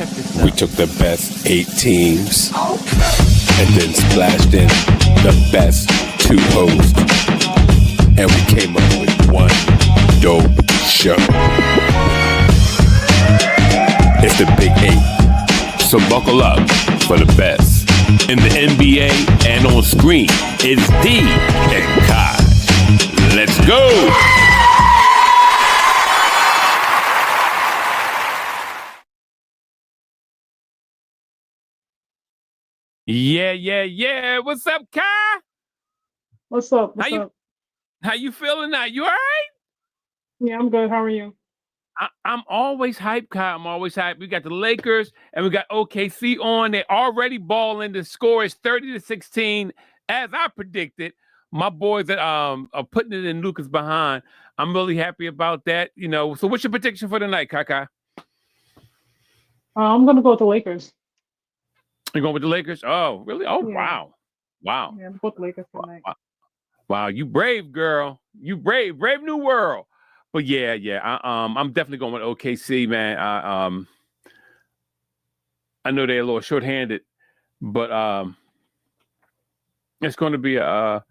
check this out. We took the best 8 teams and then splashed in the best 2 hosts. And we came up with one dope show. It's the Big 8. So buckle up for the best in the NBA and on screen. It's D and Kai. Let's go! Yeah. What's up, Kai? What's up? How you feeling now? You all right? Yeah, I'm good. How are you? I'm always hyped, Kai. I'm always hyped. We got the Lakers and we got OKC on. They're already balling. The score is 30-16. As I predicted, my boys are putting it in Luka's behind. I'm really happy about that. You know, so what's your prediction for tonight, Kai? I'm gonna go with the Lakers. You going with the Lakers? Oh, really? Oh, Yeah. Wow. Yeah, I'm with the Lakers tonight. Wow, you brave, girl. You brave new world. But yeah. I'm definitely going with OKC, man. I know they're a little short-handed, but it's going to be a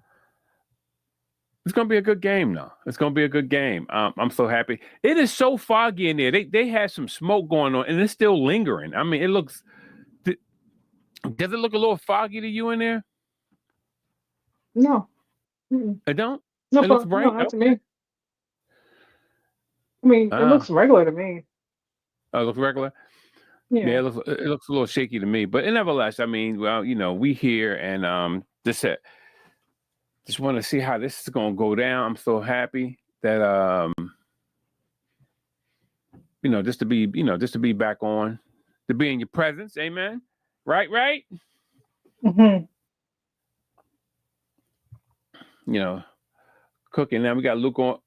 good game, though. It's going to be a good game. I'm so happy. It is so foggy in there. They had some smoke going on, and it's still lingering. I mean, it looks. Does it look a little foggy to you in there? No. Mm-mm. It don't? No, It looks bright? no, not to me. I mean, it looks regular to me. Oh, it looks regular? Yeah. Yeah, it looks a little shaky to me. But nevertheless, I mean, well, you know, we here and just want to see how this is going to go down. I'm so happy that just to be back on, to be in your presence. Amen. Right? Mm-hmm. You know, cooking. Now we got Luke on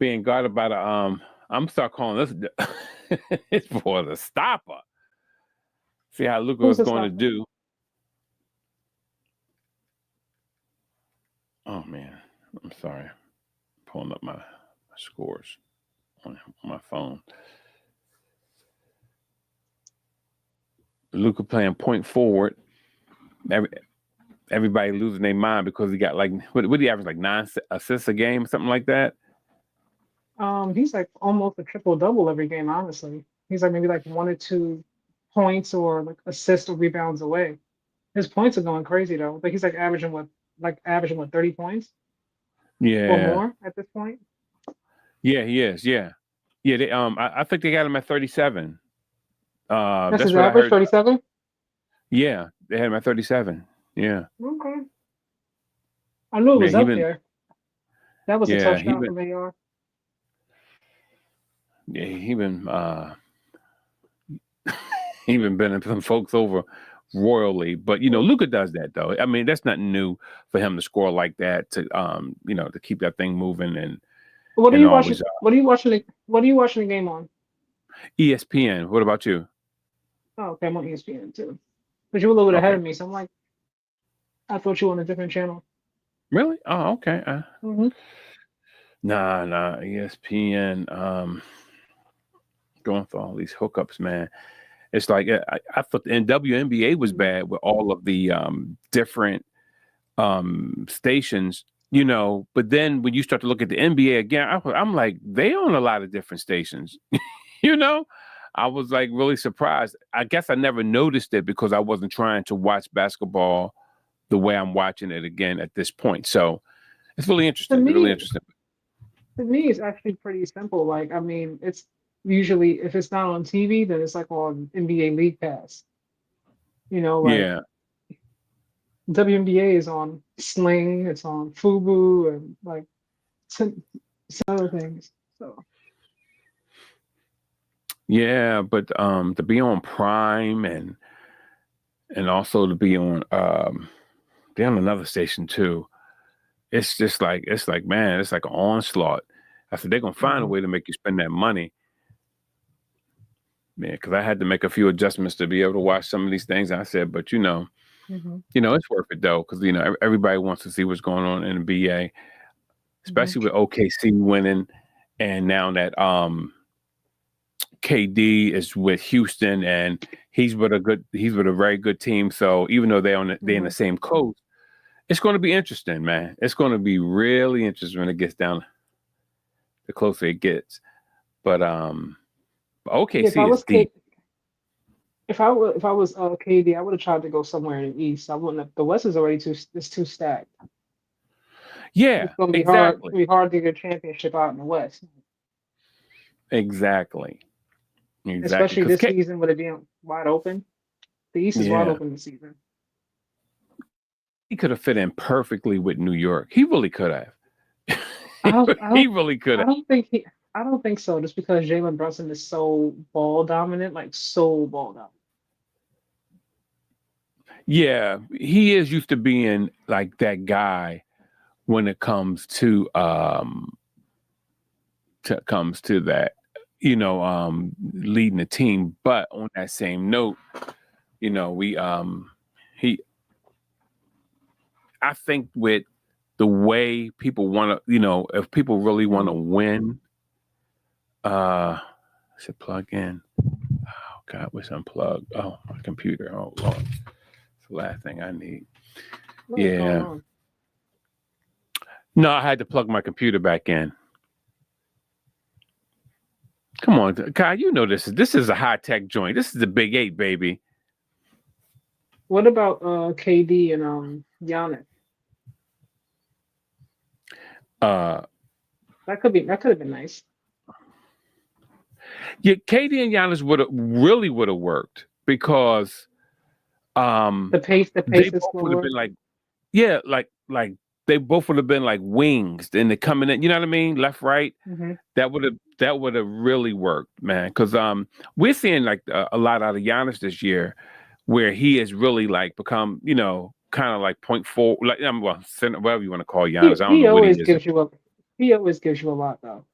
being guarded by the I'm start calling this it's for the stopper. See how Luka was going to do. Oh man, I'm sorry. Pulling up my scores on my phone. Luka playing point forward. Everybody losing their mind because he got what do you average, like 9 assists a game, something like that? He's like almost a triple-double every game, honestly. He's like maybe like 1 or 2 points or like assists or rebounds away. His points are going crazy though. Like he's averaging 30 points? Yeah. Or more at this point? Yeah, he is. Yeah. Yeah, they I think they got him at 37. That's his average, 37? Yeah, they had him at 37. Yeah. Okay. I knew it was up there. That was a touchdown from AR. Yeah, he been bending some folks over royally, but Luka does that though. I mean, that's nothing new for him to score like that, to to keep that thing moving. And what are you watching? What are you watching the game on? ESPN. What about you? Oh, okay, I'm on ESPN too. But you're a little bit ahead of me, so I'm like, I thought you were on a different channel. Really? Oh, okay. Mm-hmm. Nah, ESPN. Going for all these hookups, man. It's like I thought the WNBA was bad with all of the different stations, But then when you start to look at the NBA again, I'm like, they own a lot of different stations, I was like really surprised. I guess I never noticed it because I wasn't trying to watch basketball the way I'm watching it again at this point. So it's really interesting. To me, it's actually pretty simple. Like, I mean, it's usually if it's not on TV, then it's like on NBA League Pass. Yeah. WNBA is on Sling, it's on Fubu, and like some other things. So. Yeah, but to be on Prime and also to be on they're on another station too. It's just like man, it's like an onslaught. I said they're gonna find a way to make you spend that money. Man, because I had to make a few adjustments to be able to watch some of these things. I said, but it's worth it though, because everybody wants to see what's going on in the BA, especially with OKC winning, and now that KD is with Houston, and he's with a very good team. So even though they're in the same coast, it's going to be interesting, man. It's going to be really interesting when it gets down. The closer it gets, but OKC If I is was deep. if I was KD, I would have tried to go somewhere in the East. I wouldn't have. The West is already too stacked. Yeah, It's gonna be hard. It's exactly, gonna be hard to get a championship out in the West, exactly. especially Because this season with it being wide open. The East is wide yeah, open this season. he could have fit in perfectly with New York. He really could have. I don't. I He don't. really could I have. don't think he. I don't think so. Just because Jalen Brunson is so ball dominant, like so ball dominant. Yeah, he is used to being like that guy when it comes to that, leading the team. But on that same note, we he I think with the way people want to, if people really want to win, should plug in. Oh God, what's unplugged? Oh, my computer. Oh Lord, it's the last thing I need. What is going Yeah. on? No, I had to plug my computer back in. Come on, Kai, you know this is a high tech joint. This is the Big 8, baby. What about KD and Giannis? That could have been nice. Yeah, KD and Giannis would have worked because The pace they is both would have slower. been like they both would have been like wings and they're coming in, you know what I mean? Left, right. Mm-hmm. That would have really worked, man. Because we're seeing like a lot out of Giannis this year, where he has really like become, kind of like 0.4, like center, whatever you want to call Giannis. I don't He know what he always is. gives you a he always gives you a lot though.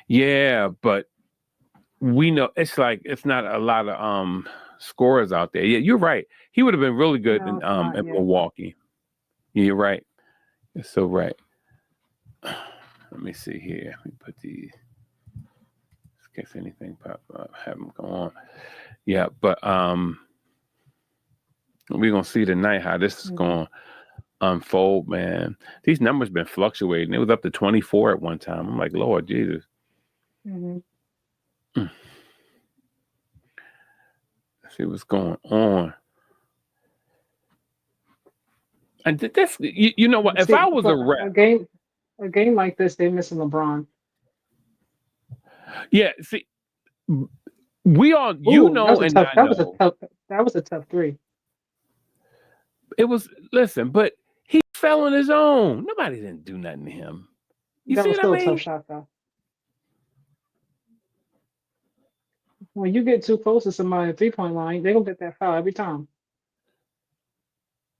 Yeah, but we know it's like it's not a lot of scorers out there. Yeah, you're right. He would have been really good No, it's not. in Yeah. Milwaukee. You're right. You're so right. Let me see here. Let me put these. In case anything pop up, have them go on. Yeah, but we're gonna see tonight how this is going to unfold, man. These numbers been fluctuating. It was up to 24 at one time. I'm like, Lord Jesus. Mm-hmm. Let's see what's going on. And this, you know what? If I was a rep, a game like this, they're missing LeBron. Yeah, see, we all, that was a tough three. It was, listen, but he fell on his own. Nobody didn't do nothing to him. That was still a tough shot, though. When you get too close to somebody at the 3-point line, they're going to get that foul every time.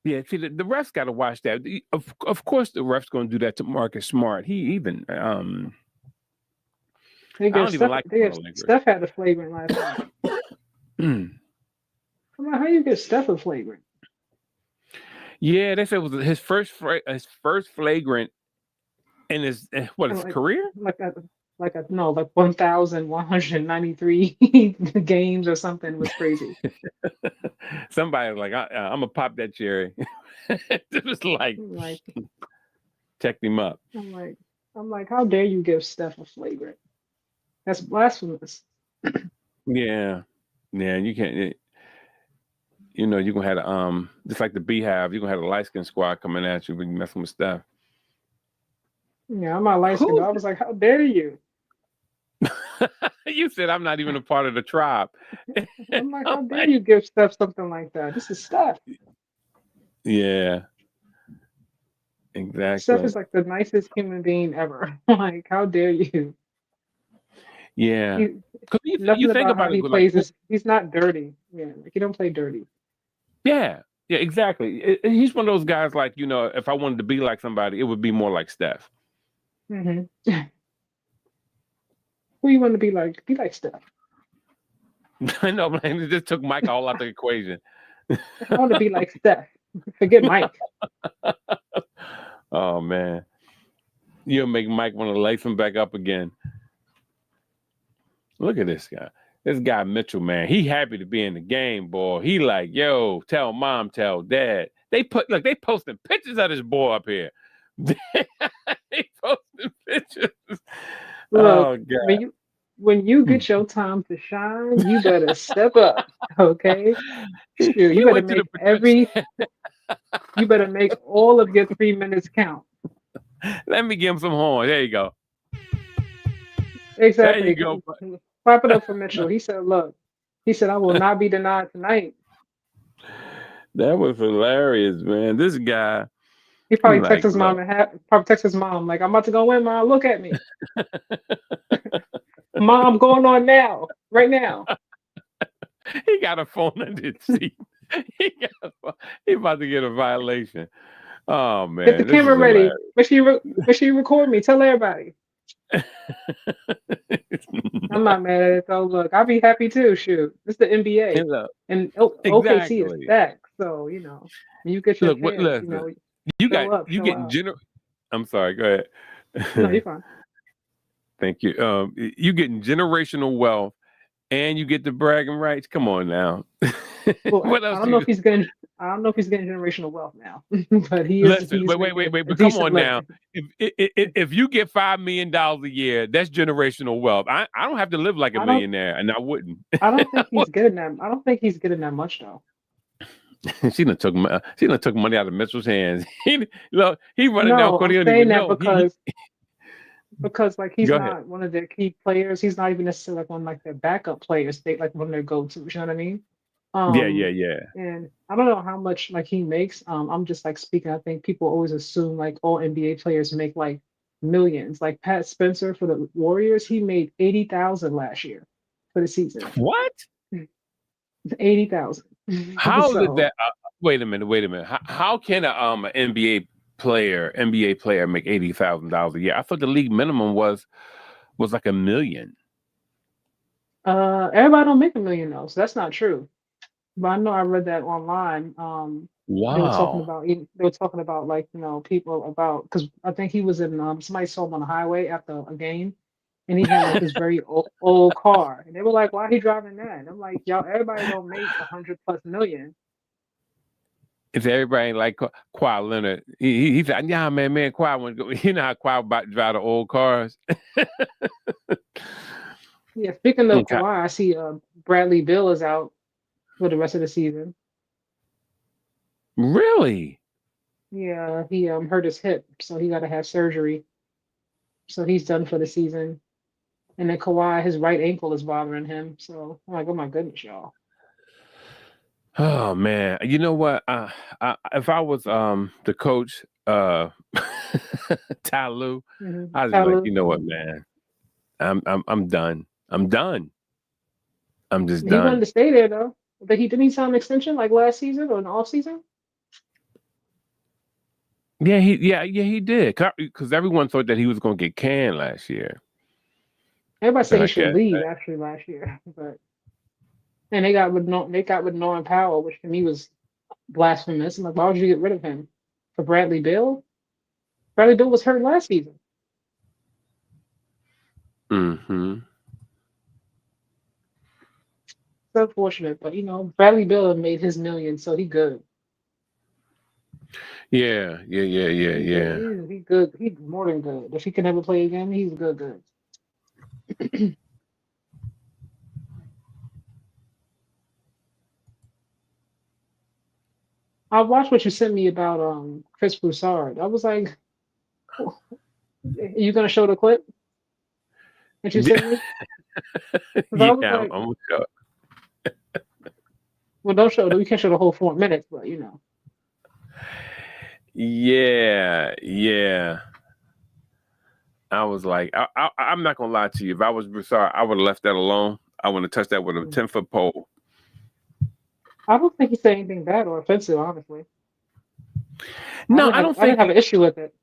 Yeah, see, the refs got to watch that. Of course, the ref's going to do that to Marcus Smart. He even, I don't even like Steph had the flagrant last time. I'm like, how you get Steph a flagrant? Yeah, they said it was his first flagrant in his career? Like 1,193 games or something was crazy. Somebody was like, I'm gonna pop that cherry. It was like check him up. I'm like, how dare you give Steph a flagrant? That's blasphemous. Yeah, you can't. You're gonna have just like the Beehive, you're gonna have a light skin squad coming at you when you messing with Steph. Yeah, I'm not light skinned. I was like, how dare you? You said I'm not even a part of the tribe. I'm like, how dare you give Steph something like that? This is Steph. Yeah. Exactly. Steph is like the nicest human being ever. Like, how dare you? Yeah. Because you think about he plays this, he's not dirty. Yeah, like he don't play dirty. Yeah. Yeah, exactly. He's one of those guys like, if I wanted to be like somebody, it would be more like Steph. Mm-hmm. Who you want to be like? Be like Steph. I know, man. It just took Mike all out the equation. I want to be like Steph. Forget Mike. Oh, man. You'll make Mike want to lace him back up again. Look at this guy. This guy Mitchell, man, he happy to be in the game, boy. He like, yo, tell mom, tell dad. They posting pictures of this boy up here. They posting pictures. Look, Oh God. when you get your time to shine, you better step up. Okay? Shoot, you better went to you better make all of your 3 minutes count. Let me give him some horn. There you go. Exactly. There you go. Clap it up for Mitchell. He said, look, I will not be denied tonight. That was hilarious, man. This guy. He probably like, texts his mom like, I'm about to go in, Mom. Look at me. Mom, I'm going on now. Right now. He got a phone under his seat. He about to get a violation. Oh man. Get the camera ready. Make sure you record me. Tell everybody. I'm not mad at it though. Look, I'll be happy too. Shoot. It's the NBA. And OKC is stacked. So, you know, you get your chance, I'm sorry, go ahead. No, you're fine. Thank you. You getting generational wealth and you get the bragging rights. Come on now. Well, what else? I don't know if he's getting generational wealth now, but he is. Listen, wait. But come on now. If you get $5 million a year, that's generational wealth. I don't have to live like a millionaire, and I wouldn't. I don't think he's getting that. I don't think he's getting that much though. She done took money out of Mitchell's hands. He running down court. I'm saying that because like he's not one of their key players. He's not even necessarily like one of like their backup players. They like one of their go-tos. You know what I mean? Yeah. And I don't know how much like he makes. I'm just like speaking. I think people always assume like all NBA players make like millions. Like Pat Spencer for the Warriors, he made 80,000 last year for the season. What? 80,000. How did that? Wait a minute. How can an NBA player make $80,000 a year? I thought the league minimum was like $1 million. Everybody don't make $1 million though, so that's not true. But I know I read that online. Wow. They were talking about like, you know, people about, because I think he was in somebody saw him on the highway after a game, and he had like this very old car, and they were like, "Why he driving that?" And I'm like, "Y'all, everybody don't make 100+ million." It's everybody like Kawhi Leonard. He said, "Yeah, man, Kawhi want to go." You know how Kawhi about to drive the old cars. Yeah, speaking of Kawhi, I see Bradley Beal is out for the rest of the season. Really? Yeah, he hurt his hip, so he got to have surgery. So he's done for the season. And then Kawhi, his right ankle is bothering him. So I'm like, oh my goodness, y'all. Oh man, you know what? If I was the coach, Ty Lue, I'd be like, you know what, man, I'm done. I'm just done. He wanted to stay there though. But didn't sign an extension like last season or an off season? Yeah, he did. Because everyone thought that he was going to get canned last year. Everybody said he should leave actually last year, and they got with Norman Powell, which to me was blasphemous. I'm like, why would you get rid of him for Bradley Beal? Bradley Beal was hurt last season. Mm-hmm. It's unfortunate, but you know, Bradley Beal made his million, so he good. Yeah. He's good. He's more than good. If he can ever play again, he's good. I watched what you sent me about Chris Broussard. I was like, are you gonna show the clip that you sent me? Yeah, I'm gonna show. Well, don't show. We can't show the whole 4 minutes, but you know. Yeah. I was like, I'm not gonna lie to you. If I was Broussard, I would have left that alone. I wouldn't have touched that with a 10-foot pole. I don't think he said anything bad or offensive, honestly. No, I didn't have an issue with it.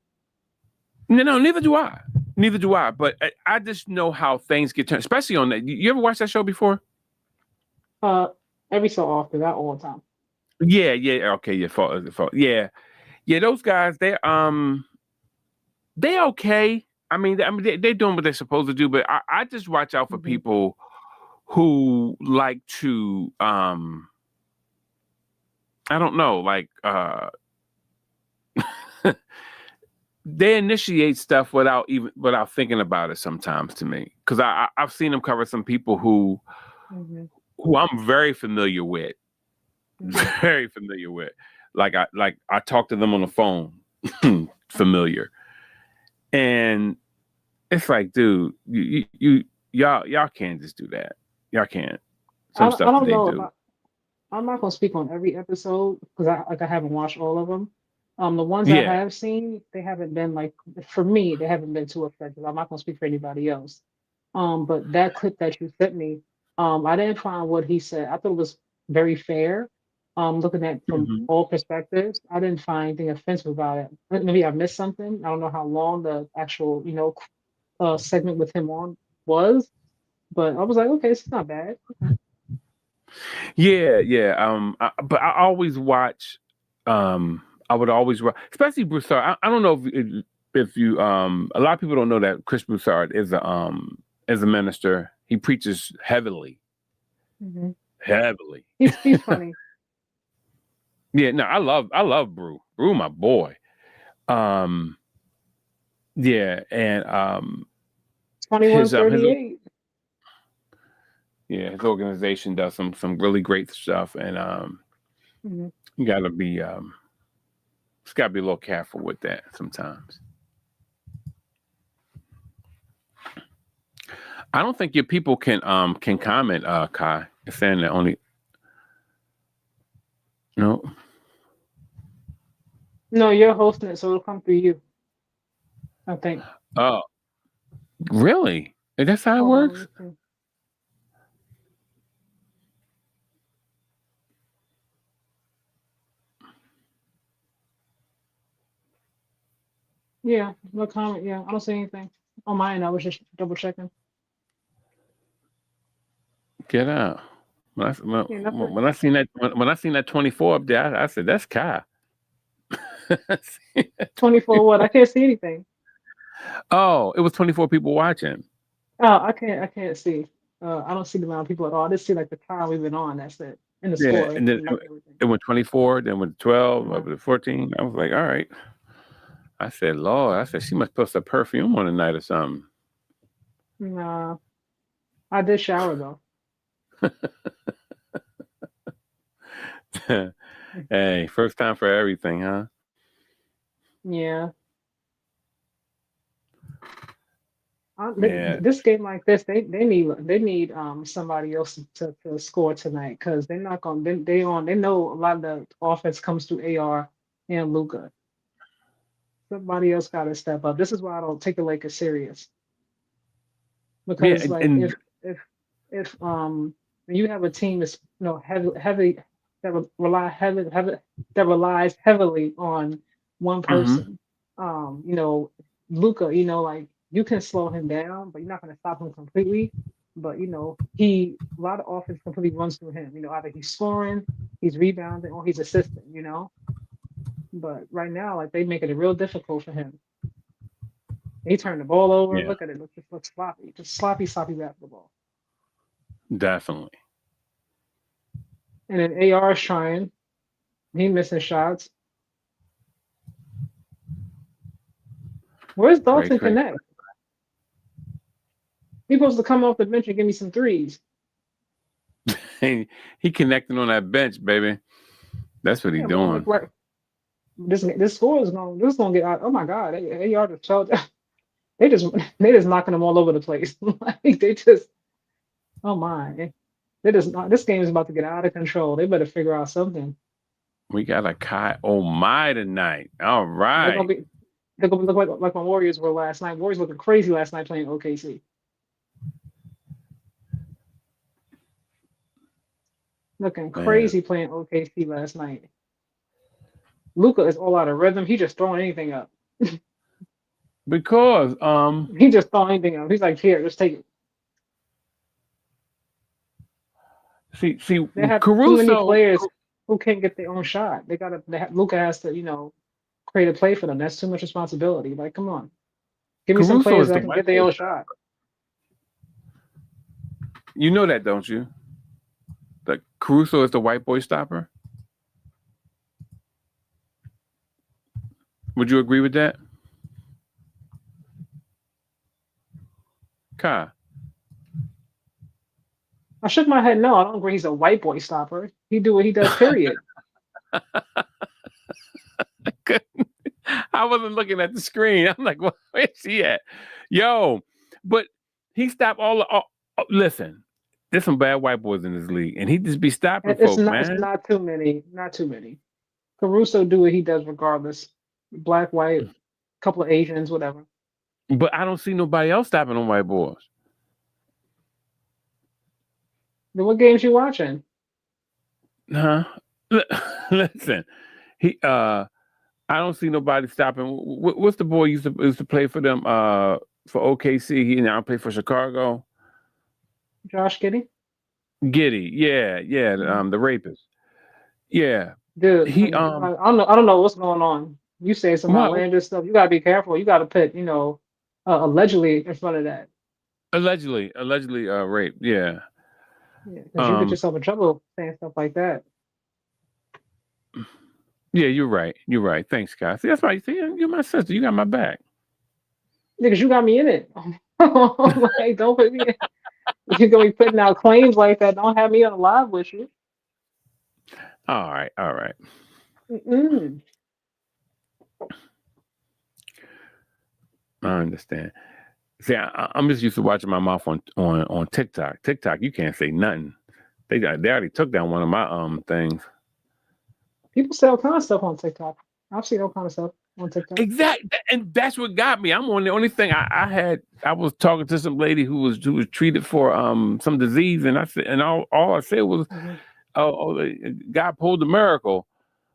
No, neither do I. But I just know how things get turned, especially on that. You ever watch that show before? Every so often, not all the time. Yeah. Okay, your fault. Yeah. Those guys, they're okay. I mean, they're doing what they're supposed to do. But I just watch out for people who like to I don't know, like they initiate stuff without thinking about it sometimes to me. Because I've seen them cover some people who I'm very familiar with. Very familiar with. Like I talk to them on the phone. Familiar. And it's like, dude, y'all can't just do that. Y'all can't. Some I stuff that don't they know. do. I'm not gonna speak on every episode because I haven't watched all of them. The ones I Yeah. have seen, they haven't been like for me, they haven't been too effective. I'm not gonna speak for anybody else. But that clip that you sent me, I didn't find what he said. I thought it was very fair. Looking at from Mhm. all perspectives, I didn't find anything offensive about it. Maybe I missed something. I don't know how long the actual, segment with him on was, but I was like, okay, it's not bad. Okay. Yeah. But I always watch. I would always watch, especially Broussard. I don't know if you. A lot of people don't know that Chris Broussard is a minister. He preaches heavily. Mhm. Heavily. He's funny. Yeah. No, I love Brew. Brew, my boy. Yeah, and his 2138. his organization does some really great stuff, and Mhm. you gotta be just gotta be a little careful with that sometimes. I don't think your people can comment, Kai, saying that only no. No, you're hosting it, so it'll come through you. I think. Oh, really? That's how it Hold on, let me works? see. Yeah, no comment. Yeah, I don't see anything on my end. I was just double checking. Get out. When Yeah, nothing. I seen when I seen that 24 up there, I said that's Kai. 24 what? I can't see anything. Oh, it was 24 people watching. Oh, I can't see. I don't see the amount of people at all. I just see like the time we've been on. That's it. And the Yeah, score and then and like everything. it went 24, then went 12, Uh-huh. up to 14. I was like, all right. I said, Lord, I said she must put some perfume on tonight or something. Nah, I did shower though. Hey, first time for everything, huh? Yeah. Yeah. This game like this, they need somebody else to score tonight because they're not gonna they know a lot of the offense comes through AR and Luka. Somebody else got to step up. This is why I don't take the Lakers serious Yeah, because like and if when you have a team that's heavy that that relies heavily on one mhm. person, Luca, like you can slow him down, but you're not going to stop him completely. But he a lot of offense completely runs through him. Either he's scoring, he's rebounding, or he's assisting. But right now, like they making it real difficult for him. He turned the ball over. Yeah, Look at it. Just looks sloppy. Just sloppy basketball. definitely. And then AR is trying. He missing shots. Where's Great, Dalton great. Connect? He's supposed to come off the bench and give me some threes. He connecting on that bench, baby. That's what he's Yeah, but like doing. right, this score is gonna get out. Oh my God, AR just fell. They just they just knocking them all over the place. Like they just oh my, they just not. This game is about to get out of control. They better figure out something. We got a Kai Oh my tonight. All They're gonna right. be they're gonna look like my Warriors were last night. Warriors looking crazy last night playing OKC. Looking Man. crazy playing OKC last night. Luca is all out of rhythm. He just throwing anything up. Because He just throwing anything up. He's like, here, just take it. see They have too many Caruso. players who can't get their own shot. Luca has to, create a play for them. That's too much responsibility. Like, come on, give me some Caruso players is the that can West get their Coast. own shot. You know that, don't you? That Caruso is the white boy stopper. Would you agree with that? Kai. I shook my head. No, I don't agree. He's a white boy stopper. He do what he does. Period. I wasn't looking at the screen. I'm like, where's he at? Yo, but he stopped listen, there's some bad white boys in this league, and he just be stopping It's folk, not. It's man. not too many. Not too many. Caruso do what he does regardless. Black, white, couple of Asians, whatever. But I don't see nobody else stopping on white boys. Then what games you watching? Huh? Listen, he I don't see nobody stopping. What's the boy used to play for them? For OKC, he now play for Chicago. Josh Giddey? Giddy, yeah, the rapist, yeah. Dude, He I don't know what's going on. You say some what outlandish stuff. You gotta be careful. You gotta put, allegedly in front of that. allegedly rape, yeah. Yeah, because you get yourself in trouble saying stuff like that. Yeah, you're right. You're right. Thanks, guys. See, that's why you see you're my sister. You got my back. Because you got me in it. Like, don't put me in. You're gonna be putting out claims like that. Don't have me on live with you. All right, all right. Mm-mm. I understand. See, I'm just used to watching my mouth on TikTok. TikTok, you can't say nothing. They already took down one of my things. People say all kind of stuff on TikTok. I've seen all kind of stuff on TikTok. Exactly, and that's what got me. I'm on the only thing I was talking to some lady who was treated for some disease, and I said, and all I said was, God pulled a miracle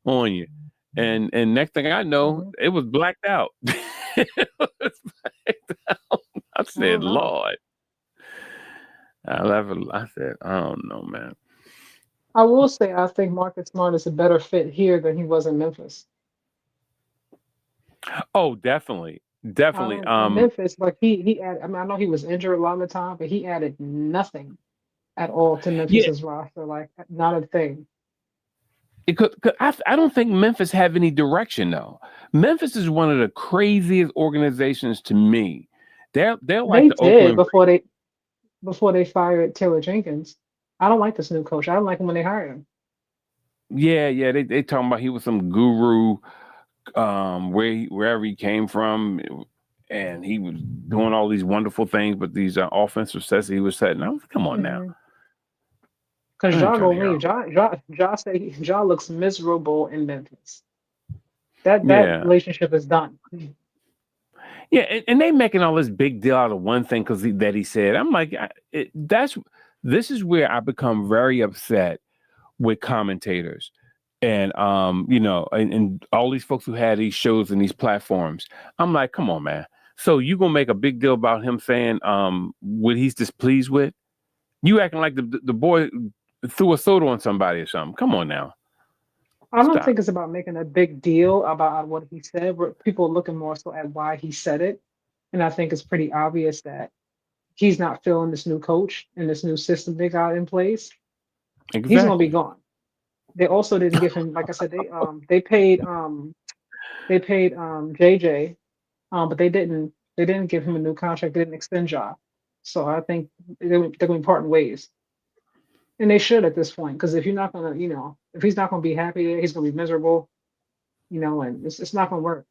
on you, and next thing I know, it was blacked out. It was blacked out. I said, Lord. I said, I don't know, man. I will say I think Marcus Smart is a better fit here than he was in Memphis. Oh, definitely. In Memphis, like he added, I mean, I know he was injured a lot of the time, but he added nothing at all to Memphis's roster, like not a thing. I don't think Memphis have any direction though. Memphis is one of the craziest organizations to me. They're like the Oakland before they fired Taylor Jenkins. I don't like this new coach. I don't like him when they hired him. Yeah. They talking about he was some guru, wherever he came from, and he was doing all these wonderful things, but these offensive sets he was setting. I was, come on now. Because Ja gonna leave. Ja looks miserable in Memphis. That relationship is done. Yeah, and they making all this big deal out of one thing because that he said. I'm like, this is where I become very upset with commentators, and and all these folks who had these shows and these platforms. I'm like, come on, man. So you gonna make a big deal about him saying what he's displeased with? You acting like the boy threw a soda on somebody or something. Come on now. I don't think it's about making a big deal about what he said. People are looking more so at why he said it. And I think it's pretty obvious that he's not feeling this new coach and this new system they got in place. Exactly. He's gonna be gone. They also didn't give him, like I said, they paid JJ, but they didn't give him a new contract. They didn't extend Ja. So I think they're gonna be parting ways. And they should at this point, because if you're not gonna, if he's not gonna be happy there, he's gonna be miserable, and it's not gonna work.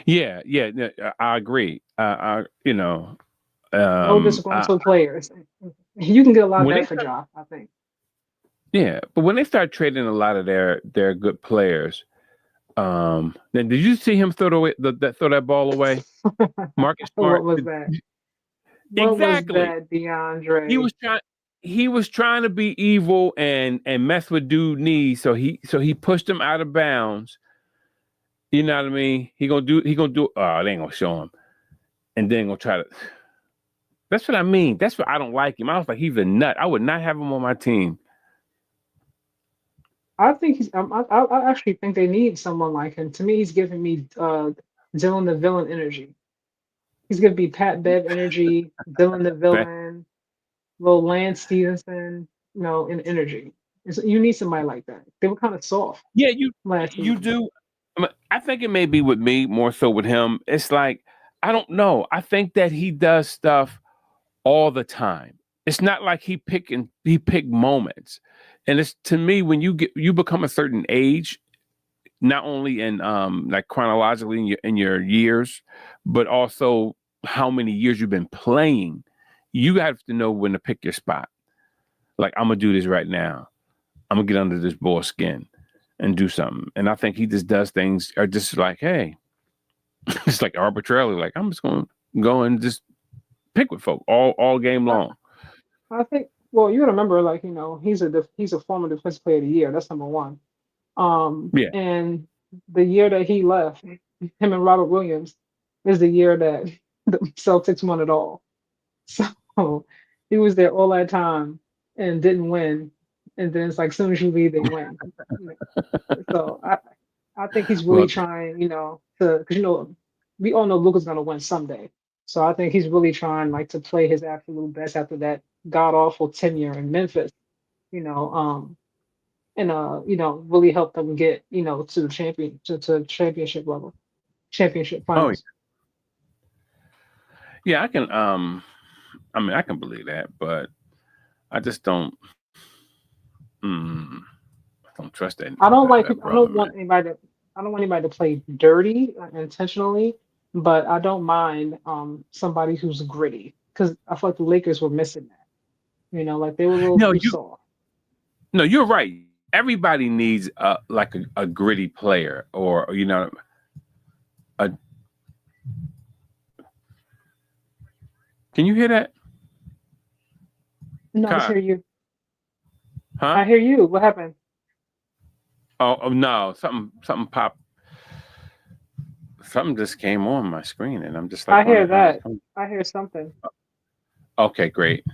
Yeah, I agree. No disgruntled players. You can get a lot of that for Ja, I think. Yeah, but when they start trading a lot of their good players, then did you see him throw that ball away? Marcus Smart. What was that? Exactly. What was that, DeAndre? He was trying to be evil and mess with dude's knees, so he pushed him out of bounds. You know what I mean? He gonna do. Oh, they ain't gonna show him, and then gonna try to. That's what I mean. That's what I don't like him. I was like, he's a nut. I would not have him on my team. I think he's. I actually think they need someone like him. To me, he's giving me Dylan the villain energy. He's gonna be Pat Bev energy, Dylan the villain. little Lance Stevenson, in energy. You need somebody like that. They were kind of soft Yeah, last you season. do. I think it may be with me more so with him. It's like I don't know. I think that he does stuff all the time. It's not like he pick moments. And it's to me when you become a certain age, not only in like chronologically in your years, but also how many years you've been playing, you have to know when to pick your spot. Like I'm gonna do this right now. I'm gonna get under this boy's skin and do something. And I think he just does things are just like, hey, it's like arbitrarily, like I'm just gonna go and just pick with folk all game I, long. I think. Well, you got to remember, like he's a former defensive player of the year. That's number one. Yeah. And the year that he left, him and Robert Williams is the year that the Celtics won it all. So he was there all that time and didn't win. And then it's like, as soon as you leave, they win. So I think he's really Well, trying, because we all know Luka's gonna win someday. So I think he's really trying like to play his absolute best after that god awful tenure in Memphis, you know, and really help them get, to the championship level, championship oh finals. yeah, I can I mean I can believe that, but I just mm, I don't trust I don't like that people. brother, man. I don't want anybody to play dirty intentionally, but I don't mind somebody who's gritty because I feel like the Lakers were missing that. Like they were a little No, too soft. no, you're right. Everybody needs like a gritty player or a can you hear that? No, I just Kai? hear you. Huh? I hear you. What happened? Oh no, something popped. Something just came on my screen, and I'm just like I hear wondering how it that. comes. I hear something. Okay, great.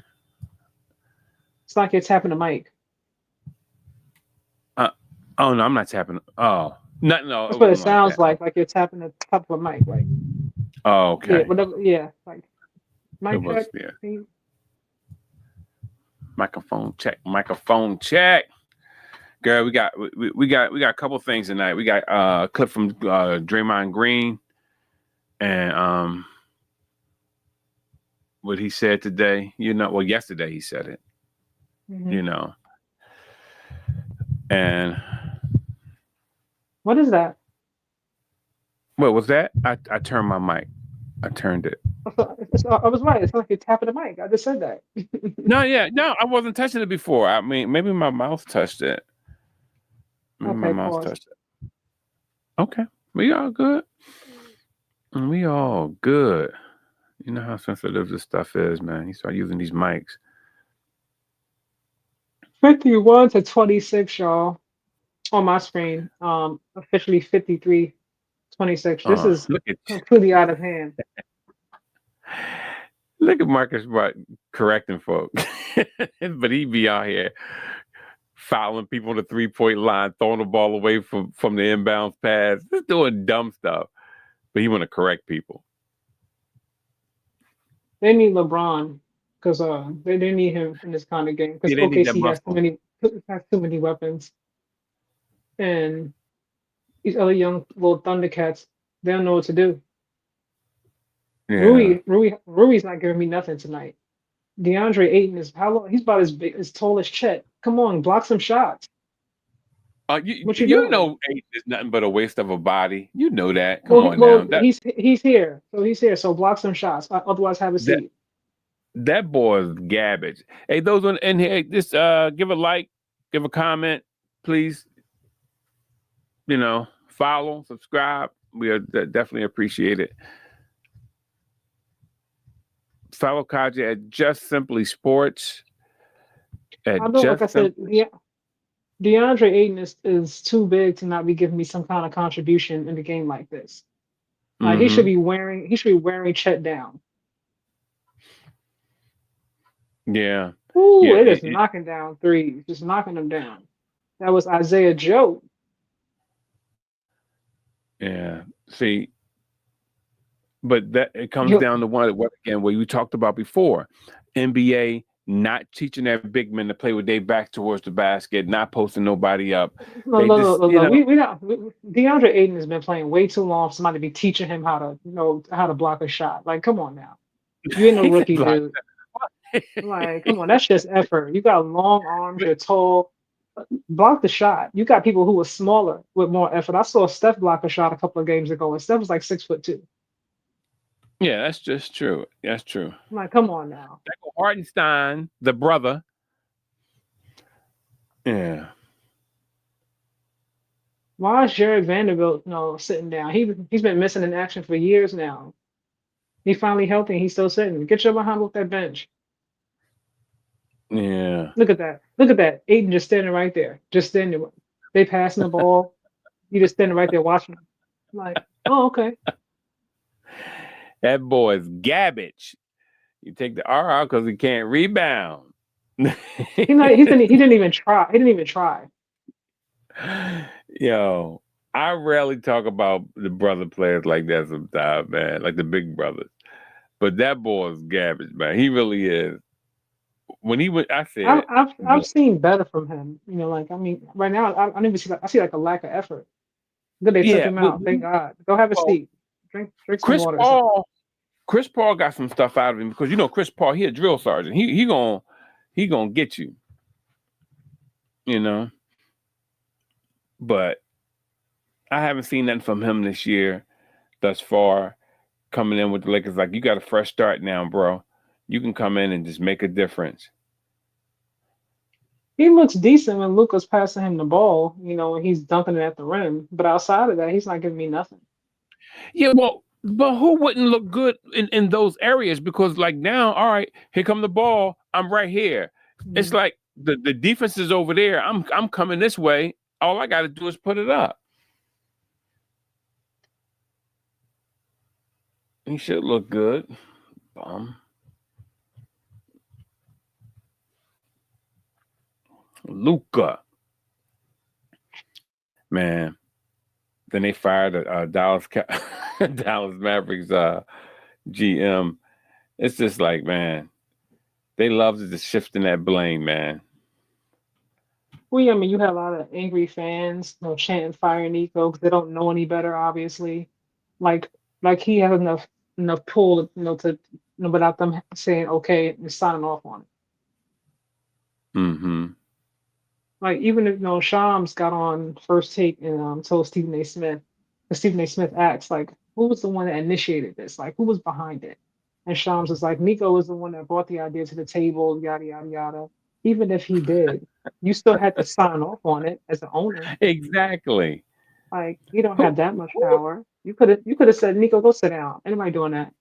It's like you're tapping the mic. Uh, oh no, I'm not tapping. Oh, no, it That's what it wasn't like sounds that. like you're tapping the top of a mic. Like, Oh, yeah, okay. whatever. Yeah, like It mic check. was yeah. See? Microphone check. Microphone check. Girl, we got a couple things tonight. We got a clip from Draymond Green and what he said today. Well, yesterday he said it. Hmm. You know, and What is that? what was that? I turned my mic. I turned it. I was right. It's like you're tapping the mic. I just said that. No, yeah, no, I wasn't touching it before. I mean, maybe my mouth touched it. Maybe my Okay, mouth pause. touched it. Okay, we all good. We all good. You know how sensitive this stuff is, man. You start using these mics. 51 to 26, y'all, on my screen. Officially 53-26. This is Look at completely out of hand. look at Marcus Smart correcting folks, but he be out here fouling people on the 3-point line, throwing the ball away from the inbounds pass, just doing dumb stuff. But he want to correct people. They need LeBron because they need him in this kind of game because Yeah, they need that OKC muscle. has too many weapons, and these other young little Thundercats, they don't know what to do. Yeah. Rui's not giving me nothing tonight. DeAndre Ayton is how long? He's about as tall as Chet. Come on, block some shots. You What you you doing? know, Aiden is nothing but a waste of a body. You know that. Come Well, on now. he's here, so he's here. So block some shots. Otherwise, have a That seat. that boy is garbage. Hey, those in here, just give a like, give a comment, please. Follow, subscribe. We are definitely appreciate it. Follow Kaja at Just Simply Sports. I At don't like I Just said. Simply. DeAndre Ayton is too big to not be giving me some kind of contribution in a game like this. Mm-hmm. He should be wearing Chet down. Yeah. Ooh, Yeah. it is knocking down threes, just knocking them down. That was Isaiah Joe. Yeah. See, but that it comes Yo, down to what again? What you talked about before, NBA not teaching their big men to play with their back towards the basket, not posting nobody up. Look, They look, just, look, look, look. We not DeAndre Ayton has been playing way too long for somebody to be teaching him how to how to block a shot. Like, come on now. You ain't no he said rookie, block. dude. Like, come on, that's just effort. You got long arms, you're tall. Block the shot. You got people who are smaller with more effort. I saw Steph block a shot a couple of games ago, and Steph was like 6'2". Yeah, that's just true. That's true. I'm like, come on now. Hartenstein, the brother. Yeah. Why is Jared Vanderbilt, sitting down? He's been missing in action for years now. He finally healthy. And he's still sitting. Get your behind off that bench. Yeah. Look at that. Look at that. Aiden just standing right there. Just standing. They passing the ball. You just standing right there watching. I'm like, oh, okay. That boy is garbage. You take the R out because he can't rebound. He didn't even try. He didn't even try. Yo, I rarely talk about the brother players like that sometimes, man, like the big brothers. But that boy is garbage, man. He really is. When he went, I said, I've seen better from him. Right now I don't even see I see like a lack of effort. Good, they took yeah. him out. Thank God. Go have a Well, seat. Drink some water. Or something. Chris Paul got some stuff out of him because Chris Paul, he a drill sergeant. He gonna get you. But I haven't seen nothing from him this year thus far. Coming in with the Lakers, like, you got a fresh start now, bro. You can come in and just make a difference. He looks decent when Luka's passing him the ball, and he's dunking it at the rim. But outside of that, he's not giving me nothing. Yeah, well, but who wouldn't look good in those areas? Because, like, now, all right, here come the ball. I'm right here. Mm-hmm. It's like the defense is over there. I'm coming this way. All I got to do is put it up. He should look good. Luka. Man. Then they fired Dallas Mavericks GM. It's just like, man, they love to just shifting that blame, man. Well, yeah, you have a lot of angry fans, chanting "Fire Nico" because they don't know any better, obviously. Like he has enough pull, to without them saying okay and signing off on it. Mm-hmm. Like, even if Shams got on First Take and told Stephen A. Smith, because Stephen A. Smith asked, like, who was the one that initiated this? Like, who was behind it? And Shams was like, Nico was the one that brought the idea to the table, yada yada yada. Even if he did, you still had to sign off on it as an owner. Exactly. Like, you don't have that much power. You could have said, Nico, go sit down. Anybody doing that?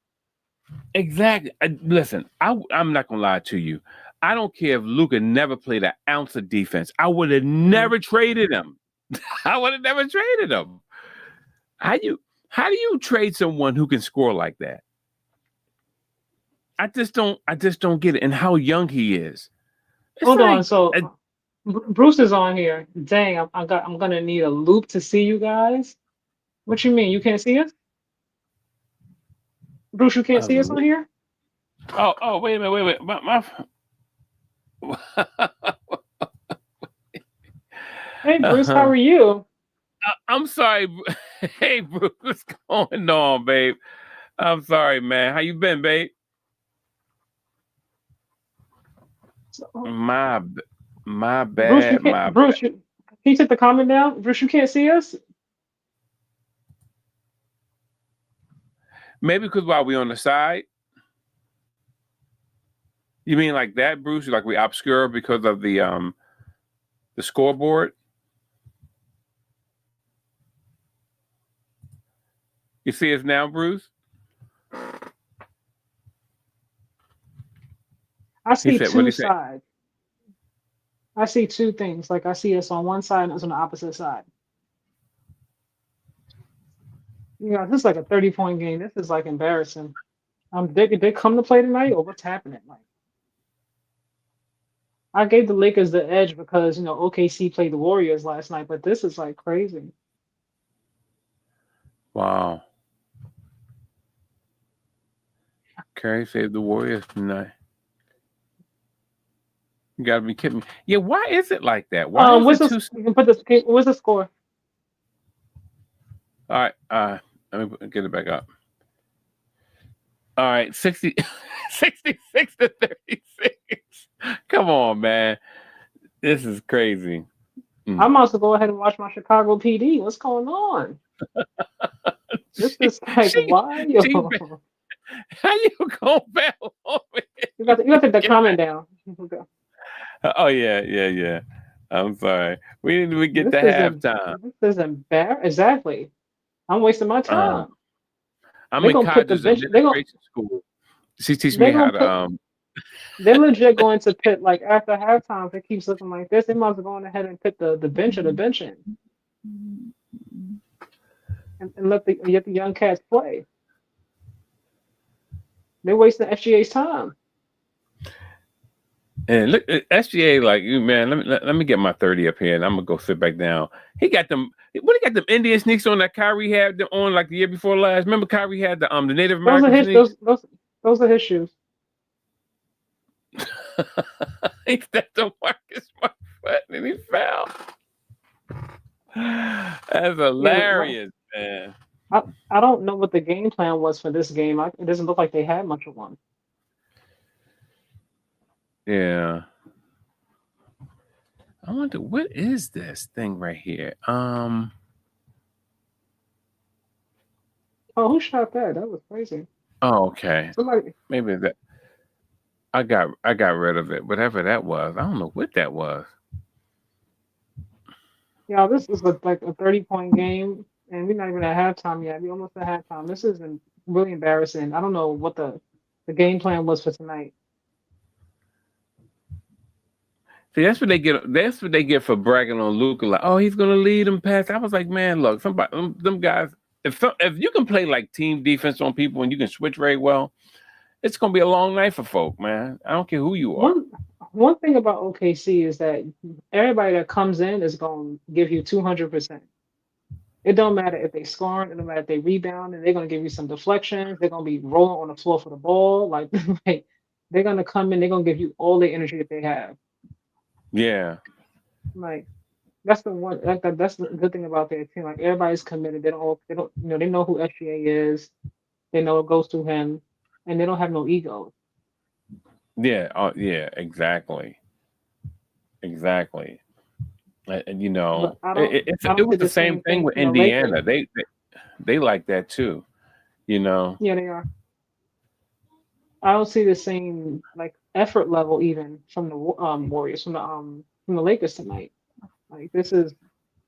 Exactly. Listen, I'm not gonna lie to you. I don't care if Luka never played an ounce of defense. I would have never traded him. I would have never traded him. How do you trade someone who can score like that? I just don't get it. And how young he is. Hold on. So Bruce is on here. Dang, I'm gonna need a loop to see you guys. What you mean? You can't see us? Bruce, you can't see us on here? Oh, wait a minute, wait. Hey, Bruce, how are you? I'm sorry. Hey, Bruce, what's going on, babe? I'm sorry, man. How you been, babe? My bad. Bruce, can you take the comment down? Bruce, you can't see us? Maybe because while we on the side. You mean like that, Bruce? Like we obscure because of the scoreboard? You see us now, Bruce? I see two sides. I see two things. Like, I see us on one side and us on the opposite side. Yeah, this is like a 30-point game. This is like embarrassing. They come to play tonight, or what's happening? Like, I gave the Lakers the edge because OKC played the Warriors last night, but this is like crazy. Wow. Curry saved the Warriors tonight. You gotta be kidding me. Yeah, why is it like that? Why is it too? You can put this. What's the score? All right, let me get it back up. All right, 66 to 36. Come on, man. This is crazy. I might as well go ahead and watch my Chicago PD. What's going on? This is like why? How you gonna battle over You got to take the comment down. Oh yeah. I'm sorry. We didn't even get to halftime. This is embarrassing. Exactly. I'm wasting my time. I'm They're in gonna put the Codger's bench. administration school. She teach me how to They're legit going to pit like after halftime. If it keeps looking like this, they might as well go ahead and pit the bench of the bench in, and let the young cats play. They're wasting SGA's time. And look, SGA, like you, man. Let me get my 30 up here, and I'm gonna go sit back down. He got them. What he got them Indian sneaks on that Kyrie had them on like the year before last. Remember Kyrie had the Native American sneaks. Those are his shoes. He stepped on Marcus Smart foot and he fell. That's hilarious, man. I don't know what the game plan was for this game. It doesn't look like they had much of one. Yeah. I wonder what is this thing right here? Oh, who shot that? That was crazy. Oh, okay. Somebody. Maybe that. I got rid of it. Whatever that was. I don't know what that was. Yeah, this is like a 30-point game, and we're not even at halftime yet. We're almost at halftime. This is really embarrassing. I don't know what the game plan was for tonight. See, that's what they get. That's what they get for bragging on Luka. Like, oh, he's gonna lead them past. I was like, man, look, somebody, them guys. If you can play like team defense on people and you can switch very well, it's gonna be a long night for folk, man. I don't care who you are. One thing about OKC is that everybody that comes in is going to give you 200%. It don't matter if they score, it don't matter if they rebound, and they're going to give you some deflections. They're going to be rolling on the floor for the ball. Like they're going to come in, they're going to give you all the energy that they have. Yeah. Like that's the one. That's the good thing about their team. Like everybody's committed. They know who SGA is. They know it goes through him, and they don't have no egos. Yeah. Yeah. Exactly. And you know, it was the same thing with Indiana. They like that too. You know. Yeah, they are. I don't see the same like effort level even from the Warriors, from the Lakers tonight. Like this is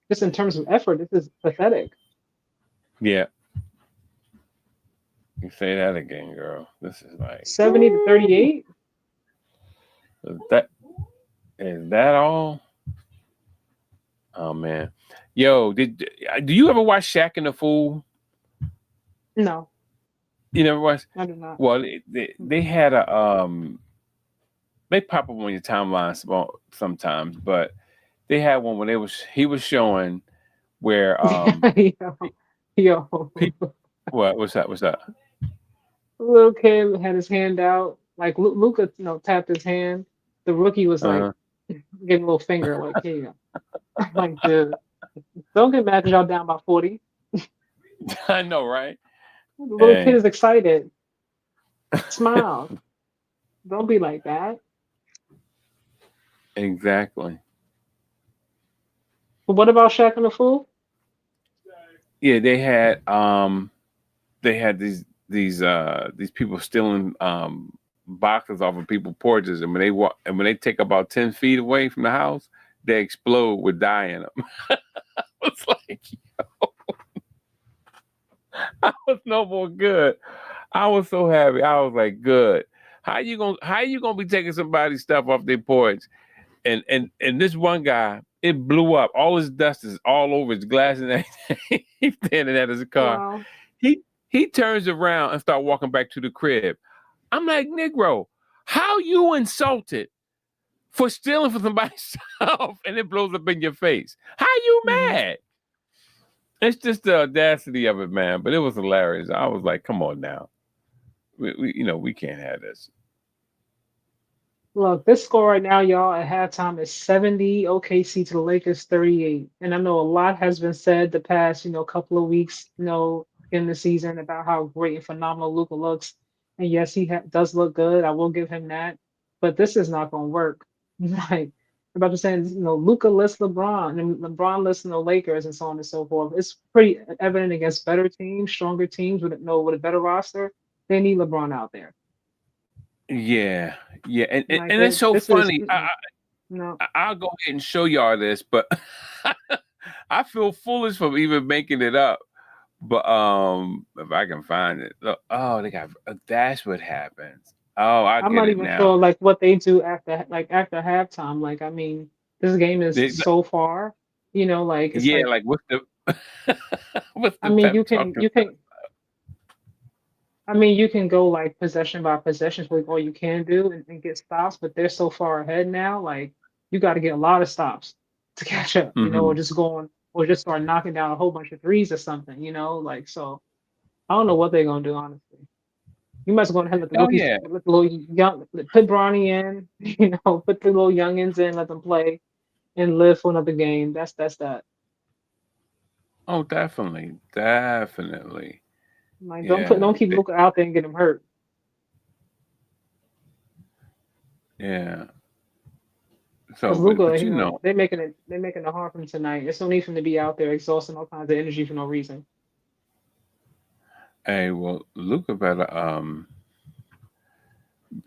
just in terms of effort, this is pathetic. Yeah. You say that again, girl. This is like 70 to 38. Is that all? Oh man, yo, do you ever watch Shaq and the Fool? No. You never watched? I do not. Well, they had a they pop up on your timeline sometimes, but they had one when he was showing where yo. What's that? Little kid had his hand out, like Luka, tapped his hand. The rookie was like giving a little finger, like, here you go. Like, dude, don't get mad because y'all down by 40. I know, right? The little kid is excited. Smile. Don't be like that. Exactly. But what about Shaq and the Fool? Yeah, they had these people stealing boxes off of people's porches, and when they take about 10 feet away from the house, they explode with dye in them. I was like, yo, I was no more good. I was so happy. I was like, good. How you gonna be taking somebody's stuff off their porch? And this one guy, it blew up. All his dust is all over his glass and everything. He's standing at his car. Wow. He turns around and start walking back to the crib. I'm like, Negro, how you insulted for stealing from somebody's stuff and it blows up in your face? How you mad? It's just the audacity of it, man. But it was hilarious. I was like, come on now. We can't have this. Look, this score right now, y'all, at halftime is 70 OKC to the Lakers 38. And I know a lot has been said the past, couple of weeks, in the season about how great and phenomenal Luka looks. And yes, he does look good. I will give him that. But this is not going to work. Like, I'm about to say, Luka lists LeBron and LeBron lists the Lakers and so on and so forth. It's pretty evident against better teams, stronger teams with a better roster. They need LeBron out there. Yeah, yeah, and Like, it's so this is funny. no. I'll go ahead and show y'all this, but I feel foolish for even making it up. But if I can find it, look, oh, they got that's what happens. Oh, I I'm get not it even now. sure like what they do after halftime. Like, I mean, this game is They, so far, like it's yeah, like, like what's the what's I the mean, pep you talk? can you can I mean, you can go like possession by possession, like all you can do and get stops, but they're so far ahead now. Like, you got to get a lot of stops to catch up, or Hmm. just or just start knocking down a whole bunch of threes or something, like so. I don't know what they're gonna do, honestly. You must go ahead and let the Oh rookies, yeah. let the little young, put Bronny in, put the little youngins in, let them play and live for another game. That's that. Oh, definitely, definitely. Like, Yeah, don't keep Luka out there and get him hurt. yeah. Because So, Luka, but they're making it hard for him tonight. There's no need for him to be out there exhausting all kinds of energy for no reason. hey, well, Luca better.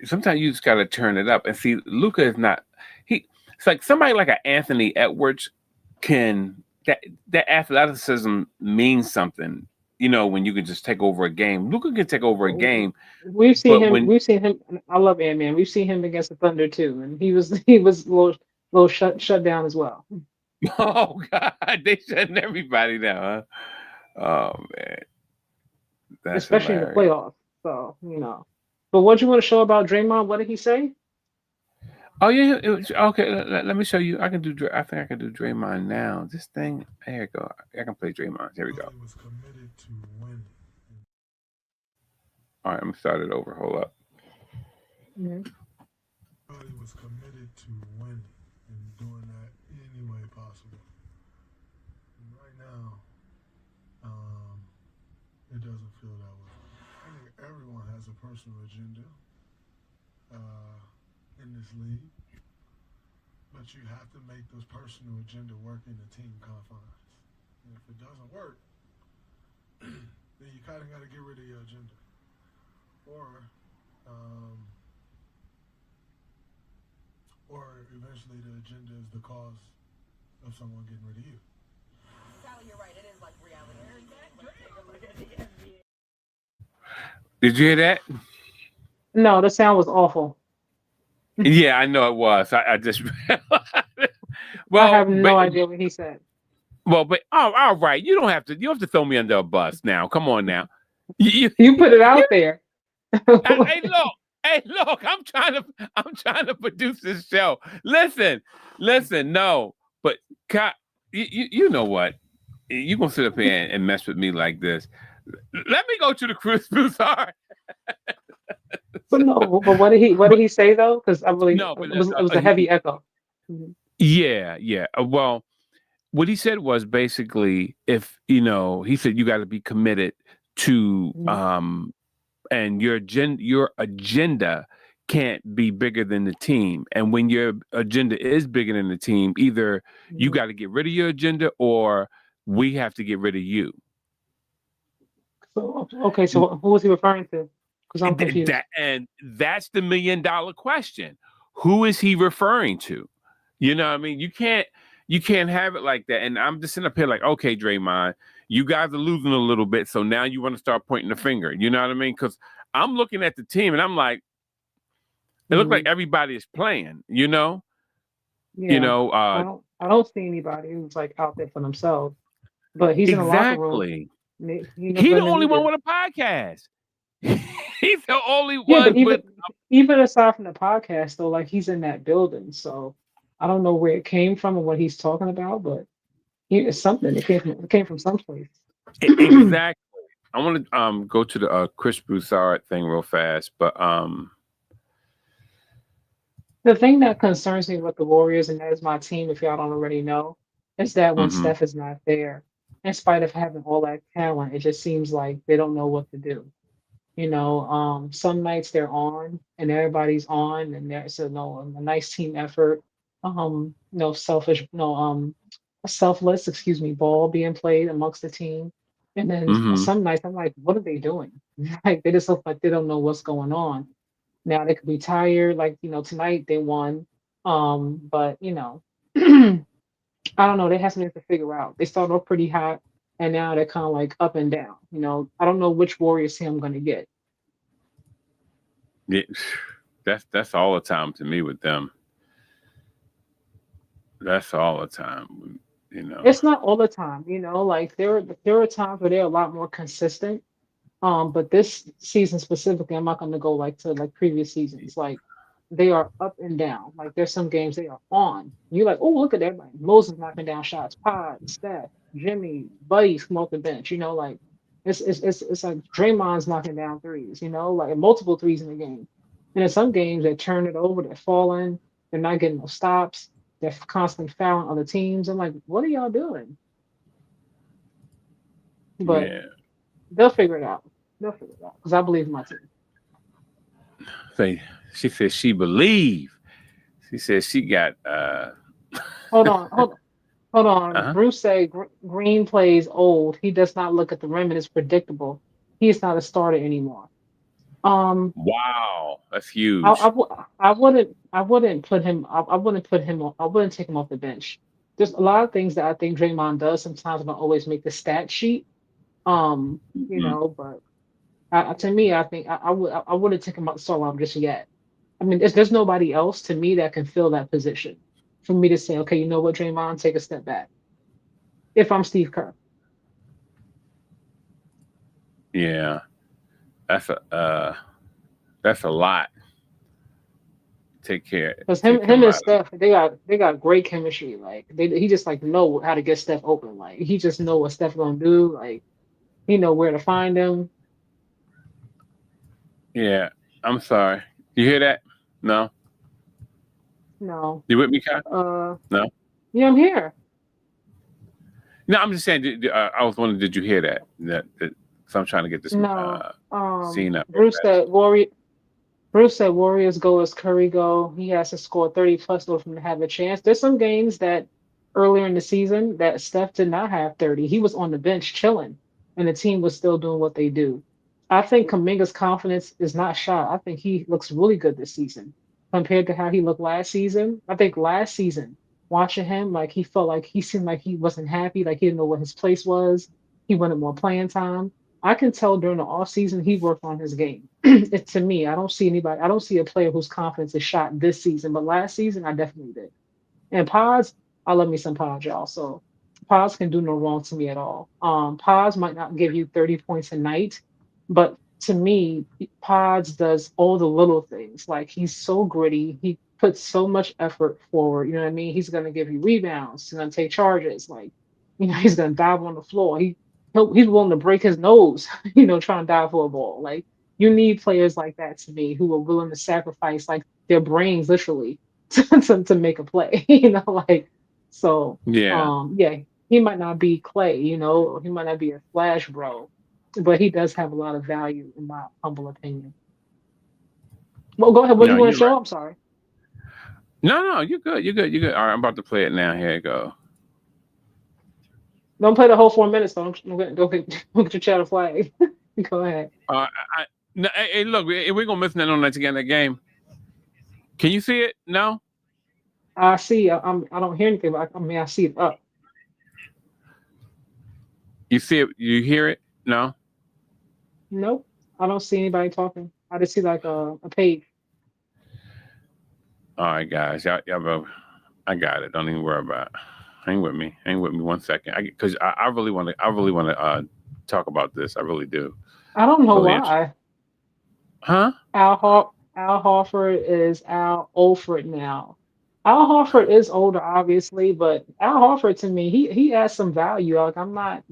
Sometimes you just got to turn it up and see. Luca is not. It's like somebody like an Anthony Edwards can that athleticism means something. When you can just take over a game. Luca can take over a Well, game, We've seen but him. when We've seen him. I love Ant Man. We've seen him against the Thunder too, and he was a little shut down as well, oh God, they shutting everybody down. Huh? Oh man, that's especially in the hilarious. playoffs. So But what you want to show about Draymond? What did he say? Oh yeah, okay. Let me show you. I think I can do Draymond now. This thing. There you go. I can play Draymond. Here we go. Was committed to winning. All right, I'm gonna start it over. Hold up. Hmm. Everybody was committed to winning and doing that any way possible. And right now, um, it doesn't feel that way. I think everyone has a personal agenda in this league, but you have to make those personal agenda work in the team confines. And if it doesn't work, then you kind of got to get rid of your agenda, um, or eventually the agenda is the cause of someone getting rid of you. Sally, you're right. It is like reality. Let's take a look at the NBA. Did you hear that? No, the sound was awful. Yeah, I know it was. I just I well, have no idea what he said. but oh, all right. You don't have to. You have to throw me under a bus now. Come on now. You, You put it out there. hey, look. Hey, look. I'm trying to produce this show. Listen. No, but you know what? You gonna sit up here and mess with me like this? Let me go to the Chris Broussard. But no, but what did he say though? Because I really No, but it was a heavy echo. Mhm. yeah. Well, what he said was basically if he said you got to be committed to Mhm. and your agenda can't be bigger than the team, and when your agenda is bigger than the team, either you Mhm. got to get rid of your agenda or we have to get rid of you. So okay, so who was he referring to? Because I'm confused. And that's the $1 million question. Who is he referring to? You know what I mean? You can't have it like that. And I'm just sitting up here like, okay, Draymond, you guys are losing a little bit. So now you want to start pointing the finger. You know what I mean? Because I'm looking at the team and I'm like, it looks like Mhm. everybody is playing, you know? You Yeah, know, I don't see anybody who's like out there for themselves. But he's in the locker room. exactly. He's He the gonna only need one it. with a podcast. He's the only Yeah, but one with even aside from the podcast, though, like he's in that building, so I don't know where it came from and what he's talking about, but it's something. It came from someplace. exactly. I want to go to the Chris Broussard thing real fast, but The thing that concerns me with the Warriors, and that is my team, if y'all don't already know, is that when Mm-hmm. Steph is not there, in spite of having all that talent, it just seems like they don't know what to do. Some nights they're on and everybody's on, and there's a nice team effort. No selfish, no a selfless, excuse me, ball being played amongst the team. And then Mm-hmm. some nights I'm like, what are they doing? Like they just look like they don't know what's going on. Now they could be tired, like tonight they won. But I don't know. They have something to figure out. They started off pretty hot, and now they're kind of like up and down. I don't know which Warriors team I'm gonna get. Yeah, that's all the time to me with them. That's all the time. You know. It's not all the time, like there are times where they're a lot more consistent. But this season specifically, I'm not gonna go like to like previous seasons. Like they are up and down. Like there's some games they are on. You're like, oh, look at everybody. Moses knocking down shots, Pod, Steph, Jimmy, Buddy's come off the bench, like it's like Draymond's knocking down threes, like multiple threes in the game. And in some games they turn it over, they're falling, they're not getting no stops, they're constantly fouling other teams. I'm like, what are y'all doing? But Yeah. they'll figure it out. They'll figure it out because I believe in my team. Say she said she believe. She said she got Hold on, hold on. uh-huh. Bruce said Green plays old. He does not look at the rim and is predictable. He's not a starter anymore. Um, Wow, that's I, I, huge. w- I wouldn't put him. I wouldn't put him. I wouldn't take him off the bench. There's a lot of things that I think Draymond does. Sometimes don't always make the stat sheet. Um, Mhm. but to me, I think I wouldn't take him out the start line just yet. I mean, there's nobody else to me that can fill that position for me to say, okay, you know what, Draymond, take a step back. If I'm Steve Kerr, Yeah, that's a lot. Take care. because him Take him him and out of. Steph, they got great chemistry. Like he just like know how to get Steph open. Like he just know what Steph gonna do. Like he know where to find him. Yeah, I'm sorry. You hear that? No, No, you with me, Kai? uh, No, yeah, I'm here. no. I'm just saying. I was wondering, did you hear that? So I'm trying to get this No, scene up real Bruce fast. said Warrior. Bruce said Warriors go as Curry go. He has to score 30 plus in order for him to have a chance. There's some games that earlier in the season that Steph did not have 30. He was on the bench chilling, and the team was still doing what they do. I think Kaminga's confidence is not shot. I think he looks really good this season compared to how he looked last season. I think last season, watching him, like he felt like he seemed like he wasn't happy, like he didn't know what his place was. He wanted more playing time. I can tell during the off season he worked on his game. To me, I don't see a player whose confidence is shot this season, but last season I definitely did. And Pods, I love me some Pods, y'all. So Pods can do no wrong to me at all. Pods might not give you 30 points a night, but to me, Pods does all the little things. Like he's so gritty. He puts so much effort forward. You know what I mean? He's gonna give you rebounds. He's gonna take charges. Like, he's gonna dive on the floor. He's willing to break his nose, trying to dive for a ball. Like you need players like that to me who are willing to sacrifice like their brains literally to make a play, like so Yeah. yeah, he might not be Clay, or he might not be a flash bro, but he does have a lot of value in my humble opinion. Well, go ahead. What do No, you want to you're right. show? I'm sorry. No, no, you're good. You're good. You're good. All right, I'm about to play it now. Here you go. Don't play the whole 4 minutes though. Don't get your channel flag. Go ahead. No, hey, look, we're gonna miss nothing on that again. That game. Can you see it? No. I see. I don't hear anything, but I mean I see it up. You see it? You hear it? No. Nope. I don't see anybody talking. I just see like a page. All right, guys. I got it. Don't even worry about it. Hang with me. Hang with me 1 second. Because I really want to. I really want to talk about this. I really do. I don't It's know really interesting. why. Huh? Al Horford is Al Olford now. Al Horford is older, obviously, but Al Horford to me, he adds some value. Like I'm not,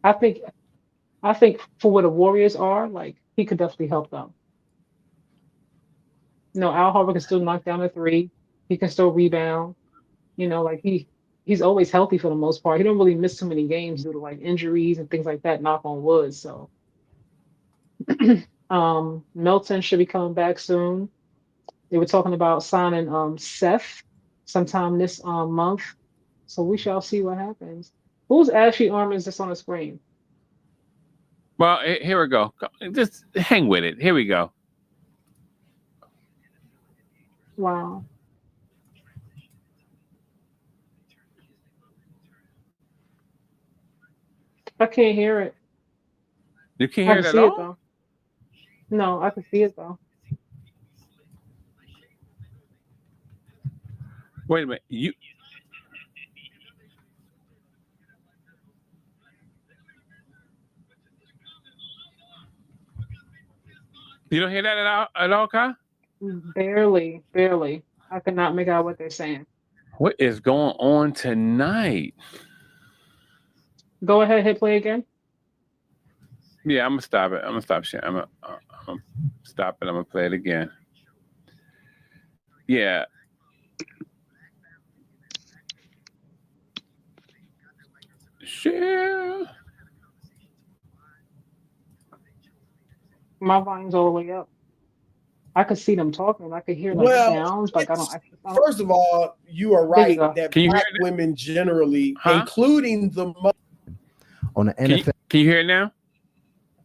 I think for what the Warriors are, like he could definitely help them. Al Horford can still knock down a three. He can still rebound. Like he's always healthy for the most part. He don't really miss too many games due to like injuries and things like that. Knock on wood. So Milton should be coming back soon. They were talking about signing Seth sometime this month. So we shall see what happens. Whose Ashley arm is this on the screen? Well, here we go. Just hang with it. Here we go. Wow. I can't hear it. You can't I hear can it at see it all? though. No, I can see it though. Wait a minute. You don't hear that at all, Kai? Barely, barely. I could not make out what they're saying. What is going on tonight? Go ahead, hit play again. Yeah, I'm gonna stop it. I'm gonna stop sharing. I'm gonna stop it. I'm gonna play it again. Yeah. Share. My volume's all the way up. I could see them talking. I could hear like Well, sounds, but I don't actually. first of all, you are There you right go. that Can you black hear it? women generally, Huh? including the On the Can you, NFL can you hear it now?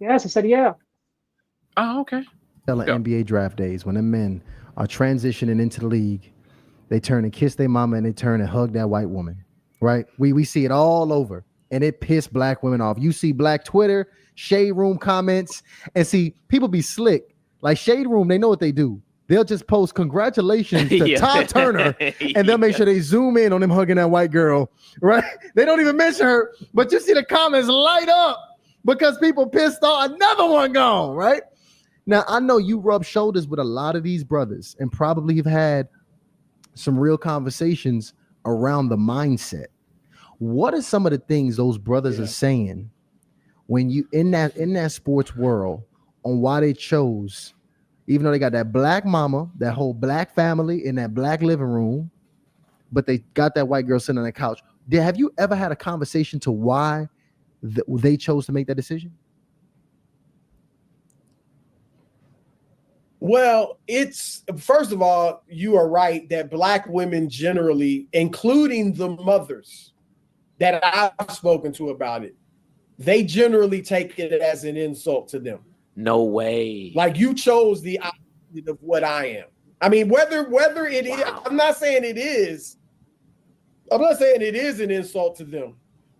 Yes, I said yeah. Oh, okay. and Yeah. NBA draft days, when the men are transitioning into the league, they turn and kiss their mama and they turn and hug that white woman, right? We see it all over, and it pissed black women off. You see black Twitter, shade room comments, and see people be slick. Like shade room, they know what they do. They'll just post congratulations to Yeah. Todd Turner, and they'll make sure they zoom in on him hugging that white girl, right? They don't even mention her, but you see the comments light up because people pissed off. Another one gone, right? Now, I know you rub shoulders with a lot of these brothers and probably have had some real conversations around the mindset. What are some of the things those brothers are saying when you in that sports world on why they chose, even though they got that black mama, that whole black family in that black living room, but they got that white girl sitting on the couch? Have you ever had a conversation to why they chose to make that decision? Well, it's first of all, you are right that black women generally, including the mothers that I've spoken to about it, they generally take it as an insult to them. No way. Like you chose the opposite of what I am. I mean, whether it is, I'm not saying it is. I'm not saying it is an insult to them,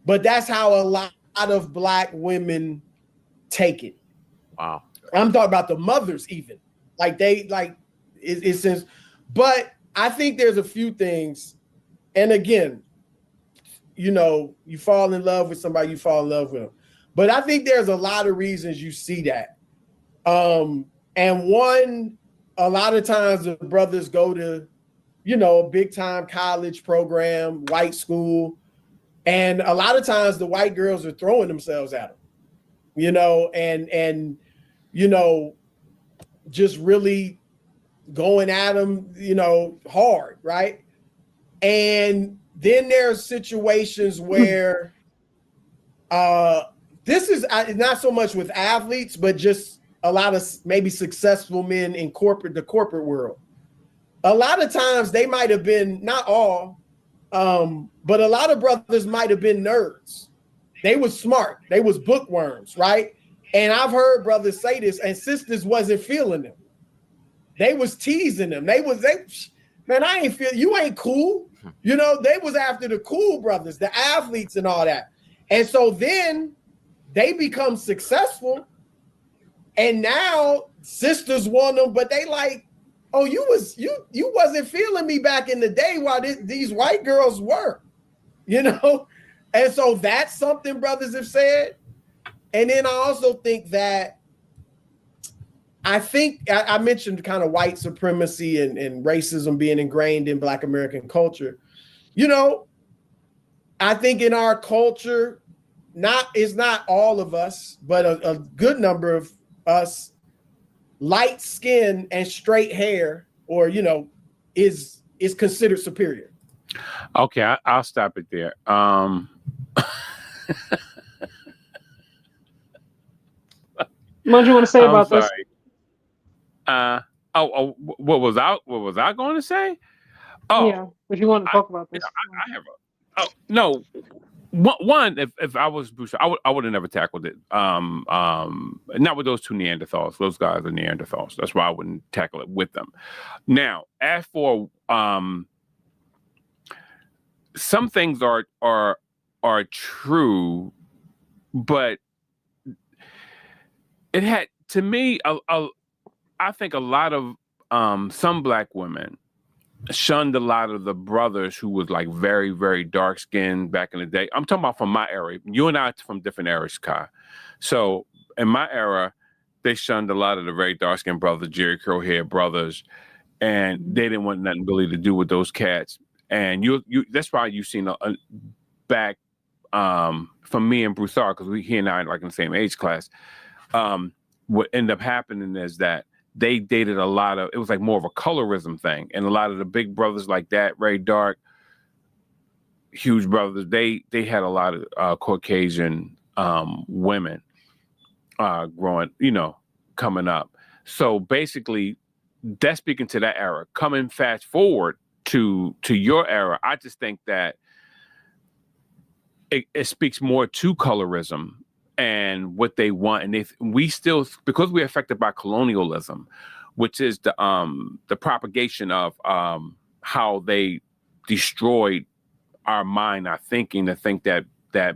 but that's how a lot of black women take it. Wow. I'm talking about the mothers even. Like it says, but I think there's a few things. And again, you fall in love with somebody, you fall in love with them. But I think there's a lot of reasons you see that. And one, a lot of times the brothers go to, a big time college program, white school. And a lot of times the white girls are throwing themselves at them, and just really going at them, hard, right? And then there's situations where this is not so much with athletes, but just a lot of maybe successful men in the corporate world. A lot of times they might have been, not all, but a lot of brothers might have been nerds. They was smart. They was bookworms, right? And I've heard brothers say this, and sisters wasn't feeling them. They was teasing them. Man, you ain't cool. They was after the cool brothers, the athletes and all that. And so then they become successful. And now sisters want them, but they like, oh, you wasn't feeling me back in the day while these white girls were, And so that's something brothers have said. And then I also think that I mentioned kind of white supremacy and racism being ingrained in Black American culture. I think in our culture, it's not all of us, but a good number of us, light skin and straight hair or is considered superior. Okay, I'll stop it there. What do you want to say I'm about this? sorry. What was I going to say? Yeah, Oh, if you want to I, talk about this. I have no. One, if I was Bruce, I would have never tackled it. Not with those two Neanderthals. Those guys are Neanderthals. That's why I wouldn't tackle it with them. Now, as for some things are true, but it had to me. I think a lot of some black women shunned a lot of the brothers who was like very, very dark skinned back in the day. I'm talking about from my era. You and I are from different eras, Kai. So in my era, they shunned a lot of the very dark skinned brothers, Jerry curl hair brothers, and they didn't want nothing really to do with those cats. And you that's why you've seen a back from me and Broussard, because he and I are like in the same age class. What ended up happening is that they dated a lot of, it was like more of a colorism thing. And a lot of the big brothers like that, very dark, huge brothers, they had a lot of Caucasian women growing, coming up. So basically, that's speaking to that era. Coming fast forward to your era, I just think that it speaks more to colorism and what they want, and we still, because we're affected by colonialism, which is the propagation of how they destroyed our mind, our thinking, to think that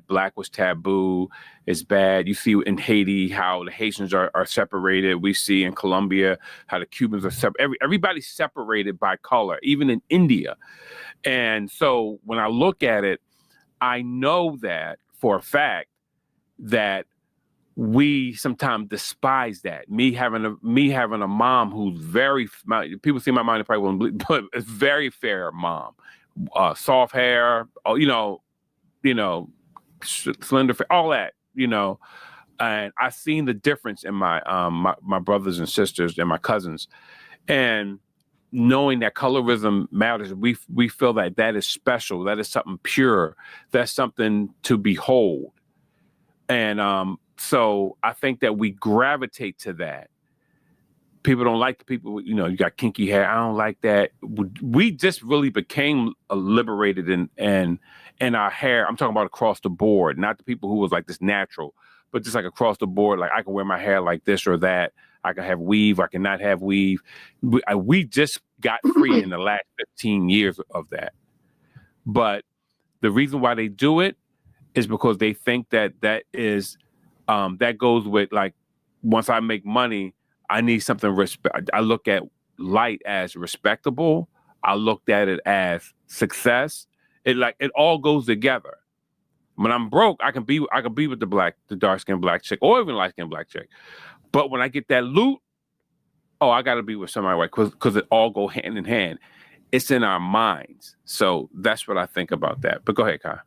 black was taboo, is bad. You see in Haiti how the Haitians are separated. We see in Colombia how the Cubans are separated. Everybody's separated by color, even in India. And so when I look at it, I know that for a fact that we sometimes despise that. Me having a mom who's people see my mom, they probably won't believe, but it's very fair mom, soft hair, slender, all that, and I've seen the difference in my my brothers and sisters and my cousins, and knowing that colorism matters, we feel that is special, that is something pure, that's something to behold. And so I think that we gravitate to that. People don't like the people, you got kinky hair. I don't like that. We just really became liberated in our hair. I'm talking about across the board, not the people who was like this natural, but just like across the board. Like I can wear my hair like this or that. I can have weave. I cannot have weave. We just got free in the last 15 years of that. But the reason why they do it is because they think that is that goes with, like, once I make money, I need something I look at light as respectable. I looked at it as success. It all goes together. When I'm broke, I can be with the dark skinned black chick, or even light skinned black chick. But when I get that loot, I got to be with somebody white, because it all go hand in hand. It's in our minds. So that's what I think about that. But go ahead, Kai.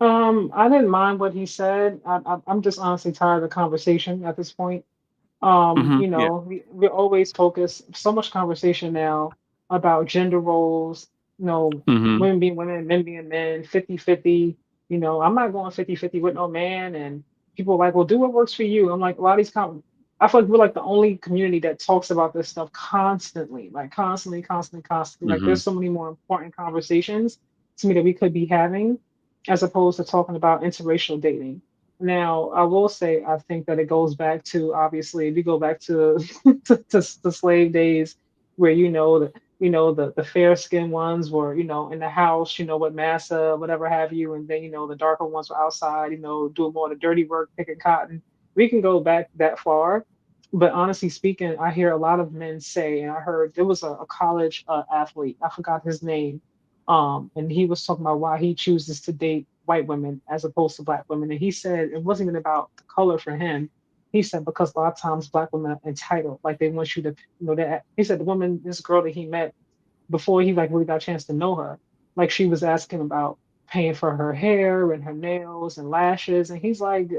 I didn't mind what he said. I'm just honestly tired of the conversation at this point. Yeah. We always focus so much conversation now about gender roles, Mm-hmm. women being women, men being men, 50-50. I'm not going 50-50 with no man. And people are like, well, do what works for you. I'm like, a lot of these I feel like we're like the only community that talks about this stuff constantly, like constantly, constantly, constantly. Like Mm-hmm. there's so many more important conversations to me that we could be having, as opposed to talking about interracial dating. Now, I will say, I think that it goes back to, obviously, if you go back to to slave days, where the fair skinned ones were in the house, with massa, whatever have you, and then the darker ones were outside, doing more of the dirty work, picking cotton. We can go back that far, but honestly speaking, I hear a lot of men say, and I heard there was a college athlete, I forgot his name, and he was talking about why he chooses to date white women as opposed to black women. And he said it wasn't even about the color for him. He said because a lot of times black women are entitled, like they want you to, that. He said this girl that he met before he like really got a chance to know her, like she was asking about paying for her hair and her nails and lashes, and he's like,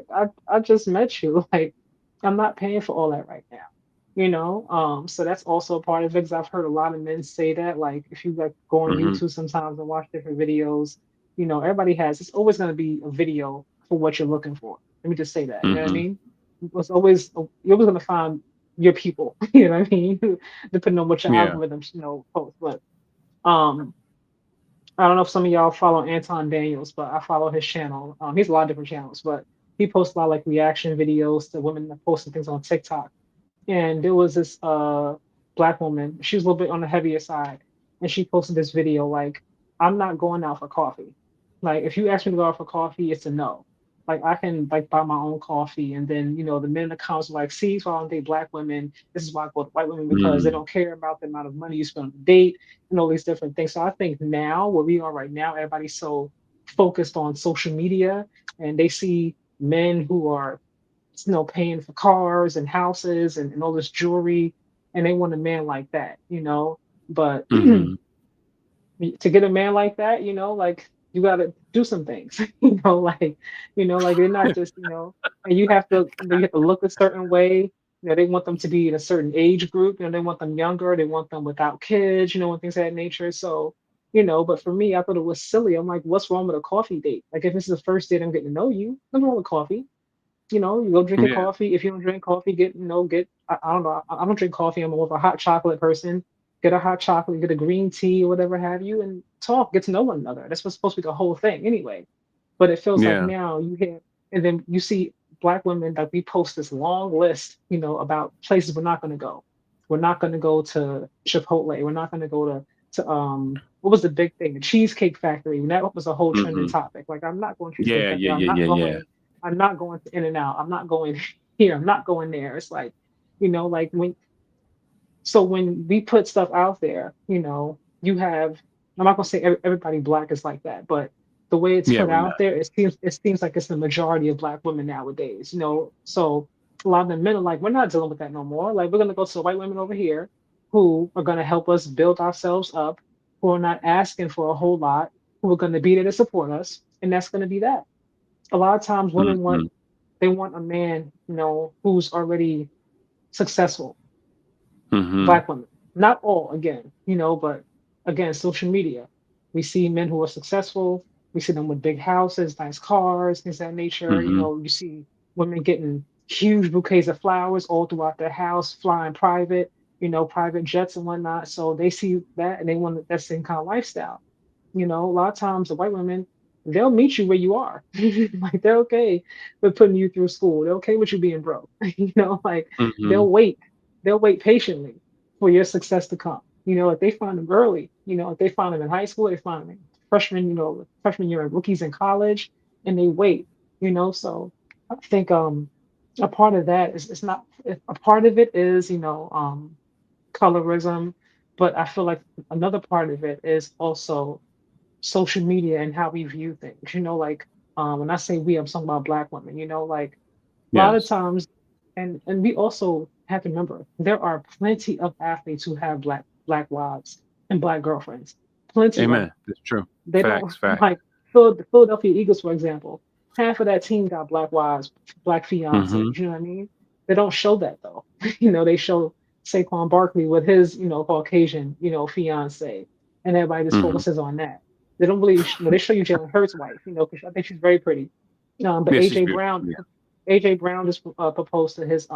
I just met you, like I'm not paying for all that right now. you know. So that's also a part of it, because I've heard a lot of men say that, like, if you like go on Mm-hmm. YouTube sometimes and watch different videos, you know, everybody has, it's always going to be a video for what you're looking for. Let me just say that, you know what I Mm-hmm. mean? It's always, you're always going to find your people, you know what I mean? Depending on what your Yeah. algorithms, you know, post. But um, I don't know if some of y'all follow Anton Daniels, but I follow his channel. He has a lot of different channels, but he posts a lot of like reaction videos to women that posting things on TikTok. And there was this black woman. She was a little bit on the heavier side, and she posted this video like, "I'm not going out for coffee. Like, if you ask me to go out for coffee, it's a no. Like, I can like buy my own coffee." And then, you know, the men in the comments were like, "See, so I don't date black women. This is why I go to white women, because they Mm-hmm. don't care about the amount of money you spend on a date and all these different things." So I think now, where we are right now, everybody's so focused on social media, and they see men who are, you know, paying for cars and houses and all this jewelry, and they want a man like that, you know. But Mm-hmm. to get a man like that, you know, like, you got to do some things, you know, like, you know, like, they're not just, you know, and you have to look a certain way. You know, they want them to be in a certain age group. You know, they want them younger. They want them without kids. You know, and things of that nature. So, you know, but for me, I thought it was silly. I'm like, what's wrong with a coffee date? Like, if this is the first date I'm getting to know you, nothing wrong with coffee. You know, you go drink your Yeah. coffee. If you don't drink coffee, I don't know. I don't drink coffee. I'm more of a hot chocolate person. Get a hot chocolate, get a green tea or whatever have you, and talk, get to know one another. That's what's supposed to be the whole thing anyway. But it feels like Yeah. now you hear, and then you see black women that we post this long list, you know, about places we're not going to go. We're not going to go to Chipotle. We're not going to go to what was the big thing? The Cheesecake Factory. And that was a whole trending Mm-hmm. topic. Like, I'm not going to Cheesecake Yeah. Factory. Yeah. Yeah. Yeah. Yeah. I'm not going to In and Out. I'm not going here. I'm not going there. It's like, you know, like when we put stuff out there, you know, you have, I'm not gonna say everybody black is like that, but the way it's Yeah. put We're not. out there, it seems like it's the majority of black women nowadays, you know. So a lot of the men are like, we're not dealing with that no more. Like, we're gonna go to the white women over here who are gonna help us build ourselves up, who are not asking for a whole lot, who are gonna be there to support us, and that's gonna be that. A lot of times women Mm-hmm. want a man, you know, who's already successful. Mm-hmm. Black women. Not all, again, you know, but again, social media. We see men who are successful. We see them with big houses, nice cars, things of that nature. You Mm-hmm. know, you see women getting huge bouquets of flowers all throughout their house, flying private, you know, private jets and whatnot. So they see that and they want that same kind of lifestyle. You know, a lot of times the white women, they'll meet you where you are. Like, they're okay with putting you through school. They're okay with you being broke. You know, like, Mm-hmm. they'll wait. They'll wait patiently for your success to come. You know, if they find them early, you know, if they find them in high school, they find them in freshman, you know, freshman year, rookies in college, and they wait, you know. So I think a part of that is, it's not, a part of it is, you know, colorism, but I feel like another part of it is also social media and how we view things. You know, like, when I say we, I'm talking about black women. You know, like, a lot of Yes. times, and we also have to remember there are plenty of athletes who have black wives and black girlfriends. Plenty of Amen. them. That's true. They don't, Facts. Facts. like, the Philadelphia Eagles, for example. Half of that team got black wives, black Mm-hmm. fiancés. You know what I mean? They don't show that though. You know, they show Saquon Barkley with his, you know, Caucasian, you know, fiance, and everybody just Mm-hmm. focuses on that. They don't really, well, they show you Jalen Hurts' wife, you know, because I think she's very pretty. But Yes, she's beautiful. Yeah. AJ Brown just proposed to his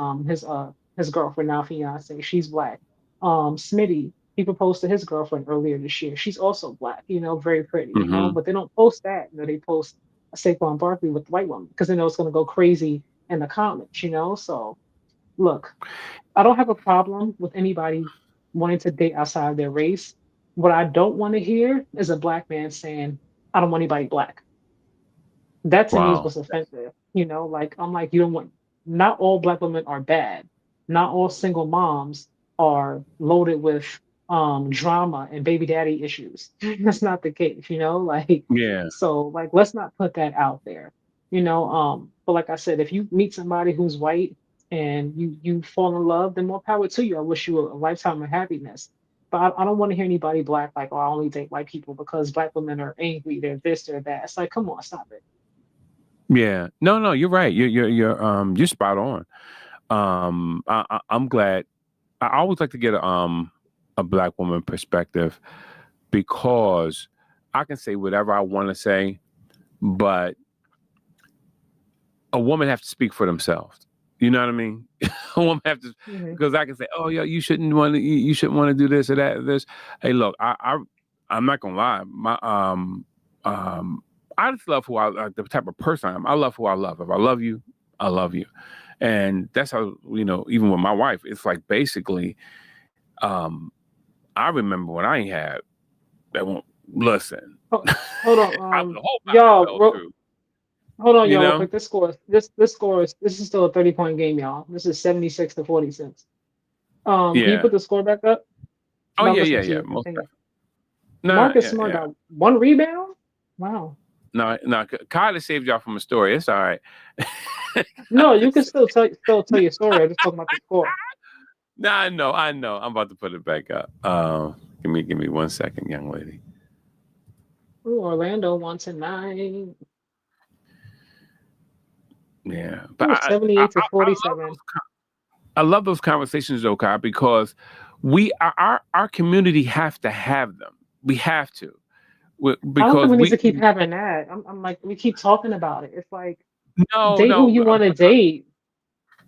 girlfriend, now fiance. She's black. Smitty, he proposed to his girlfriend earlier this year. She's also black, you know, very pretty, you know. Mm-hmm. But they don't post that. You know, they post a Saquon Barkley with the white woman because they know it's gonna go crazy in the comments, you know. So look, I don't have a problem with anybody wanting to date outside of their race. What I don't want to hear is a black man saying, I don't want anybody black. That to me is Wow. what's offensive. You know, like, I'm like, you don't want, not all black women are bad. Not all single moms are loaded with drama and baby daddy issues. That's not the case, you know, like, Yeah. so like, let's not put that out there. You know, but like I said, if you meet somebody who's white and you fall in love, then more power to you. I wish you a lifetime of happiness. But I don't want to hear anybody black like, oh, I only date white people because black women are angry, they're this, they're that. It's like, come on, stop it. Yeah. No, no, you're right. You're spot on. I'm glad. I always like to get a black woman perspective because I can say whatever I want to say, but a woman has to speak for themselves. You know what I mean? A woman have to, because I can say, "Oh, yeah, you shouldn't want to. You shouldn't want to do this or that or this." Hey, look, I'm not gonna lie. I just love the type of person I am. I love who I love. If I love you, I love you, and that's how even with my wife, it's like basically, I remember when I ain't had that won't listen. Hold on, the whole y'all. fell through. Hold on, You y'all. Real know? quick. This score is still a 30-point game, y'all. This is 76-46. Can you Yeah. put the score back up? Oh I'm yeah, listening yeah, to yeah. you. Most Continue. no, Marcus yeah, Smart yeah. got 1 rebound. Wow. No. Kylie saved y'all from a story. It's all right. No, you can still tell your story. I'm just talking about the score. No, I know. I'm about to put it back up. Give me 1 second, young lady. Ooh, Orlando 1-9. Yeah, but Ooh, 78-47. I love those conversations though, Kai, because our community have to have them. We have to, I don't because think we need we to keep having that. I'm like, we keep talking about it. It's like, date who no, you want to date.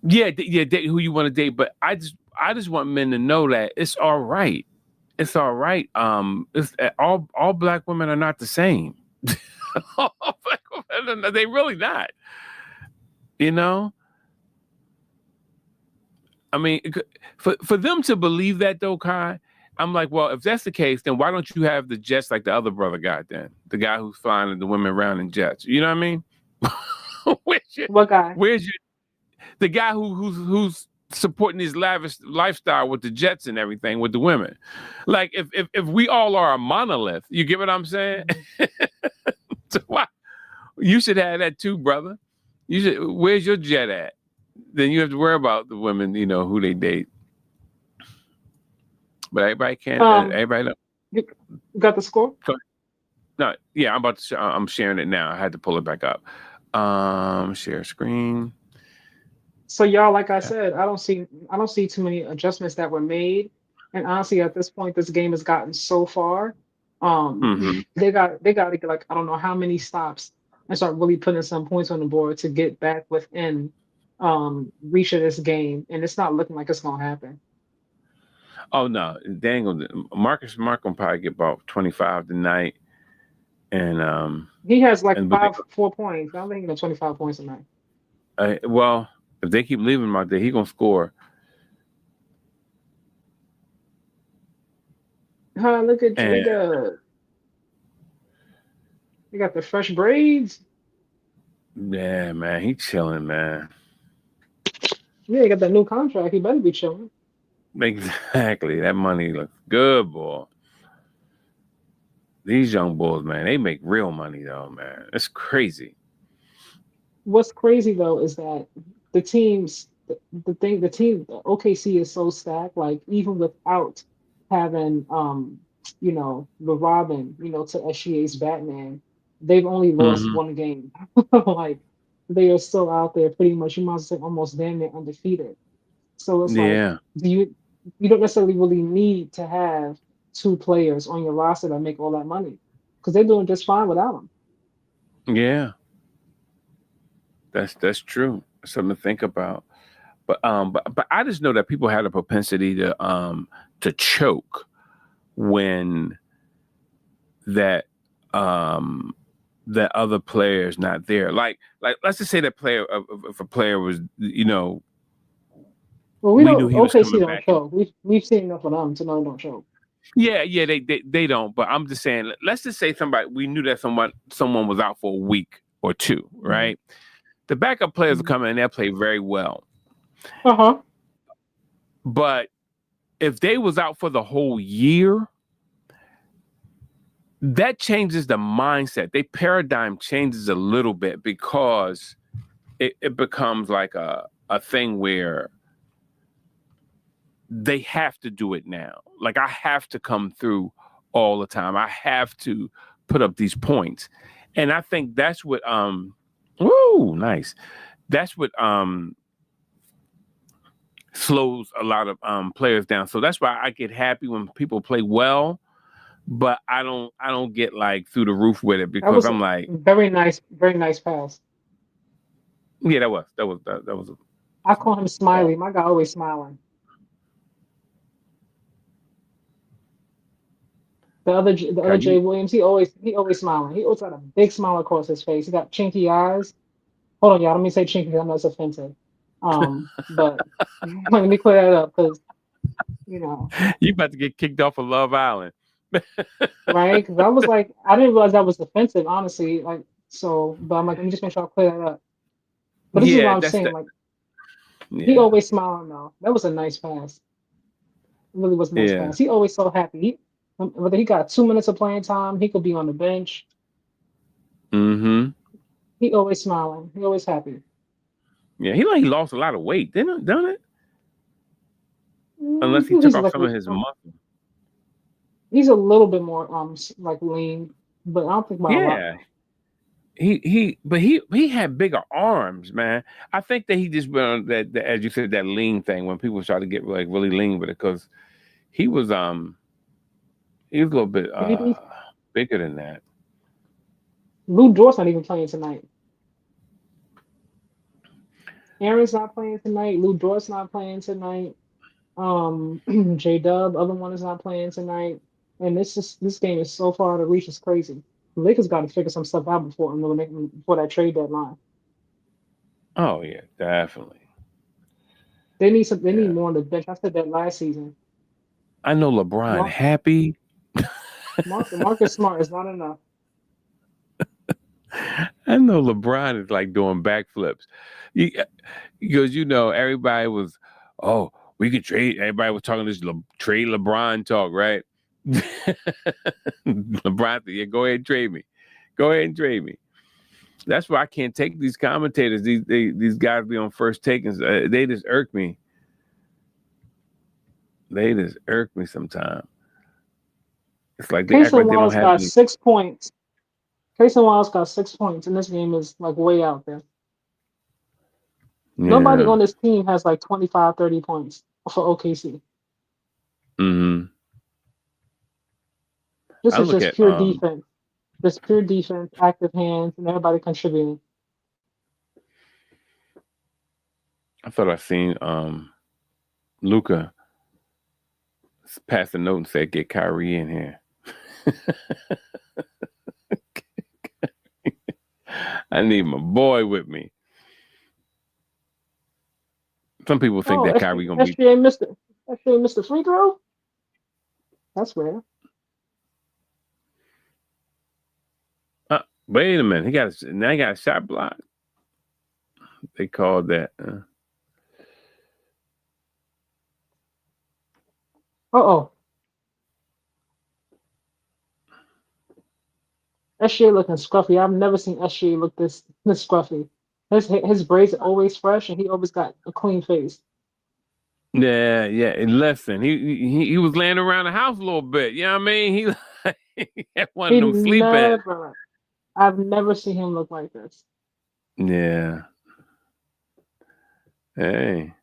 yeah, date who you want to date. But I just want men to know that it's all right. It's all right. It's all black women are not the same. All black women, they really not. You know. I mean, for them to believe that though, Kai, I'm like, well, if that's the case, then why don't you have the jets like the other brother got then? The guy who's flying the women around in jets. You know what I mean? What guy? Where's the guy who's supporting this lavish lifestyle with the jets and everything with the women? Like if we all are a monolith, you get what I'm saying? So why you should have that too, brother. You should. Where's your jet at? Then you have to worry about the women, who they date. But everybody can't. Everybody know. You got the score? No, yeah, I'm sharing it now. I had to pull it back up. Share screen. So y'all, like I said, I don't see too many adjustments that were made. And honestly, at this point, this game has gotten so far. They got to get like I don't know how many stops and start really putting some points on the board to get back within reach of this game. And it's not looking like it's gonna happen. Oh no, dang! Marcus Smart gonna probably get about 25 tonight, and He has like and 4 points. I don't think he got 25 points tonight. well, if they keep leaving him out there, he gonna score. Look at And Jada. You got the fresh braids. yeah, man, he chilling, man. Yeah, you got that new contract. He better be chilling. Exactly, that money looks good, boy. These young bulls, man, they make real money though, man. It's crazy. What's crazy though is that the teams, the team, OKC is so stacked. Like even without having, the Robin, to SGA's Batman, they've only lost Hmm. 1 game. Like they are still out there, pretty much. You might say almost damn near undefeated. So it's like, Yeah, you don't necessarily really need to have 2 players on your roster that make all that money because they're doing just fine without them. yeah, that's true. Something to think about. But I just know that people had a propensity to choke when that that other player is not there. Like let's just say that player, if a player was, Well, we we knew don't. he was OKC coming don't back. And choke. We've seen enough of them to know they don't choke. yeah, they don't. But I'm just saying, let's just say we knew that someone was out for a week or two, right? The backup players will come in and they'll play very well. Uh-huh. But if they was out for the whole year, that changes the mindset. Their paradigm changes a little bit because it becomes like a thing where they have to do it now. Like I have to come through all the time. I have to put up these points. And I think that's what nice. That's what slows a lot of players down. So that's why I get happy when people play well, but I don't get like through the roof with it That because was I'm a like, very nice pass. yeah, that was I call him Smiley. My guy always smiling. The other Jay you. Williams, he always smiling. He always got a big smile across his face. He got chinky eyes. Hold on, y'all. Let me say chinky. 'Cause I know it's offensive. But let me clear that up because you know, You about to get kicked off of Love Island. right? Because I was like, I didn't realize that was offensive, honestly. Like, so, but I'm like, let me just make sure I clear that up. But this is what Yeah, I'm that's saying. the Like, he yeah, always smiling though. That was a nice pass. It really was a nice yeah. pass. He always so happy. Whether he got 2 minutes of playing time, he could be on the bench. Mm-hmm. He always smiling. He always happy. Yeah, he lost a lot of weight, didn't it? Unless he took He's off like some of his muscle. he's a little bit more like lean, but I don't think by a lot Yeah. though. But he had bigger arms, man. I think that he just went on that as you said, that lean thing when people try to get like really lean with it, because he was he was a little bit Maybe bigger than that. Lou Dort's not even playing tonight. Aaron's not playing tonight. Lou Dort's not playing tonight. J Dub, other one is not playing tonight. And this game is so far to reach is crazy. The Lakers got to figure some stuff out before that trade deadline. Oh yeah, definitely. They need Yeah. more on the bench. I said that last season. I know LeBron Mark, happy. Marcus Smart is not enough. I know LeBron is like doing backflips. Because everybody was, oh, we could trade. Everybody was talking this trade LeBron talk, right? LeBron said, yeah, go ahead and trade me. Go ahead and trade me. That's why I can't take these commentators. These guys be on First Take, and they just irk me. They just irk me sometimes. It's like they act Casey like they don't Wallace have got any. 6 points. Casey Wallace got 6 points, and this game is like way out there. Nobody Yeah. on this team has like 25, 30 points for OKC. Mm-hmm. This I is look just at pure defense. Just pure defense, active hands, and everybody contributing. I thought I seen Luka pass a note and said, "Get Kyrie in here." I need my boy with me. Some people think Oh, that Kyrie gonna be. SGA missed the free throw? That's rare. Wait a minute, he got a shot block. They called that. Uh-oh. SGA looking scruffy. I've never seen SGA look this scruffy. His braids are always fresh, and he always got a clean face. Yeah. And listen, he was laying around the house a little bit. You know what I mean? He had one of He them sleep in. never. I've never seen him look like this. Yeah. Hey.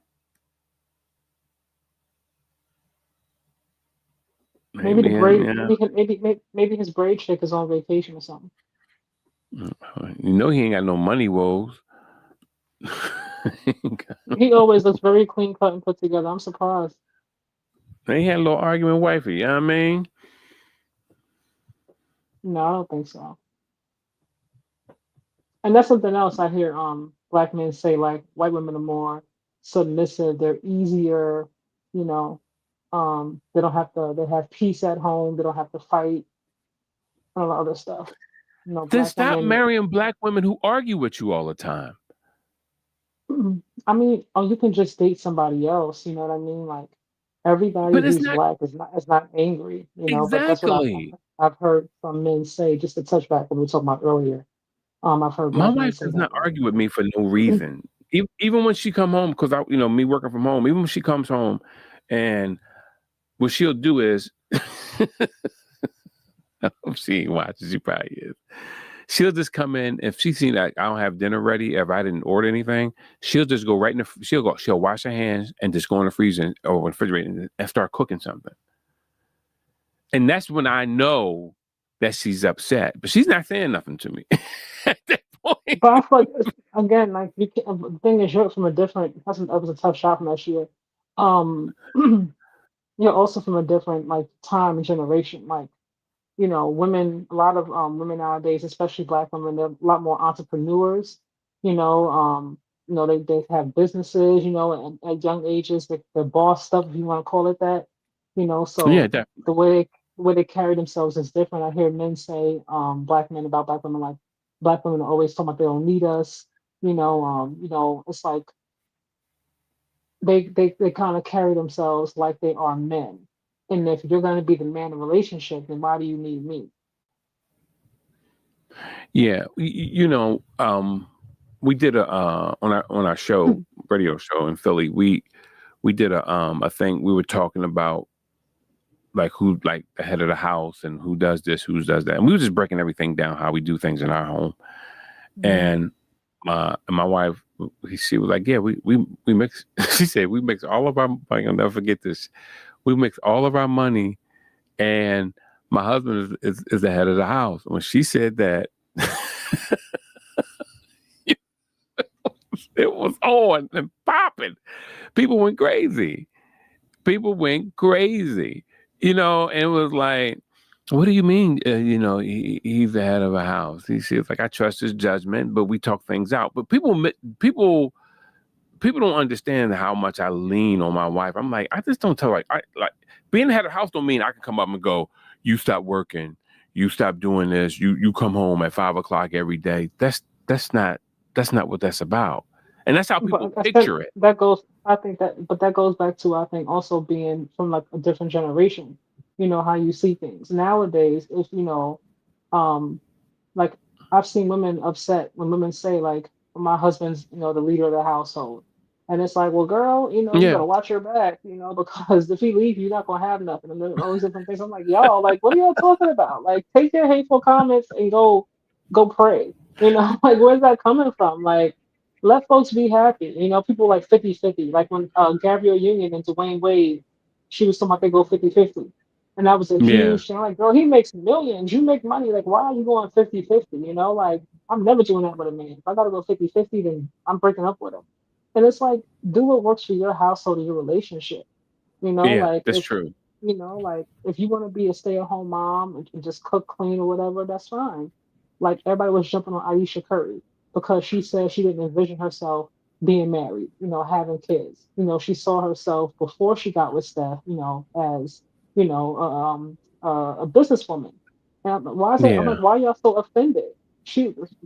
Maybe the Maybe him. braid. Yeah. Maybe his braid chick is on vacation or something. He ain't got no money woes. He always looks very clean cut and put together. I'm surprised. They had a little argument with wifey. You know what I mean? No, I don't think so. And that's something else I hear black men say, like white women are more submissive, they're easier, you know, they have peace at home, they don't have to fight, and all the other stuff. Then Black stop women, marrying black women who argue with you all the time. I mean, you can just date somebody else, you know what I mean? Like everybody But it's who's not black is not angry, but that's what exactly. I've heard from men say, just to touch back what we were talking about earlier. I've heard My black men wife say does that. not argue with me for no reason. Even when she come home, because me working from home, even when she comes home, and what she'll do is, she ain't watching, she probably is. she'll just come in if she seen that I don't have dinner ready. If I didn't order anything, she'll just go right in the. She'll wash her hands and just go in the freezer or in the refrigerator and start cooking something. And that's when I know that she's upset, but she's not saying nothing to me at that point. But I feel like again, like you can, the thing is, you're from a different. That was a tough shot from that year. Um, you're also from a different like time and generation. Like women, a lot of women nowadays, especially Black women, they're a lot more entrepreneurs. They have businesses. And at young ages, they're boss stuff, if you want to call it that. Yeah, So the way they carry themselves is different. I hear men say, Black men about Black women, like Black women are always talking about they don't need us. It's like they kind of carry themselves like they are men. And if you're going to be the man in a relationship, then why do you need me? yeah. We did on our show, radio show in Philly. We did a thing. We were talking about like who like the head of the house and who does this, who does that, and we were just breaking everything down how we do things in our home. And my wife, she was like, "Yeah, we mix." She said, "We mix all of our. I'll never forget this. We mix all of our money, and my husband is the head of the house." When she said that, it was on and popping. People went crazy. And it was like, what do you mean? He's the head of a house. He says, like, I trust his judgment, but we talk things out. But people don't understand how much I lean on my wife. I'm like, I just don't tell her, like being the head of the house don't mean I can come up and go, you stop working, you stop doing this, you come home at 5:00 every day. That's not what that's about. And that's how people But I think picture it. that goes. I think that goes back to I think also being from like a different generation. How you see things nowadays. If um, like I've seen women upset when women say like my husband's the leader of the household, and it's like, well, girl, you Yeah. gotta watch your back, because if he leaves, you're not gonna have nothing, and then all these different things. I'm like, y'all, like, what are y'all talking about? Like, take your hateful comments and go pray. Like, where's that coming from? Like, let folks be happy. People like 50-50. Like when Gabrielle Union and Dwayne Wade, she was talking about they go 50-50. And that was a Yeah. huge thing. Like, girl, he makes millions. You make money. Like, why are you going 50-50? Like, I'm never doing that with a man. If I got to go 50-50, then I'm breaking up with him. And it's like, do what works for your household and your relationship. Yeah, Like that's true. like if you want to be a stay-at-home mom and just cook, clean, or whatever, that's fine. Like everybody was jumping on Aisha Curry because she said she didn't envision herself being married, having kids. She saw herself before she got with Steph, as a businesswoman. And why is that? I'm like, Yeah. why are y'all so offended?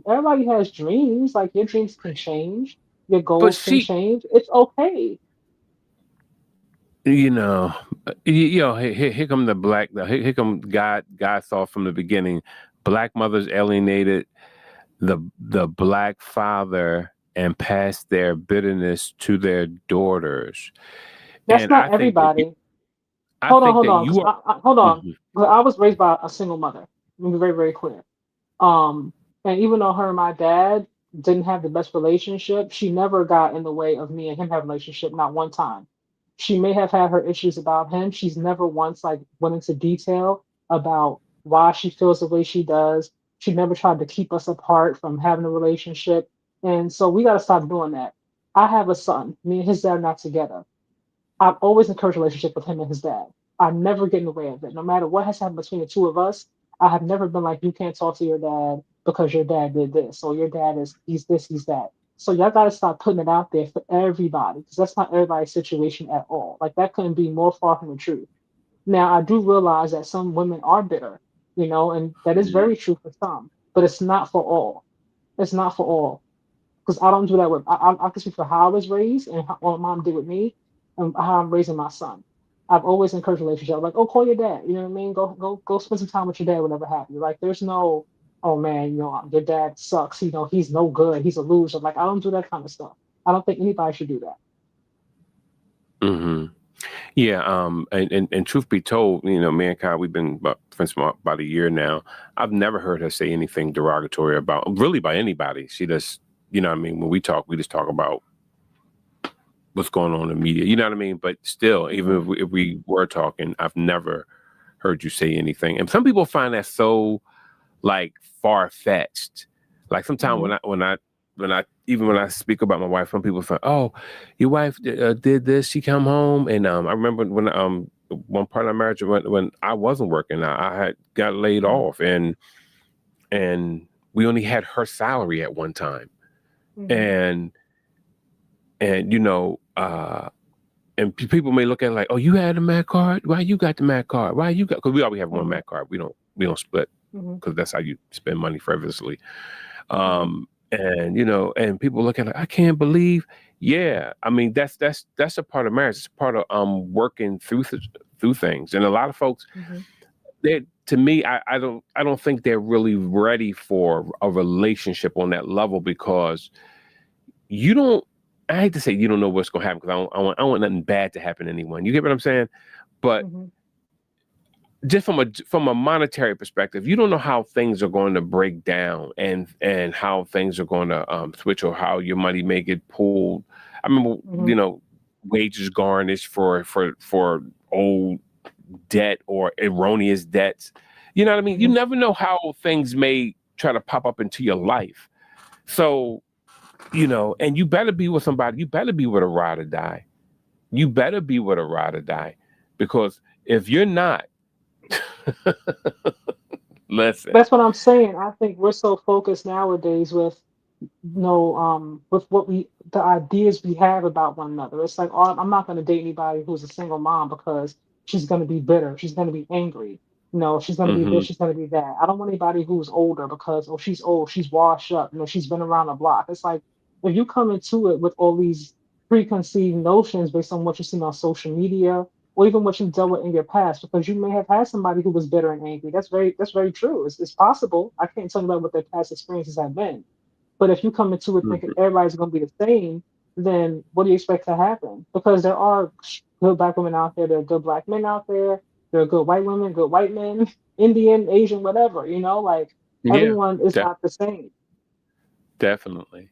Everybody has dreams. Like your dreams can change, your But goals can she, change. It's okay. you know, here come here come God saw from the beginning, Black mothers alienated the Black father and passed their bitterness to their daughters. That's And not everybody. I Hold on, think hold that on, you because are, hold on. Mhm. 'Cause I was raised by a single mother. Let me be very, very clear. Um, and even though her and my dad didn't have the best relationship, she never got in the way of me and him having a relationship, not one time. She may have had her issues about him. She's never once like went into detail about why she feels the way she does. She never tried to keep us apart from having a relationship. And so we gotta stop doing that. I have a son. Me and his dad are not together. I've always encouraged a relationship with him and his dad. I never get in the way of it. No matter what has happened between the two of us, I have never been like, you can't talk to your dad because your dad did this, or your dad is he's this, he's that. So y'all gotta stop putting it out there for everybody, because that's not everybody's situation at all. Like that couldn't be more far from the truth. Now I do realize that some women are bitter, and that is very true for some, but it's not for all. It's not for all because I don't do that with. I can speak for how I was raised and what my mom did with me, and how I'm raising my son. I've always encouraged relationship. Like, oh, call your dad. You know what I mean? Go spend some time with your dad, whatever have you. Like, there's no, oh man, your dad sucks. He's no good. He's a loser. Like, I don't do that kind of stuff. I don't think anybody should do that. Mhm. Yeah, and truth be told, me and Kyle, we've been friends for about a year now. I've never heard her say anything derogatory about anybody. She just, what I mean, when we talk, we just talk about what's going on in the media. You know what I mean? But still, even if we were talking, I've never heard you say anything. And some people find that so like far fetched. Like sometimes when I speak about my wife, some people say, "Oh, your wife did this. She come home." And I remember when one part of our marriage when I wasn't working, I had got laid off, and we only had her salary at one time, and people may look at it like, "Oh, you had a Mac card? Why you got the Mac card? Why you got?" Because we always have one Mac card. We don't split because that's how you spend money frivolously. And people look at it, I can't believe. Yeah, I mean that's a part of marriage. It's part of working through things. And a lot of folks, to me, I don't think they're really ready for a relationship on that level because you don't. I hate to say you don't know what's going to happen because I don't want nothing bad to happen to anyone. You get what I'm saying? But just from a monetary perspective, you don't know how things are going to break down and how things are going to switch or how your money may get pulled. I remember, wages garnished for old debt or erroneous debts. You know what I mean? You never know how things may try to pop up into your life. So, and you better be with somebody. You better be with a ride or die. You better be with a ride or die, because if you're not, listen. That's what I'm saying. I think we're so focused nowadays with with the ideas we have about one another. It's like, oh, I'm not going to date anybody who's a single mom because she's going to be bitter. She's going to be angry. She's going to be this. She's going to be that. I don't want anybody who's older because, oh, she's old. She's washed up. She's been around the block. It's like, if you come into it with all these preconceived notions based on what you've seen on social media or even what you've dealt with in your past, because you may have had somebody who was bitter and angry. That's very true. It's possible. I can't tell you about what their past experiences have been. But if you come into it thinking everybody's going to be the same, then what do you expect to happen? Because there are good black women out there, there are good black men out there, there are good white women, good white men, Indian, Asian, whatever. Like Yeah, everyone is not the same. definitely.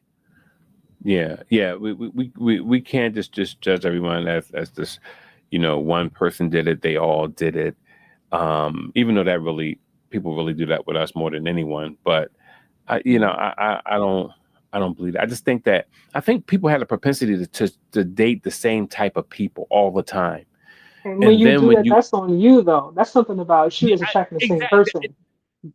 Yeah. We can't just judge everyone as this, one person did it, they all did it. Even though that people really do that with us more than anyone. But I don't believe that. I think people have a propensity to date the same type of people all the time. And when And you then do when that, you, that's on you, though. That's something about you yeah, that's attracting the same exactly. person.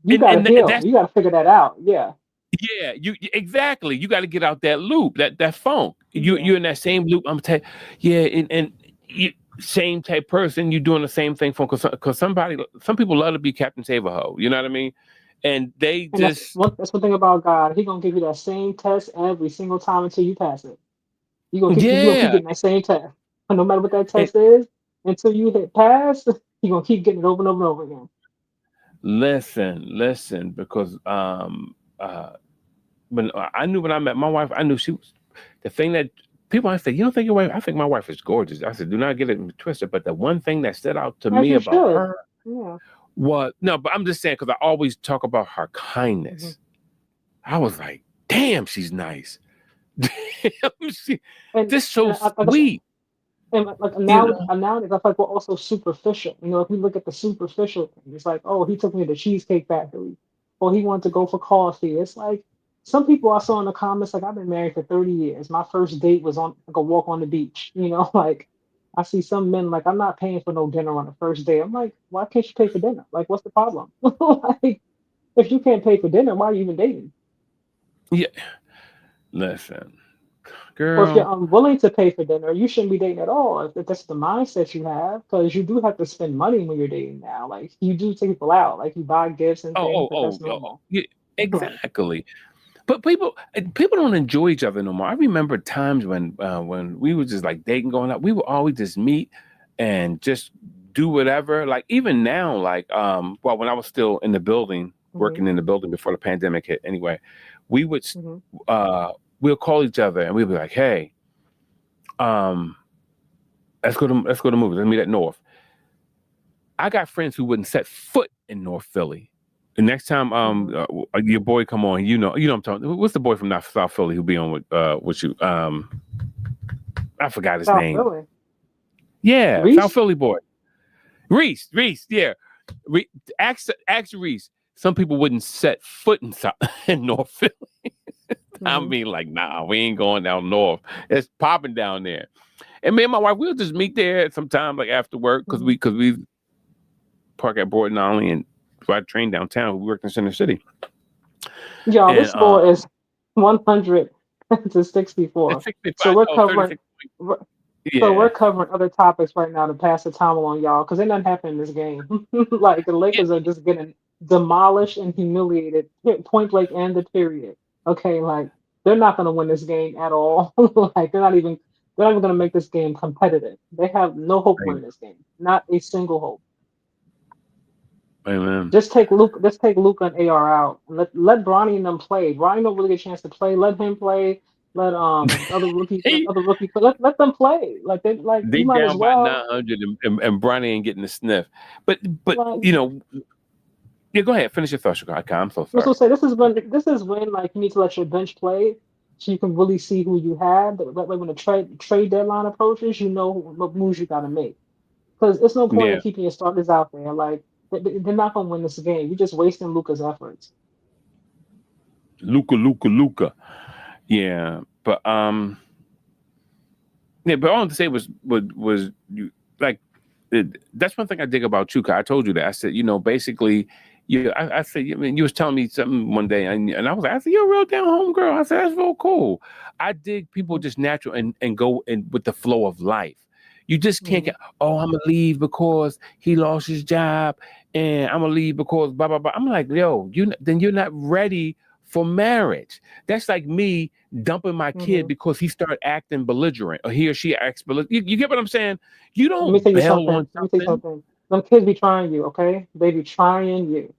You got to And heal. that's, You got to figure that out. Yeah. yeah, exactly. You got to get out that loop, that funk. Yeah. You're in that same loop. I'm telling yeah, and you, same type person, you doing the same thing for because some people love to be Captain Save-A-Ho. You know what I mean? And they And that's just, one thing about God. He gonna give you that same test every single time until you pass it. You gonna keep yeah. getting that same test. And no matter what that And test is, until you hit pass, you're gonna keep getting it over and over and over again. listen, because when I knew when I met my wife, I knew she was the thing that people I said, you don't think your wife? I think my wife is gorgeous. I said, do not get it twisted. But the one thing that stood out to As me you about should. her Yeah. was no, but I'm just saying because I always talk about her hmm kindness. I was like, damn, she's nice. Damn, And just so and like I said, sweet. and like You know? nowadays, I feel like we're also superficial. If we look at the superficial thing, it's like, oh, he took me to the Cheesecake Factory, or he wanted to go for coffee. It's like some people I saw in the comments, like I've been married for 30 years. My first date was on like a walk on the beach. Like I see some men like I'm not paying for no dinner on the first day. I'm like, why can't you pay for dinner? Like, what's the problem? Like, if you can't pay for dinner, why are you even dating? Yeah. Listen, Or if girl. you're unwilling to pay for dinner, you shouldn't be dating at all. If that's the mindset you have, because you do have to spend money when you're dating now. Like you do take people out, like you buy gifts and things, but that's normal. Yeah, Right. exactly. But people don't enjoy each other no more. I remember times when we were just like dating, going out. We would always just meet and just do whatever. Like even now, like well, when I was still in the building, hmm working in the building before the pandemic hit. Anyway, we would hmm uh we'll call each other and we'd be like, hey, um, Let's go to movies. Let's meet at North. I got friends who wouldn't set foot in North Philly. The next time your boy come on, you know I'm talking. What's the boy from South Philly who be on with you? I forgot his South name. Philly. Yeah, Reese? South Philly boy. Reese, yeah. Ask Reese. Some people wouldn't set foot in North Philly. I mean, like, nah, we ain't going down north. It's popping down there. And me and my wife, we'll just meet there sometime, like after work, because we park at Borden Ollie and ride train downtown. We worked in Center City. Y'all, And, this score is 100 to 64. 65, So we're covering. 36. So we're Yeah. covering other topics right now to pass the time along, y'all, because ain't nothing happening in this game. Like the Lakers are just getting demolished and humiliated, point blank and the period. Okay, like they're not going to win this game at all. Like they're not even going to make this game competitive. They have no hope winning this game, not a single hope. Amen. Just take Luka and AR out. Let Bronny and them play. Bronny don't really get a chance to play. Let him play. Let other rookie play. Let them play. They You might as down by well 900 and Bronny ain't getting the sniff. But like you know, yeah, go ahead, finish your thought, Chicago. I'm so I was sorry. gonna say this is when like you need to let your bench play so you can really see who you have. That way when the trade deadline approaches, you know what moves you gotta make. Because it's no point in Yeah, keeping your starters out there. Like they're not gonna win this game. You're just wasting Luca's efforts. Luka. Yeah, but yeah, but all I want to say was you like that's one thing I dig about Chuka. I told you that. I said, basically, I said, I mean, you was telling me something one day, and I said, you're a real down home girl. I said, that's real cool. I dig people just natural and go in with the flow of life. You just can't get, oh, I'm gonna leave because he lost his job, and I'm gonna leave because blah blah blah. I'm like, yo, then you're not ready for marriage. That's like me dumping my kid Mm-hmm. because he started acting belligerent or he or she acts belligerent. You get what I'm saying? You Let me don't tell you bail something. on Let me tell you something. something. Them kids be trying you, okay? They be trying you.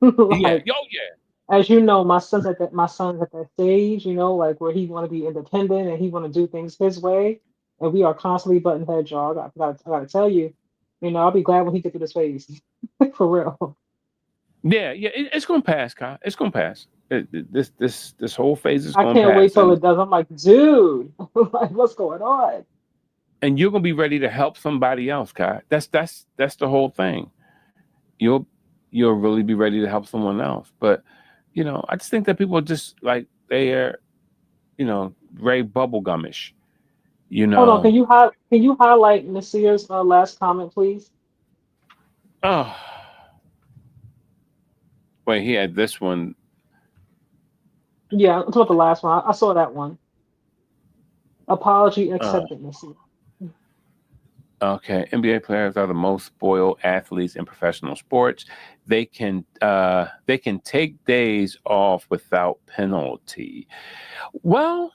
Yeah. Like Oh, yeah. as you know, my son's at that stage, like where he want to be independent and he want to do things his way, and we are constantly butting heads, y'all. I gotta tell you, I'll be glad when he gets through this phase, for real. Yeah. Yeah. It's going to pass, Kyle. It's going to pass. This whole phase is I going to can't wait pass. till it does. I'm like, dude, like what's going on? And you're going to be ready to help somebody else, Kyle. That's the whole thing. You'll, you'll really be ready to help someone else. But, I just think that people are just like, they are, very bubblegumish, you Hold on, can know. you highlight Nasir's last comment, please? Oh, wait, he had this one. Yeah, I'm talking about the last one. I saw that one. Apology Uh, accepted, Nasir. Okay, NBA players are the most spoiled athletes in professional sports. They can take days off without penalty. Well,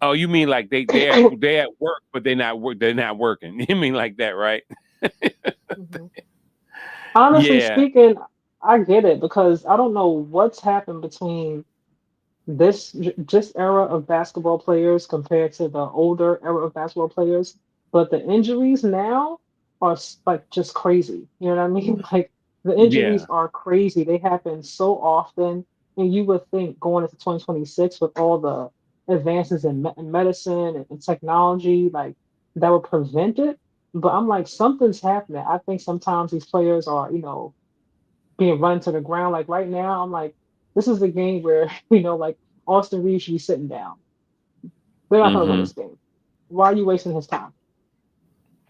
oh, you mean like they at work, but they're not working. You mean like that, right? Mhm. Honestly Yeah, speaking, I get it because I don't know what's happened between this era of basketball players compared to the older era of basketball players, but the injuries now are like just crazy. You know what I mean? Like the injuries yeah, are crazy. They happen so often, and you would think going into 2026 with all the advances in medicine and technology, like that would prevent it. But I'm like, something's happening. I think sometimes these players are, being run to the ground. Like right now, I'm like, this is the game where, like Austin Reeves should be sitting down. They're not gonna win mm-hmm. this game. Why are you wasting his time?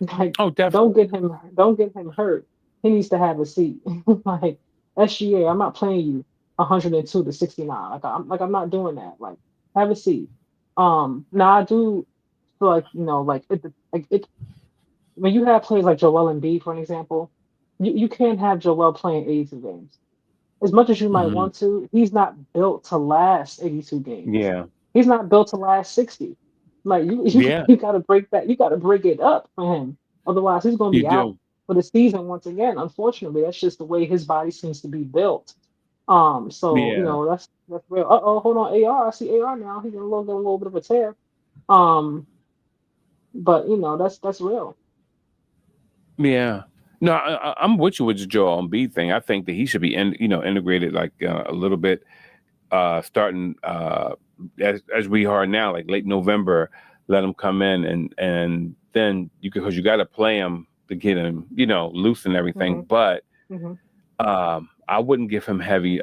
Like, Oh, don't definitely. get him hurt. He needs to have a seat. Like SGA, I'm not playing you 102 to 69. I'm not doing that. Like, have a seat. Now I do feel like, it when you have players like Joel Embiid, for an example, you can't have Joel playing 82 games. As much as you might Hmm. want to, he's not built to last 82 games. Yeah, He's not built to last 60. Like you, you, yeah, you got to break that. You got to break it up for him. Otherwise, he's going to you be out do. for the season once again. Unfortunately, that's just the way his body seems to be built. So Yeah, that's real. Hold on, AR. I see AR now. He's got a little bit of a tear. Um, But you know, that's real. Yeah. No, I'm with you with the Joel Embiid thing. I think that he should be, integrated like a little bit, starting as we are now, like late November. Let him come in, and then because you got to play him to get him, loose and everything. Hmm. But Hmm. I wouldn't give him heavy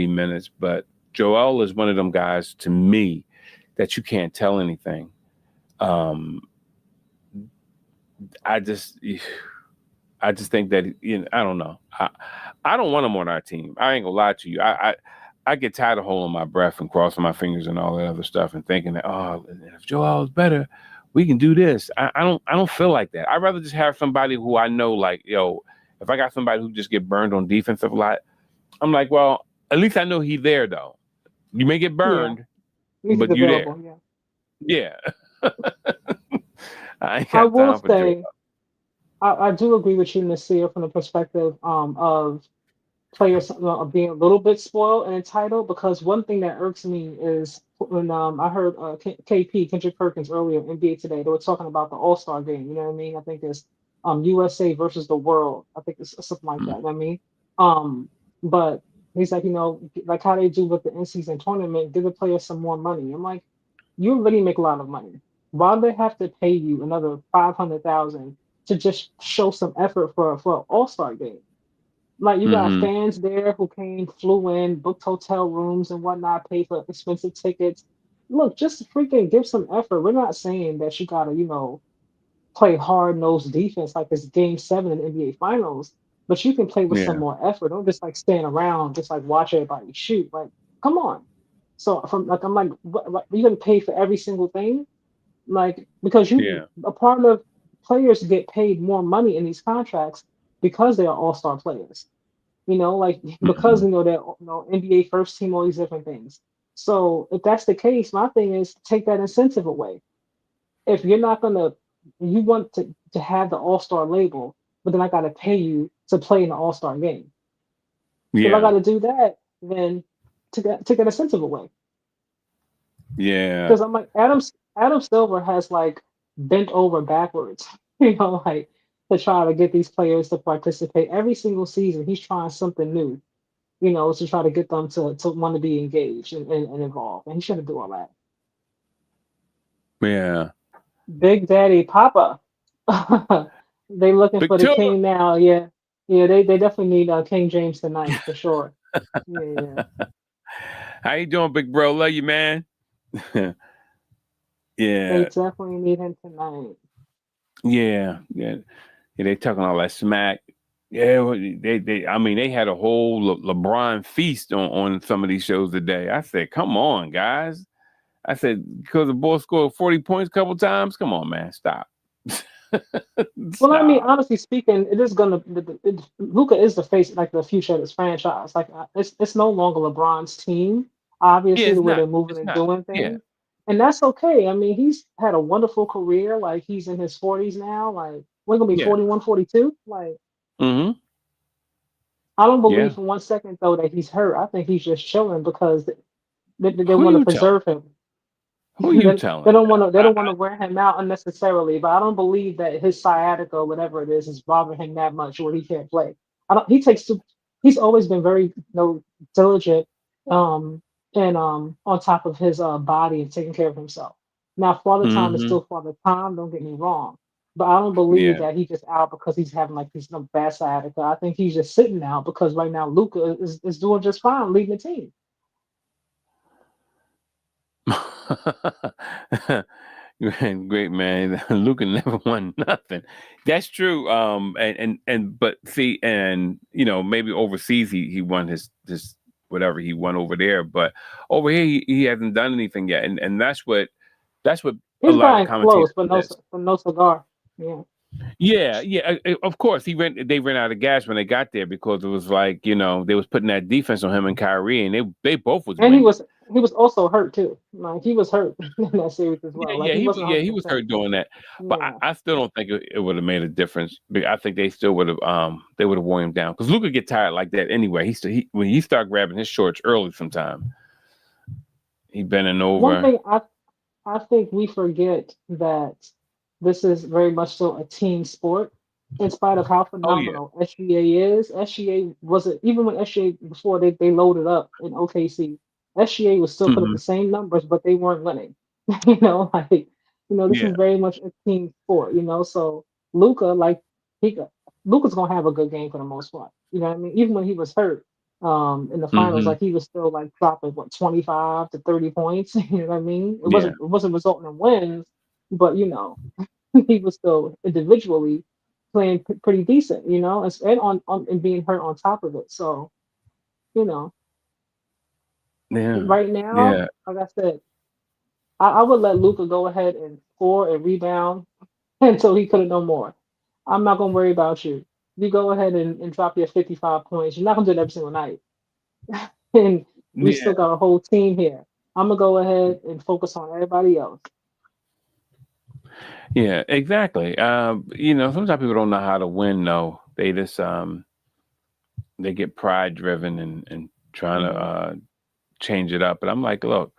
minutes. But Joel is one of them guys to me that you can't tell anything. Um, I just. I just think that I don't know. I don't want him on our team. I ain't gonna lie to you. I get tired of holding my breath and crossing my fingers and all that other stuff and thinking that if Joel is better, we can do this. I don't feel like that. I'd rather just have somebody who I know like if I got somebody who just get burned on defensive a lot, I'm like, well, at least I know he's there though. You may get Yeah, burned, at least he's but you there. available. Yeah, Yeah. I ain't I got will time for Joel. say I do agree with you, Nasir, from the perspective of players being a little bit spoiled and entitled. Because one thing that irks me is when I heard KP Kendrick Perkins earlier in NBA Today, they were talking about the All Star game. You know what I mean? I think it's USA versus the world. I think it's something like that. You know what I mean? Um, but he's like, like how they do with the in season tournament, give the players some more money. I'm like, you already make a lot of money. Why do they have to pay you another 500,000 to just show some effort for an All Star game? Like you got Mm-hmm. fans there who flew in, booked hotel rooms and whatnot, paid for expensive tickets. Look, just freaking give some effort. We're not saying that you gotta, play hard nosed defense like this game seven in the NBA finals, but you can play with some Yeah. more effort. Don't just like stand around, just like watch everybody shoot. Like, come on. So from like I'm like, what you gonna pay for every single thing? Like because Yeah. a part of players get paid more money in these contracts because they are all-star players. Like because Mm-hmm. they're NBA first team, all these different things. So if that's the case, my thing is take that incentive away. If you're not gonna, you want to have the All Star label, but then I gotta pay you to play in the All Star game. If I Yeah. gotta do that, then take that incentive away. Yeah. Because I'm like Adam Silver has like bent over backwards, like to try to get these players to participate every single season. He's trying something new, to try to get them to want to be engaged and involved. And he shouldn't do all that. Yeah. Big Daddy Papa. They looking for the Victoria. king now. Yeah, yeah. They definitely need King James tonight for sure. Yeah, yeah. How you doing, big bro? Love you, man. They Yeah. definitely need him tonight. Yeah. Yeah. Yeah. They talking all that smack. Yeah. Well, I mean, they had a whole LeBron feast on some of these shows today. I said, come on, guys. I said, because the boy scored 40 points a couple times. Come on, man. Stop. Well, I mean, Stop. honestly speaking, it is gonna. Luca is the face, like the future of this franchise. Like it's no longer LeBron's team. Yeah, Obviously, it's the way not. they're moving It's and not. doing Yeah. things, and that's okay. I mean, he's had a wonderful career. Like he's in his 40s now. Like we're gonna be Yeah. 41, 42. Like Mm-hmm. I don't believe Yeah. for one second though that he's hurt. I think he's just chilling because they Who want to you telling? preserve him. Who you They telling? don't want to they I, don't want to wear him out unnecessarily. But I don't believe that his sciatica or whatever it is bothering him that much where he can't play. I don't. He's always been very diligent um and on top of his body and taking care of himself. Now Father Time is mm-hmm. still Father Time. Don't get me wrong. But I don't believe Yeah. that he's just out because he's having like these bad sciatica. I think he's just sitting out because right now Luca is doing just fine leading the team. Man, great man. Luca never won nothing. That's true. And but see, and maybe overseas he won his whatever he won over there, but over here he hasn't done anything yet. And that's what a He's lot of gotten commentators close, but says. no cigar. Yeah. Yeah, yeah. Of course, they ran out of gas when they got there because it was like they was putting that defense on him and Kyrie, and they both was And winded. he was also hurt too. Like he was hurt in that series as Yeah, well. Like yeah, he wasn't he was 100%. hurt doing that, but I, Yeah. I still don't think it would have made a difference. I think they still would have they would have worn him down because Luca get tired like that anyway. He when he start grabbing his shorts early, sometime he bending One over. thing I think we forget that This is very much so a team sport. In spite of how Oh yeah. phenomenal SGA is, SGA wasn't even when SGA before they loaded up in OKC, SGA was still put up Hmm. the same numbers, but they weren't winning. Like this is Yeah. very much a team sport. So Luca, like he Luca's gonna have a good game for the most part. You know what I mean? Even when he was hurt, in the finals, Hmm. like he was still like dropping what 25 to 30 points. You know what I mean? It Yeah. wasn't resulting in wins, but he was still individually playing pretty decent, and and being hurt on top of it. So, you know, Yeah. right now, Yeah. like I said, I would let Luca go ahead and score and rebound until he couldn't no more. I'm not gonna worry about you. You go ahead and drop your 55 points. You're not gonna do it every single night. And we Yeah. still got a whole team here. I'm gonna go ahead and focus on everybody else. Yeah. Exactly. Sometimes people don't know how to win though. They just they get pride driven and trying to Hmm. change it up. But I'm like, look,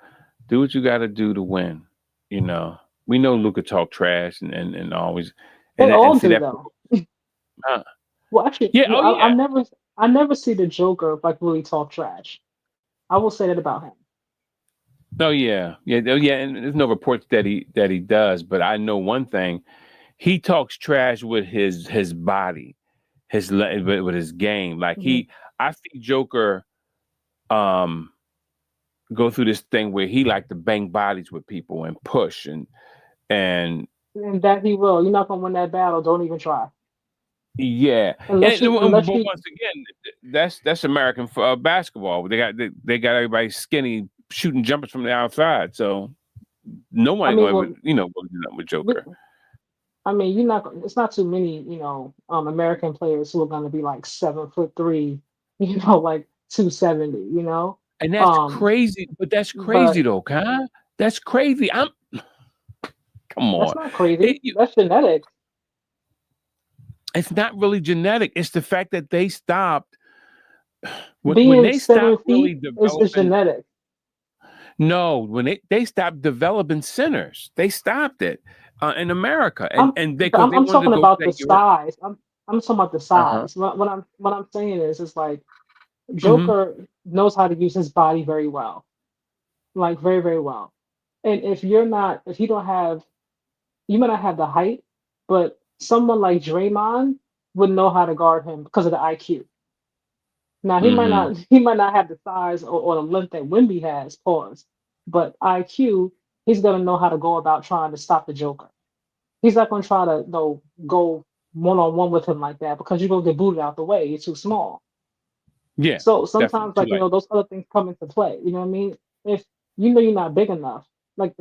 do what you got to do to win. You know, we know Luca talk trash and always They and all see do that. though. Uh, Well, actually, yeah. well, Oh yeah. I never see the Joker like really talk trash. I will say that about him. Oh yeah. Yeah. Oh yeah. And there's no reports that he does. But I know one thing. He talks trash with his body, with his game. Like Hmm. I see Joker um go through this thing where he like to bang bodies with people and push and And that he will. You're not gonna win that battle. Don't even try. yeah. Unless But you. once again, that's American basketball. They got everybody skinny shooting jumpers from the outside, so no I one mean, going well, to will do that with we- Joker. I mean, you're not. It's not too many, American players who are gonna be like 7'3", like 270. And that's Um, crazy. But that's crazy but though, huh? That's crazy. Come that's on. not crazy. It, you, That's genetics. it's not really genetic. It's the fact that they stopped when Being they stopped seven really feet is developing. genetic. No, when they stopped developing centers, they stopped it in America, and I'm and but because they I'm wanted to talking go to about the that Europe. size. I'm talking about the Uh-huh. size. What I'm saying is like Hmm. Joker knows how to use his body very well, like very very well. And if you don't have, you might not have the height, but someone like Draymond would know how to guard him because of the IQ. Now he might Hmm. not he might not have the size or the length that Wimby has, pause, but IQ, he's gonna know how to go about trying to stop the Joker. He's not gonna try to go one on one with him like that because you're gonna get booted out the way. You're too small. Yeah, So definitely sometimes too like late. those other things come into play. You know what I mean? If you know you're not big enough, like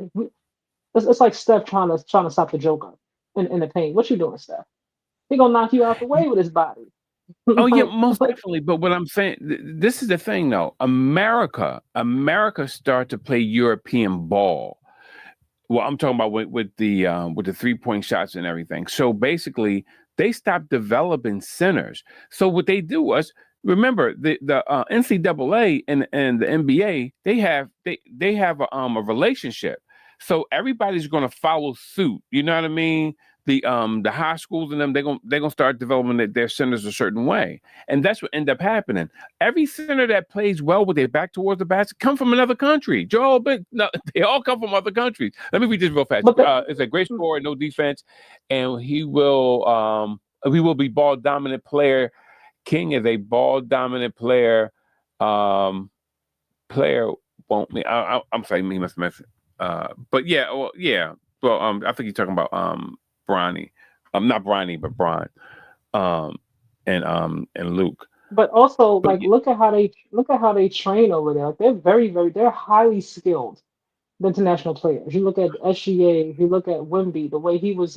it's like Steph trying to stop the Joker in the paint. What you doing, Steph? He gonna knock you out the way with his body. Oh yeah, like most like definitely. But what I'm saying, this is the thing though. America started to play European ball. Well, I'm talking about with the 3-point shots and everything. So basically, they stopped developing centers. So what they do was, remember the NCAA and the NBA, they have a relationship. So everybody's going to follow suit. You know what I mean? The high schools and them they're gonna start developing their centers a certain way, and that's what end up happening. Every center that plays well with their back towards the basket come from another country. Joel, but no, they all come from other countries. Let me read this real fast. but the, It's a great scorer, no defense, and he will be ball dominant player. King is a ball dominant player. Um, player won't me. I'm sorry, he must miss. But yeah, well, yeah. Well, I think you're talking about Bronny. Not Bronny, but Bron. Um, and Luke. but also But like look at how they train over there. Like, they're very very they're highly skilled. The international players. You look at SGA, you look at Wimby, the way he was,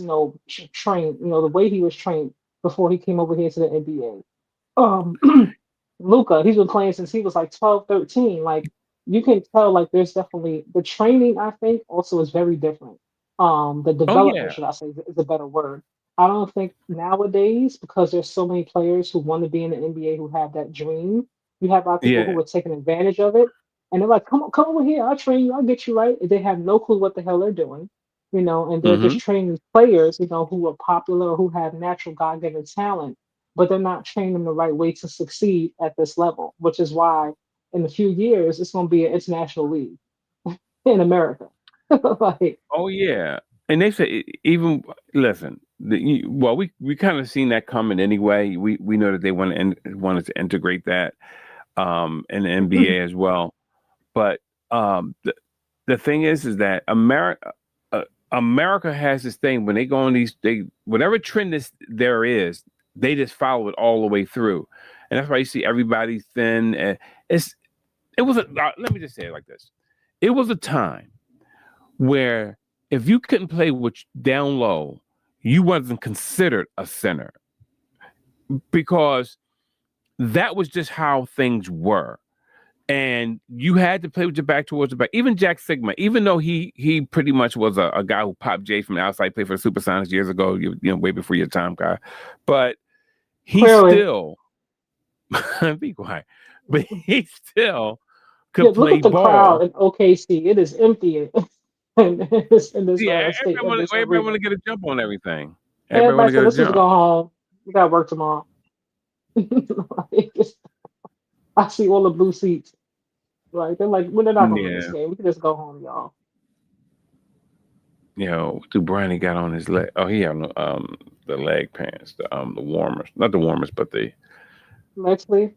trained, the way he was trained before he came over here to the NBA. Luca, he's been playing since he was like 12, 13. Like you can tell like there's definitely the training, I think, also is very different. The oh development, yeah, should I say, is a better word. I don't think nowadays, because there's so many players who want to be in the NBA who have that dream, you have a lot of people yeah, who are taking advantage of it. And they're like, come on, come over here, I'll train you, I'll get you right. They have no clue what the hell they're doing. And they're Mm-hmm. just training players, who are popular, who have natural God-given talent, but they're not training them the right way to succeed at this level, which is why in a few years it's going to be an international league in America. Like, Oh yeah, and they say even listen. Well, we kind of seen that coming anyway. We know that they wanted to integrate that in the NBA as well. But the thing is that America has this thing when they go on they whatever trend there is, they just follow it all the way through, and that's why you see everybody thin. And it was let me just say it like this: it was a time where if you couldn't play with down low, you wasn't considered a center because that was just how things were. And you had to play with your back towards the back. Even Jack Sigma, even though he pretty much was a guy who popped J from the outside, played for the Supersonics years ago, way before your time, guy. But he clearly, still be quiet. But he still yeah, could look play at the crowd ball. in OKC. It is empty in this Yeah, state of this everybody arena. want to get a jump on everything. Everybody want Everybody to said, get a let's just jump. go home. We got work tomorrow. Like, I see all the blue seats. Like, they're like, well, they're not gonna win this Yeah. game. We can just go home, y'all. What do Bronny got on his leg? Oh, he had the leg pants, the warmers, not the warmers, but the Actually,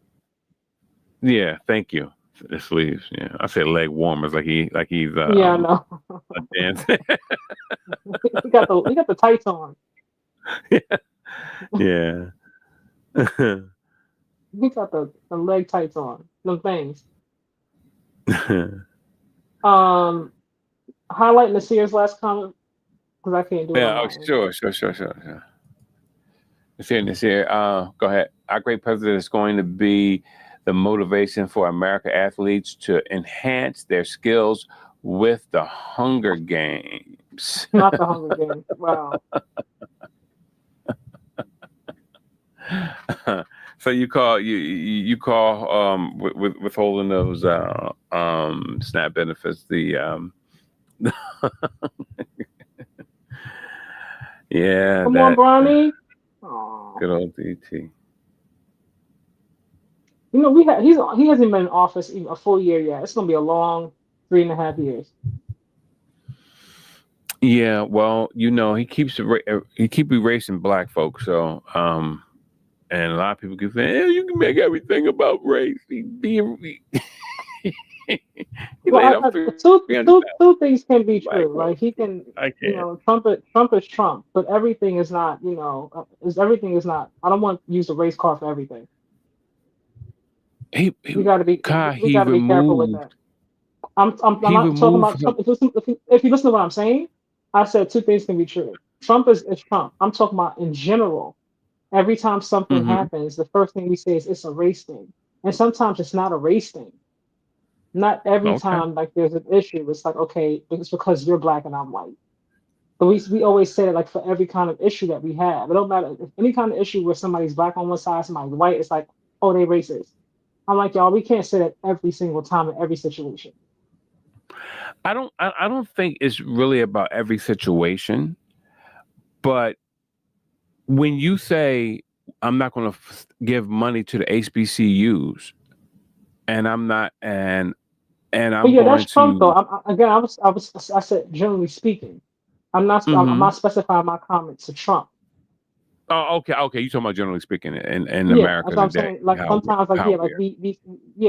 yeah. Thank you. The sleeves. Yeah, I said leg warmers like he's yeah, I know. a dance. He got the tights on. Yeah. He got the leg tights on. Them things. Um, highlighting the Sears last comment because I can't do it on Yeah. Oh, my end. sure. This here. Go ahead. Our great president is going to be the motivation for American athletes to enhance their skills with the Hunger Games. Not the Hunger Games. Wow. So you call withholding those SNAP benefits the yeah, Come on, that Bronny. Aw. good old DT. He hasn't been in office even a full year yet. It's gonna be a long 3.5 years. Yeah, well, he keep erasing black folks. So and a lot of people keep saying, you can make everything about race. He Well, laid off two, 300,000. two things can be Black true. Like folks. he can, I can't. Trump is Trump, but everything is not. Everything is not. I don't want to use the race card for everything. He, We he got to be Kai, we got to be careful with that. I'm he not talking removed about Trump. If you listen to what I'm saying, I said two things can be true. Trump is Trump. I'm talking about in general. Every time something hmm happens, the first thing we say is it's a race thing, and sometimes it's not a race thing. Not every Okay. time like there's an issue, it's like okay, it's because you're black and I'm white. But we always say it like for every kind of issue that we have. It don't matter if any kind of issue where somebody's black on one side, somebody's white, it's like, oh, they racist. I'm like, y'all, we can't say that every single time in every situation. I don't think it's really about every situation, but when you say I'm not going to give money to the HBCUs, and I'm not, and But I'm yeah, going that's Trump though. to, Again, I said generally speaking. I'm hmm not specifying my comments to Trump. oh, okay, you talking about generally speaking in Yeah, America that's what I'm today, saying. Like how sometimes, like how yeah, like we're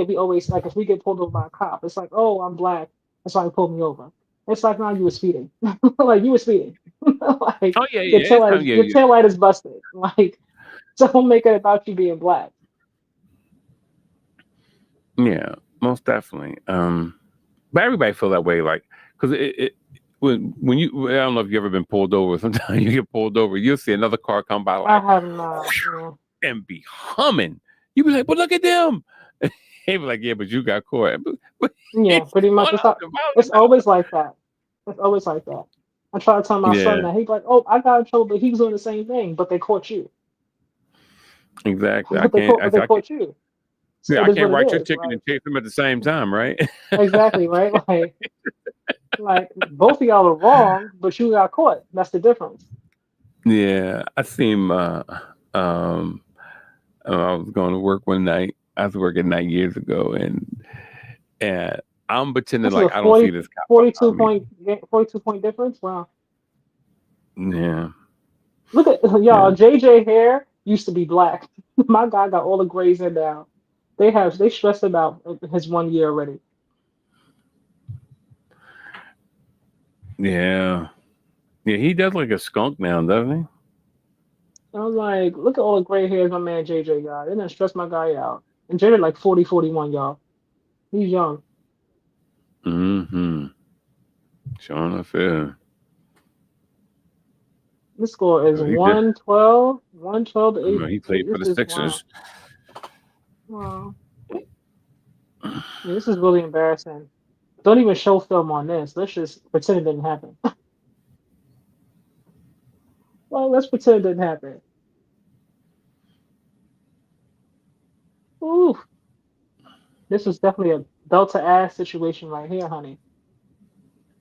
we always like if we get pulled over by a cop, it's like, oh, I'm black, that's why he pulled me over. It's like, no, you were speeding, like you were speeding, like oh yeah, it's time, your tail light is busted, like so don't make it about you being black. yeah, most definitely. But everybody feel that way, like because when you I don't know if you ever been pulled over. Sometimes you get pulled over, you'll see another car come by I like have not. Yeah, and be humming. You be like, but look at them. He be like, yeah, but you got caught. But yeah, he's pretty much. going out the It's roundabout. always like that. It's always like that. I try to tell my son Yeah, that he's like, oh, I got in trouble, but he was doing the same thing, but they caught you. exactly. But they I can't. caught you. So Yeah, it I is what can't it write your is. ticket Like and chase them at the same time, right? exactly, right? Like Like both of y'all are wrong, but you got caught. That's the difference. Yeah, I seen um I was going to work one night. I was working night years ago, and I'm pretending This is a like I don't see this cop 42 behind me. point 42 point difference. Wow. Yeah, Look at yeah, y'all. JJ hair used to be black. My guy got all the grays in now. They stressed about his 1 year already. yeah, yeah. He does like a skunk now, doesn't I'm like, look at all the gray hairs my man JJ got. They didn't stress my guy out. And JJ like 40, 41, y'all. He's young. he? Mm-hmm. Sure enough, yeah. This score is So he did. 112, 112 to 8. He played for This the is wow. Sixers. Wow. Yeah, this is really embarrassing. Don't even show film on this. Let's just pretend it didn't happen. Well, let's pretend it didn't happen. Ooh, this is definitely a belt to ass situation right here, honey.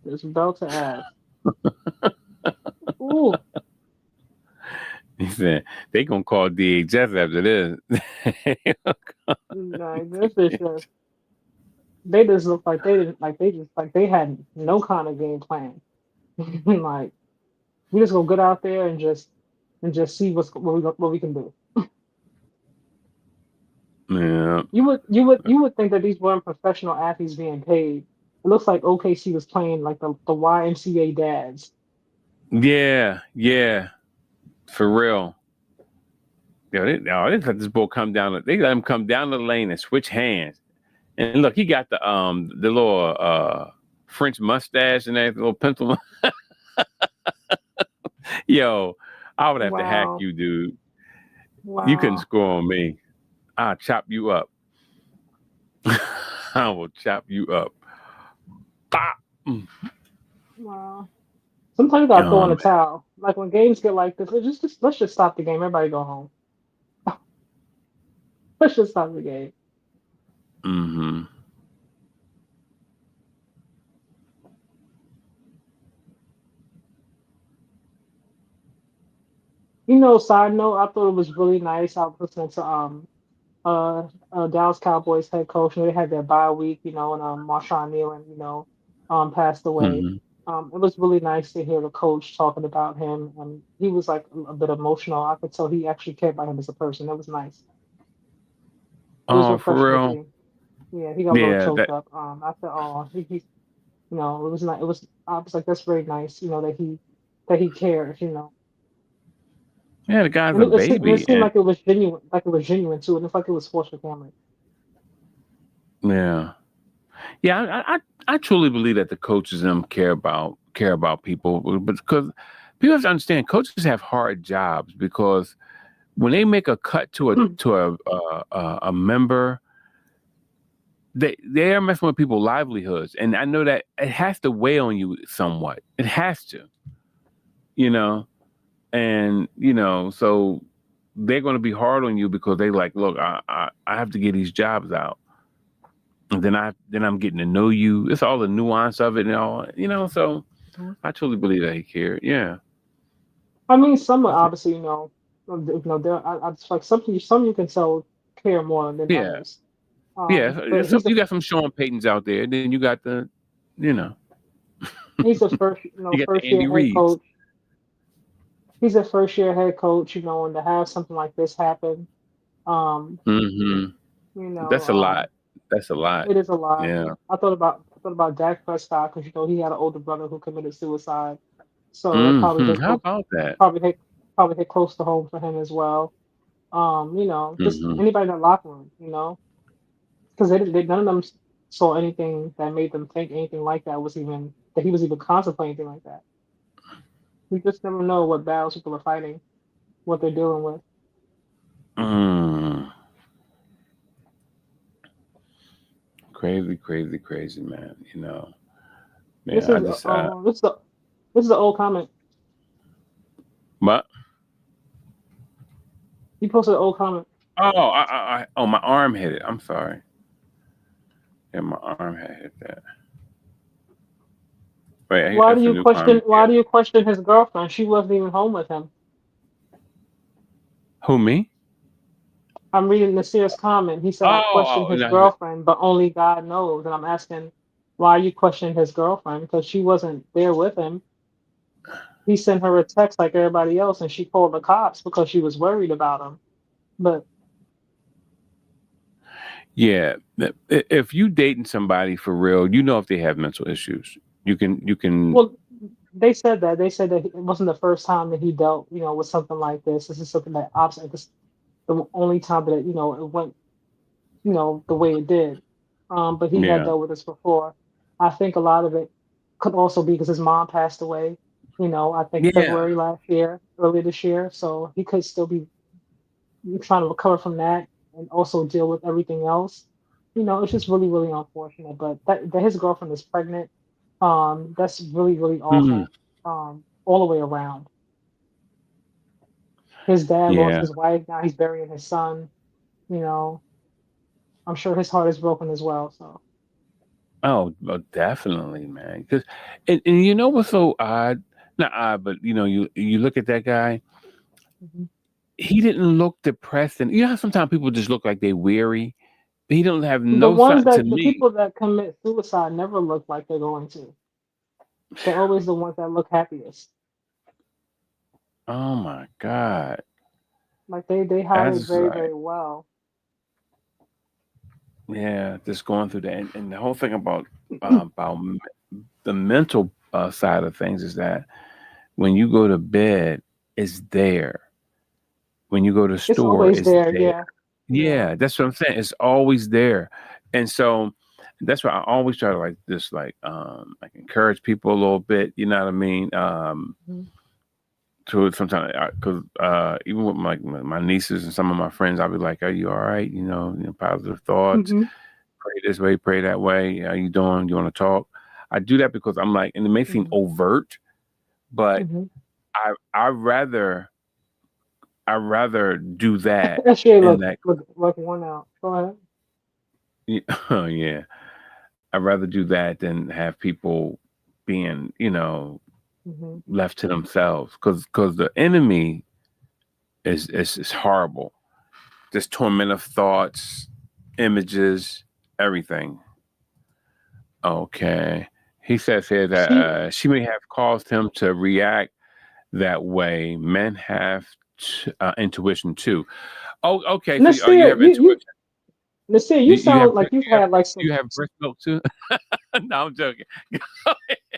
This belt to ass. Ooh, He said they gonna call DHS after this. like this is just they just look like they didn't like they just like they had no kind of game plan. Like we just gonna get out there and just see what we can do. Yeah, You would think that these weren't professional athletes being paid. It looks like OKC was playing like the YMCA dads. yeah, yeah. For real. Yo, they let this bull come down. They let him come down the lane and switch hands. And look, he got the little French mustache and that little pencil. Yo, I would have to hack Wow, you, dude. You couldn't wow, score on me. I'll chop you up. I will chop you up. Bop. wow. Sometimes you gotta throw in Um, a towel. Like when games get like this, let's just stop the game. Everybody go home. Let's just stop the game. mm-hmm. Side note, I thought it was really nice. I was listening to Dallas Cowboys head coach. They had their bye week, and Marshawn Nealon, passed away. Mm-hmm. It was really nice to hear the coach talking about him. He was like a bit emotional. I could tell he actually cared about him as a person. It was nice. It was Oh, for refreshing to real? see. Yeah, he got a little Yeah, choked that up. After all, it was not. It was. I was like, that's very nice. That he cared. yeah, the guy's And a it baby. seemed like it was genuine too. And it's like it was forced for camera. Yeah. Yeah, I truly believe that the coaches them care about people, but because people have to understand coaches have hard jobs because when they make a cut to a member, they are messing with people's livelihoods, and I know that it has to weigh on you somewhat. It has to, you know, and so they're going to be hard on you because they like, look, I have to get these jobs out. And then I'm getting to know you. It's all the nuance of it and all, So I truly believe that he cared. Yeah, I mean, some are that's it. obviously, there. I just like some you can tell care more than Yeah, others. yeah. But So you got some Sean Paytons out there. Then you got you know, he's a you got the first year Andy head Reeds. coach. He's a first year head coach. And to have something like this happen, um, Hmm. you know, That's a lot. That's a lot. it is a lot. Yeah. I thought about Dak Prescott because he had an older brother who committed suicide, so that How about that? probably hit probably hit close to home for him as well. Just Hmm. anybody in the locker room, because none of them saw anything that made them think anything like that he was even contemplating anything like that. You just never know what battles people are fighting, what they're dealing with. Mm. Crazy, crazy, crazy, man. Man. This I is just this is an old comment. but He posted an old comment. my arm hit it. I'm sorry. Yeah, my arm had hit that. Right, Why do that's a you new question? comment. Why do you question his girlfriend? She wasn't even home with him. Who, me? I'm reading Nasir's comment. He said, I Oh, questioned his no, girlfriend, but only God knows. And I'm asking, why are you questioning his girlfriend? Because she wasn't there with him. He sent her a text like everybody else, and she called the cops because she was worried about him. But yeah. If you dating somebody for real, you know if they have mental issues. You can. well, they said that it wasn't the first time that he dealt, with something like this. This is something that obviously this the only time that it went, the way it did. But he had Yeah, dealt with this before. I think a lot of it could also be because his mom passed away. I think yeah. February last year, early this year. So he could still be trying to recover from that and also deal with everything else. It's just really, really unfortunate. But that his girlfriend is pregnant, that's really, really Mm, awful. All the way around. His dad lost yeah. his wife. Now he's burying his son. You know, I'm sure his heart is broken as well. So. Oh, definitely, man. Because and you know what's so odd? Not odd, but you look at that guy. Mhm. He didn't look depressed, and you know how sometimes people just look like they weary. But he don't have The no ones sign to that the me. people that commit suicide never look like they're going to. They're always the ones that look happiest. Oh my God, Like they hide that's it just very, like, very well. yeah, just going through that, and the whole thing about the mental side of things is that when you go to bed, it's there. When you go to It's store, always it's there, there. yeah. Yeah. Yeah, that's what I'm saying. It's always there. And so that's why I always try to like encourage people a little bit, you know what I mean? Mhm. To sometimes because even with my nieces and some of my friends, I'll be like, "Are you all right? Positive thoughts. Mhm. Pray this way, pray that way. How you doing? You want to talk?" I do that because I'm like, and it may seem Mhm. overt, but Mhm. I rather do that That shit and look that. look like one out. Go ahead. Oh yeah, I'd rather do that than have people being, Mhm. left to themselves. Because the enemy is horrible. This torment of thoughts, images, everything. Okay. He says here that See, she may have caused him to react that way. Men have intuition too. Oh, okay. So you Nasir, have intuition. Nasir, Do you you have sound like you've you have had like you some. have breast milk too? No, I'm joking.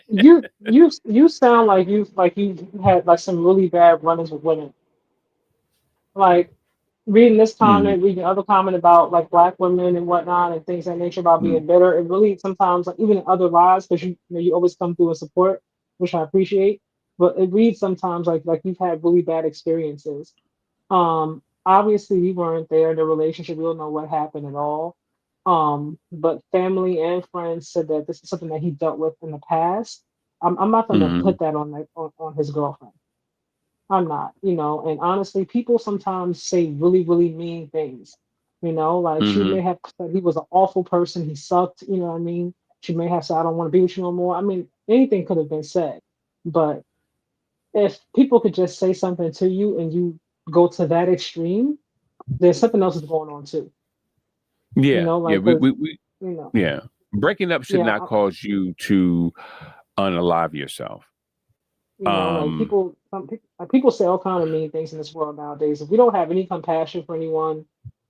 You sound like you had like some really bad run-ins with women. Like reading this Mhm, comment, reading other comment about like black women and whatnot and things of that nature about mhm, being bitter. It really sometimes like even in other lives because you always come through and support, which I appreciate. But it reads sometimes like you've had really bad experiences. Obviously we weren't there in the relationship. We don't know what happened at all. But family and friends said that this is something that he dealt with in the past. I'm not gonna mhm, put that on his girlfriend. I'm not, and honestly, people sometimes say really, really mean things. Like she mhm. may have said he was an awful person, he sucked, you know what I mean? She may have said, I don't want to be with you no more. I mean, anything could have been said. But if people could just say something to you and you go to that extreme, there's something else is going on too. Yeah, yeah. Like, We, 'cause, we, we, you know, yeah. Breaking up should yeah, not cause you to unalive yourself. like Um, people say all kind of mean things in this world nowadays. If we don't have any compassion for anyone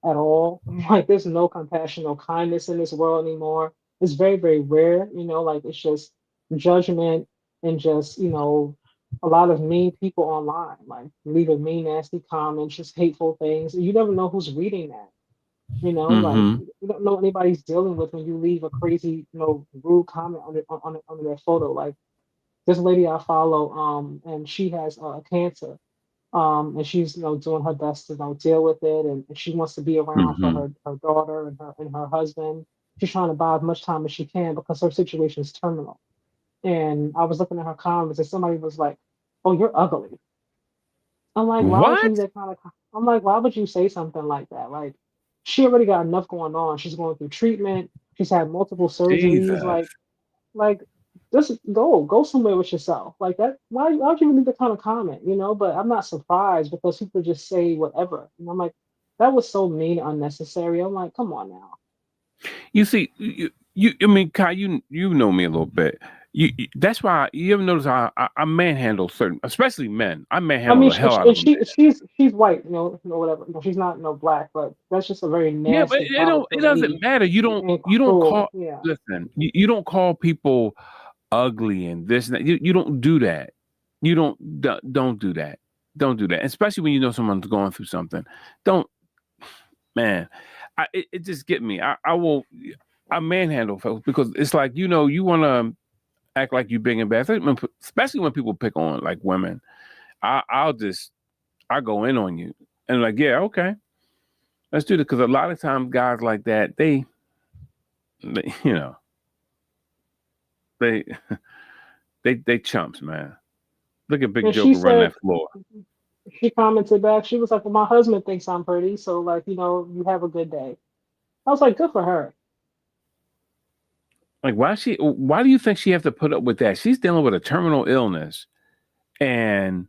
at all, like there's no compassion, no kindness in this world anymore. It's very, very rare, like it's just judgment and just, a lot of mean people online, like leaving mean, nasty comments, just hateful things. You never know who's reading that, like hmm you don't know what anybody's dealing with when you leave a crazy, rude comment under their photo. Like this lady I follow, and she has cancer, and she's doing her best to deal with it, and she wants to be around for hmm her daughter and her husband. She's trying to buy as much time as she can because her situation is terminal. And I was looking at her comments, and somebody was like, "Oh, you're ugly." I'm like, why would you What? use that kind of? I'm like, why would you say something like that? Like, she already got enough going on. She's going through treatment. She's had multiple surgeries. Jesus. Like just go somewhere with yourself. Like that, why'd you even leave the kind of comment, you know? But I'm not surprised because people just say whatever. And I'm like, that was so mean, unnecessary. I'm like, come on now. You see, I mean, Kai, you know me a little bit. That's why you ever notice I manhandle certain, especially men. I I manhandle mean, the hell out of and them. she's white, whatever. No, she's not no black, but that's just a very Yeah, but nasty, vile, it doesn't mean, matter. and You don't call cruel. Yeah. listen. You don't call people ugly and this and that. You don't do that. You don't do that. Don't do that. Especially when you know someone's going through something. Don't man. It just get me. I manhandle folks because it's like you want to act like you big and bad, especially when people pick on like women. I go in on you and like yeah okay let's do it because a lot of times guys like that they they they chumps, man. Look at Big And she Joker running said, that floor. she commented back, she was like, well, my husband thinks I'm pretty, so like, you have a good day. I was like, good for her. Like why do you think she have to put up with that? She's dealing with a terminal illness and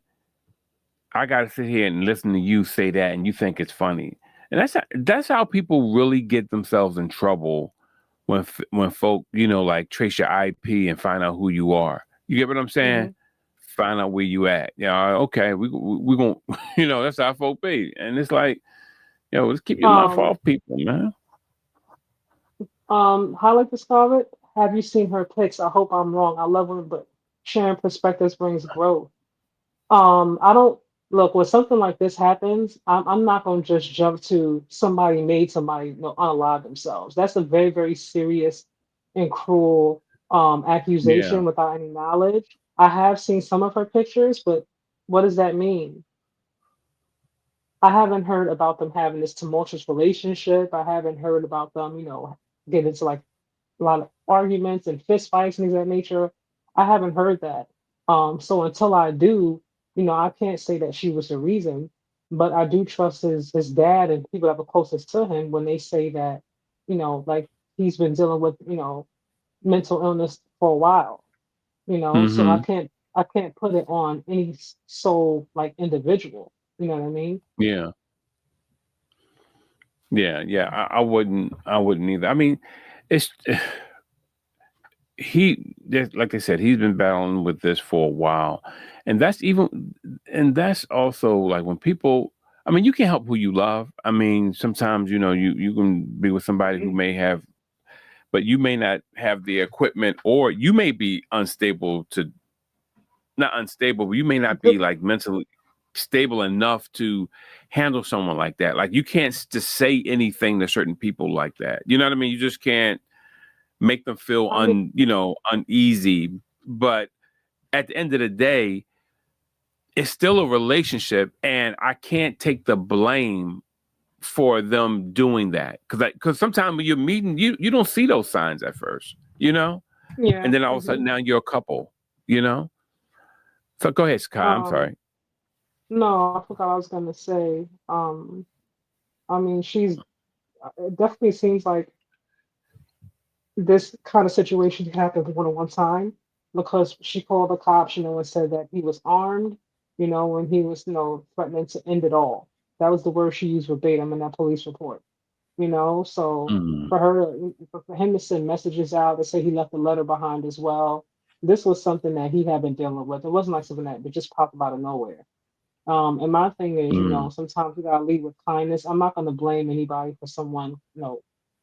I got to sit here and listen to you say that, and you think it's funny. And that's how people really get themselves in trouble when folk like trace your IP and find out who you are. You get what I'm saying? Hmm. Find out where you at. Yeah, okay, we gonna that's how folk be, and it's like let's keep your mouth Um, off people, man. Highlight the Scarlet. Have you seen her pics? I hope I'm wrong. I love her, but sharing perspectives brings growth. I don't look when something like this happens. I'm not gonna just jump to somebody made somebody unalive themselves. That's a very, very serious and cruel Yeah. accusation without any knowledge. I have seen some of her pictures, but what does that mean? I haven't heard about them having this tumultuous relationship. I haven't heard about them, get into like a lot of arguments and fist fights and things of that nature. I haven't heard that. So until I do, I can't say that she was the reason, but I do trust his dad and people that were closest to him when they say that, like he's been dealing with, mental illness for a while, so Mm-hmm. I can't put it on any sole like individual. You know what I mean? Yeah. Yeah. I wouldn't either. I mean, it's like I said, he's been battling with this for a while, and that's also like when people. I mean, you can't help who you love. I mean, sometimes you can be with somebody who may have, but you may not have the equipment, or you may be unstable to not unstable, but you may not be like mentally stable enough to handle someone like that. Like you can't just say anything to certain people like that. You know what I mean? You just can't make them feel I mean, uneasy. But at the end of the day, it's still a relationship, and I can't take the blame for them doing that because sometimes when you're meeting, you don't see those signs at first, yeah. and then all of a Hmm. sudden now you're a couple, you know. So go ahead, Sky. I'm Um, sorry. no, I forgot I was gonna say. I mean, it definitely seems like this kind of situation happened one at one time because she called the cops, and said that he was armed, when he was, threatening to end it all. That was the word she used verbatim in that police report, So Mm, for him to send messages out to say he left a letter behind as well, this was something that he had been dealing with. It wasn't like something that just popped up out of nowhere. And my thing is, mm, sometimes we gotta lead with kindness. I'm not gonna blame anybody for someone,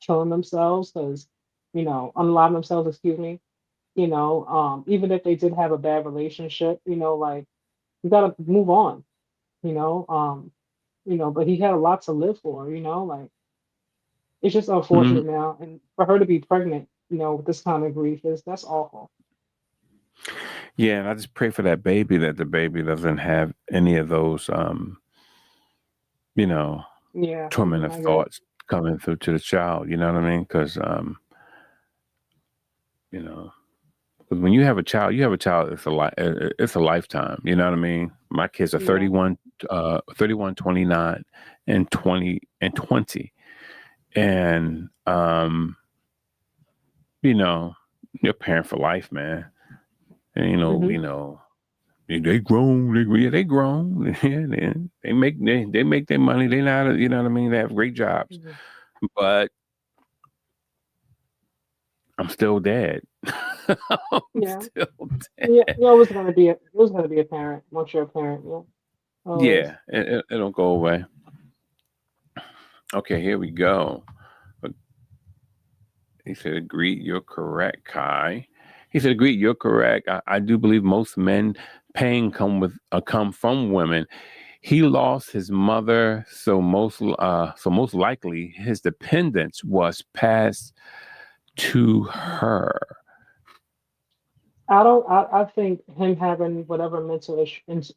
killing themselves because, unalive themselves, excuse me. Even if they did have a bad relationship, like you gotta move on, you know. But he had a lot to live for, like it's just mm. unfortunate now. And for her to be pregnant, with this kind of grief that's awful. Yeah, and I just pray for that baby that the baby doesn't have any of those, you know, Yeah, tormentive I get it. thoughts coming through to the child. You know what I mean? Because, you know, 'cause when you have a child, it's a lifetime. You know what I mean? My kids are Yeah. 31, 29, and 20. And, you're a parent for life, man. And they grown. They grown. Yeah, they make their money. They not, you know what I mean. They have great jobs, Mhm. but I'm still dead. I'm Yeah. still dead. Yeah. You're always gonna be a parent once you're a parent. Yeah. Always. Yeah, it don't go away. Okay, here we go. He said, "Agreed, you're correct, Kai." He said, "Agreed, you're correct. I do believe most men pain come from women. He lost his mother, so most likely his dependence was passed to her." I don't. I think him having whatever mental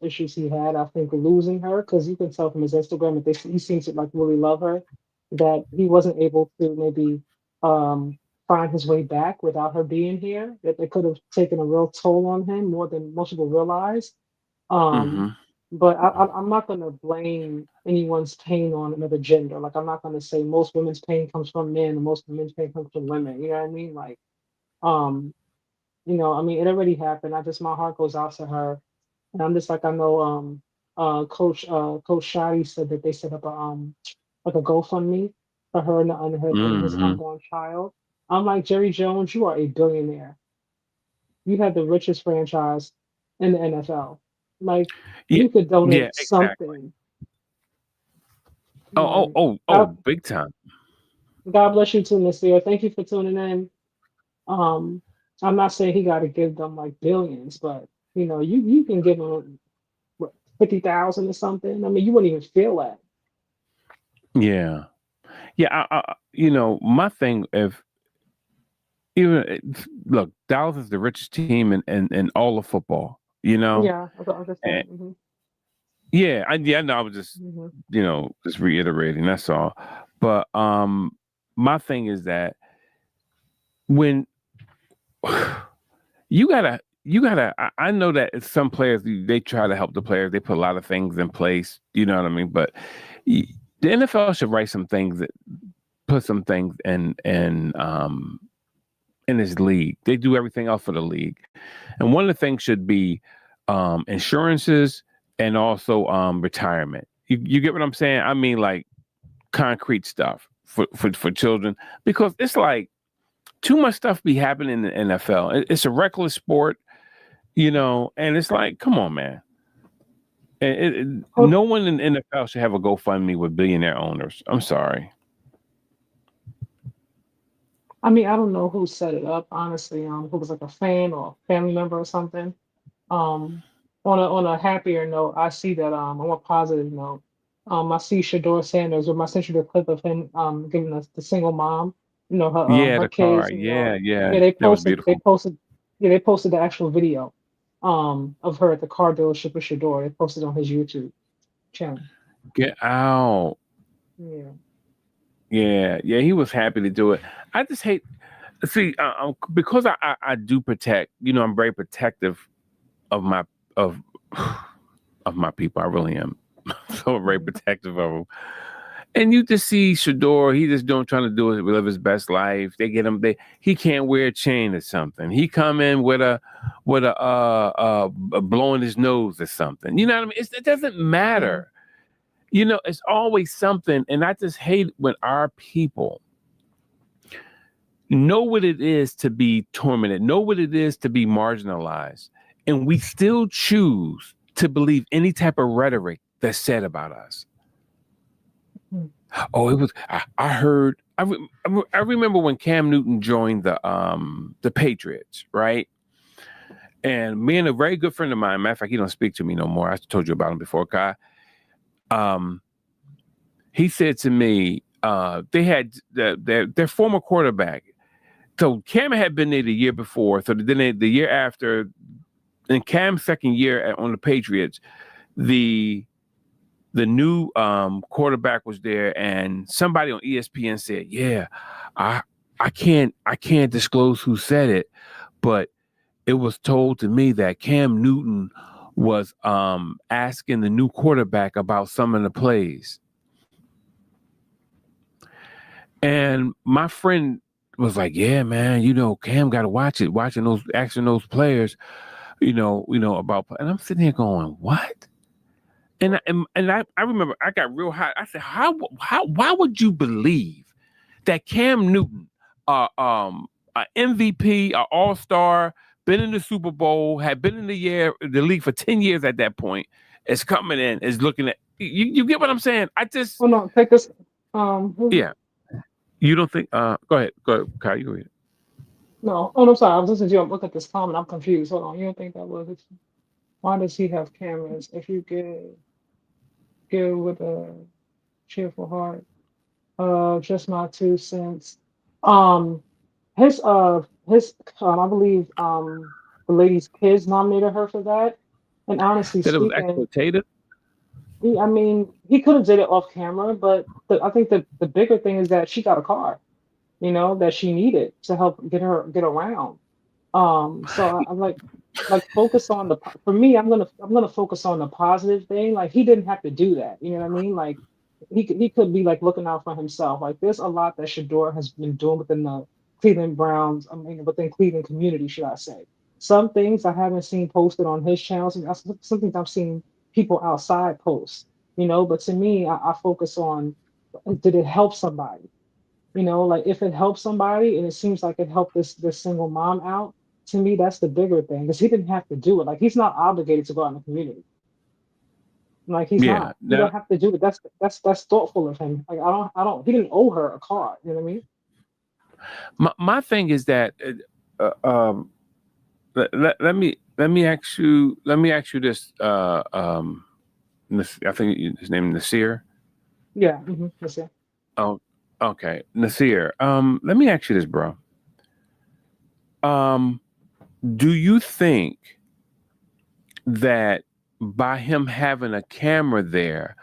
issues he had. I think losing her, because you can tell from his Instagram that he seems to like really love her, that he wasn't able to maybe um find his way back without her being here. That it could have taken a real toll on him more than most people realize. Um, Mm-hmm. but I'm not going to blame anyone's pain on another gender. Like I'm not going to say most women's pain comes from men and most men's pain comes from women. You know what I mean? Like um I mean, it already happened. My heart goes out to her, and I'm just like, I know, Coach Shotty said that they set up a like a GoFundMe for her and his Mm-hmm. unborn child. I'm like, Jerry Jones, you are a billionaire. You have the richest franchise in the NFL. Like, Yeah, you could yeah, donate exactly. something. Oh, oh, Like, oh, oh, God, big time. God bless you too, Miss Leah. Thank you for tuning in. Um, I'm not saying he got to give them like billions, but you can give them what, 50,000 or something. I mean, you wouldn't even feel that. Yeah, yeah. My thing, if look, Dallas is the richest team in all of football. Yeah, I And understand. yeah, no, I was just Hmm. just reiterating. That's all. But my thing is that when you gotta I know that some players, they try to help the players, they put a lot of things in place, you know what I mean, but y- the NFL should write some things, that put some things in this league. They do everything else for the league, and one of the things should be insurances, and also retirement. You get what I'm saying? I mean, like, concrete stuff for children, because it's like too much stuff be happening in the NFL. It's a reckless sport, and it's like, come on, man. Oh, No one in the NFL should have a GoFundMe with billionaire owners. I'm sorry. I mean, I don't know who set it up, honestly. Who was like a fan or family member or something. Um, on a happier note, I see that on a more positive note, I see Shador Sanders, or I sent you the clip of him giving us the single mom, Yeah, her the car. kids, Yeah, yeah, yeah, that was beautiful. they posted the actual video of her at the car dealership with Shador. They posted on his YouTube channel. Get out. Yeah. Yeah, yeah, he was happy to do it. I just hate, see, because I do protect. I'm very protective of my of of my people. I really am. So very Mhm. protective of them. And you just see Shador, he just don't trying to do it, live his best life. They get him, he can't wear a chain or something. He come in with a blowing his nose or something. You know what I mean? It doesn't Yeah. matter. It's always something. And I just hate when our people know what it is to be tormented, know what it is to be marginalized, and we still choose to believe any type of rhetoric that's said about us. Mhm. Oh, it was. I heard. I remember when Cam Newton joined the Patriots, right? And me and a very good friend of mine, matter of fact, he don't speak to me no more. I told you about him before, Kai. Um, he said to me, they had their former quarterback. So Cam had been there the year before. So then the year after, in Cam's second year on the Patriots, the new quarterback was there, and somebody on ESPN said, "Yeah, I I can't disclose who said it, but it was told to me that Cam Newton was asking the new quarterback about some of the plays." And my friend was like, "Yeah, man, Cam got to watch it, watching those, asking those players." about, and I'm sitting here going, what? And I remember I got real hot. I said, why would you believe that Cam Newton, a MVP, a All Star, been in the Super Bowl, had been in the league for 10 years at that point, is coming in, is looking at you get what I'm saying? I just Oh no, take this. yeah. You don't think go ahead, Kyle, you go ahead. No. Oh no, sorry. I was listening to you. Look at this comment. I'm confused. Hold on. You don't think that was it? Why does he have cameras? If you give with a cheerful heart. Just my 2 cents. Um, I believe the lady's kids nominated her for that. And honestly Said it was speaking, exploitative. I mean, he could have did it off camera, but I think the bigger thing is that she got a car, that she needed to help get around. So I'm like focus on for me, I'm gonna focus on the positive thing. Like he didn't have to do that. You know what I mean? Like he could be like looking out for himself. Like there's a lot that Shador has been doing within the Cleveland Browns. I mean, within Cleveland community, should I say? Some things I haven't seen posted on his channels, and some things I've seen people outside post. But to me, I focus on, did it help somebody? Like if it helps somebody and it seems like it helped this single mom out, to me that's the bigger thing because he didn't have to do it. Like he's not obligated to go out in the community. Like he's Yeah. not. He Now don't have to do it. That's thoughtful of him. Like I don't. He didn't owe her a car. You know what I mean? my thing is that let me ask you this I think his name is Nasir. Yeah. That's it. Oh, okay. Nasir. Let me ask you this, bro. Um, do you think that by him having a camera there,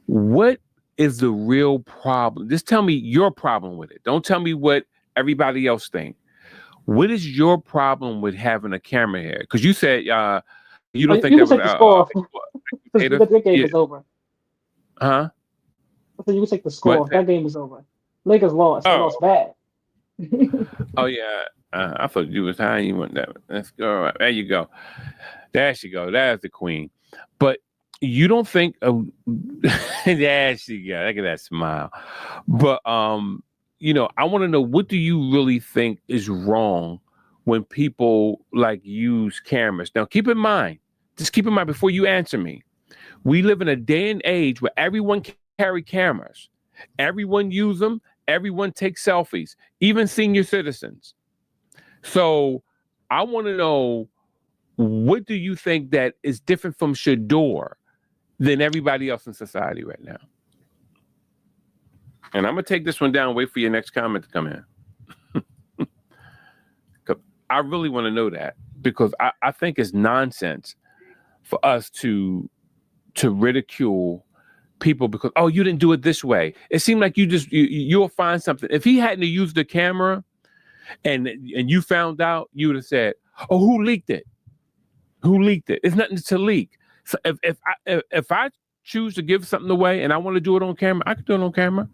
what is the real problem? Just tell me your problem with it. Don't tell me what everybody else think. What is your problem with having a camera here? Because you said you Oh, don't you think you can that was take the score off because exploitative? that game Yeah. is over. Huh? I said you can take the score What? off. That game is over. Lakers lost. They lost Oh. bad. Oh yeah. I thought you was high. You went that. Let's go. All right. There you go. There she go. There's the queen. But you don't think of there she go. Look at that smile. But I want to know, what do you really think is wrong when people like use cameras? Now keep in mind, just keep in mind before you answer me. We live in a day and age where everyone carry cameras. Everyone use them. Everyone takes selfies, even senior citizens. So I want to know, what do you think that is different from Shador than everybody else in society right now? And I'm gonna take this one down. Wait for your next comment to come in. I really want to know that, because I think it's nonsense for us to ridicule people because, oh, you didn't do it this way. It seemed like you'll find something. If he hadn't used the camera and you found out, you would have said, oh, who leaked it? Who leaked it? It's nothing to leak. So if I choose to give something away and I want to do it on camera, I can do it on camera.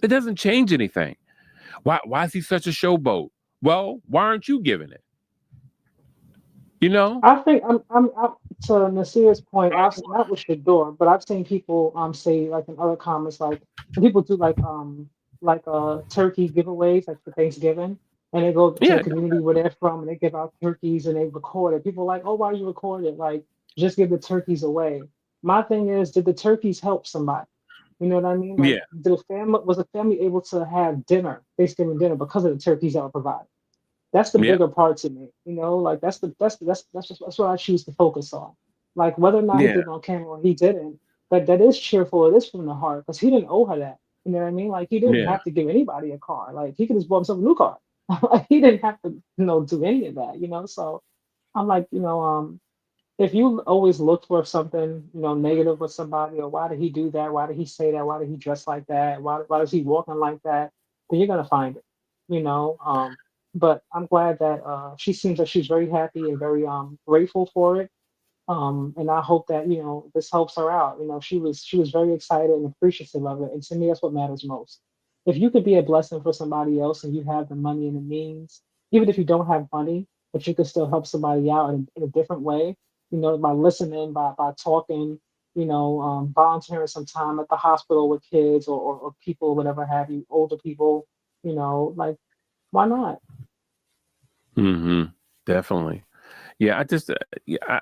It doesn't change anything. Why is he such a showboat? Well, why aren't you giving it? I think I'm to Nasir's point. I've not with Shador, but I've seen people say like in other comments like when people do like turkey giveaways like for Thanksgiving and they go to the Yeah, community where they're from and they give out turkeys and they record it. People are like, oh, why you record it? Like just give the turkeys away. My thing is, did the turkeys help somebody? You know what I mean? Like, yeah, was the family able to have dinner, Thanksgiving dinner, because of the turkeys that were provided? That's the yeah, bigger part to me, like that's what I choose to focus on. Like whether or not he yeah, did it on camera or he didn't, but that is cheerful. It is from the heart because he didn't owe her that. You know what I mean? Like he didn't yeah, have to give anybody a car. Like he could just bought himself a new car. Like he didn't have to, do any of that. So I'm like, if you always look for something, negative with somebody, or why did he do that? Why did he say that? Why did he dress like that? Why is he walking like that? Then you're gonna find it, you know. But I'm glad that she seems like she's very happy and very grateful for it. And I hope that this helps her out. She was very excited and appreciative of it. And to me, that's what matters most. If you could be a blessing for somebody else and you have the money and the means, even if you don't have money, but you can still help somebody out in a different way, by listening, by talking, volunteering some time at the hospital with kids or people, whatever have you, older people, like, why not? Mm-hmm. Definitely. Yeah,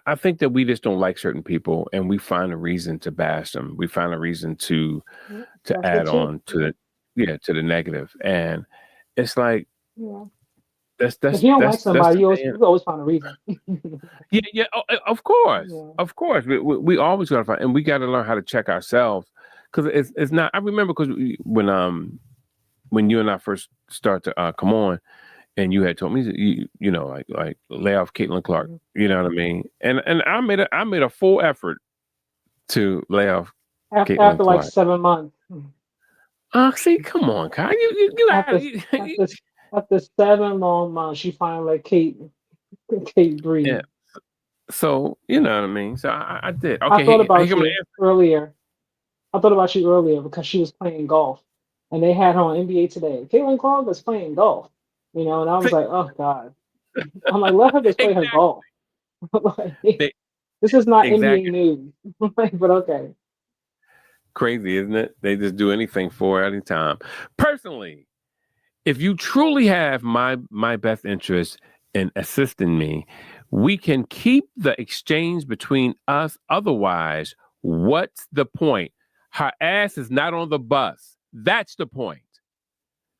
I think that we just don't like certain people, and we find a reason to bash them. We find a reason to Yeah, to that's the add truth. on to the negative, and it's like Yeah. that's If that's you don't like that's that's somebody, the you always man. you always find a reason. Yeah, yeah. Of course, Yeah. of course. We always gotta find, and we gotta learn how to check ourselves because it's not. I remember because when you and I first start to come on, and you had told me that like lay off Caitlin Clark. Mhm. You know what I mean? And I made a full effort to lay off Caitlin After like Clark. 7 months. See, come on, Kai. You After got after after 7 long months, she finally let Kate yeah. breathe. So you know what I mean. So I did. I Okay, thought here about come you earlier. I thought about you earlier because she was playing golf, and they had her on NBA Today. Caitlin Clark is playing golf, and I was the like, oh God. I'm like, let her just play her exactly. golf. Like, They, this is not NBA exactly. news. Like, but okay. Crazy, isn't it? They just do anything for any time. Personally, if you truly have my best interest in assisting me, we can keep the exchange between us. Otherwise, what's the point? Her ass is not on the bus. That's the point.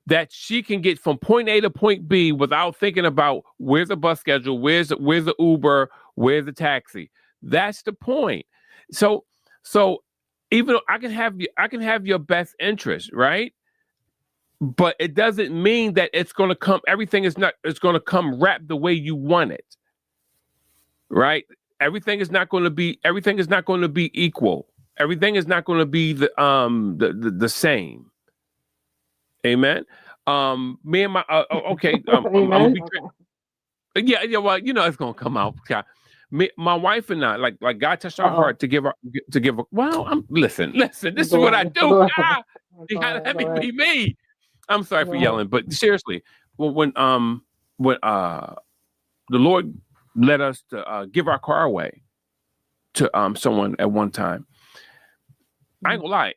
That she can get from point A to point B without thinking about where's the bus schedule, where's the Uber, where's the taxi. That's the point. So so even though I can have your best interest, right? But it doesn't mean that it's going to come. Everything is not. It's going to come wrapped the way you want it, right? Everything is not going to be. Everything is not going to be equal. Everything is not going to be the same. Amen. Me and my okay. I'm gonna Amen. be Okay. yeah, yeah. Well, it's gonna come out. Yeah. Me, my wife and I, like God touched our Uh-oh. heart to give her. Well, listen. This is Go what I ahead. do. Go ahead. God, you Go gotta ahead. let Go me ahead. be me. I'm sorry for Go ahead. yelling, but seriously, when the Lord led us to give our car away to someone at one time, I ain't Mm. gonna lie.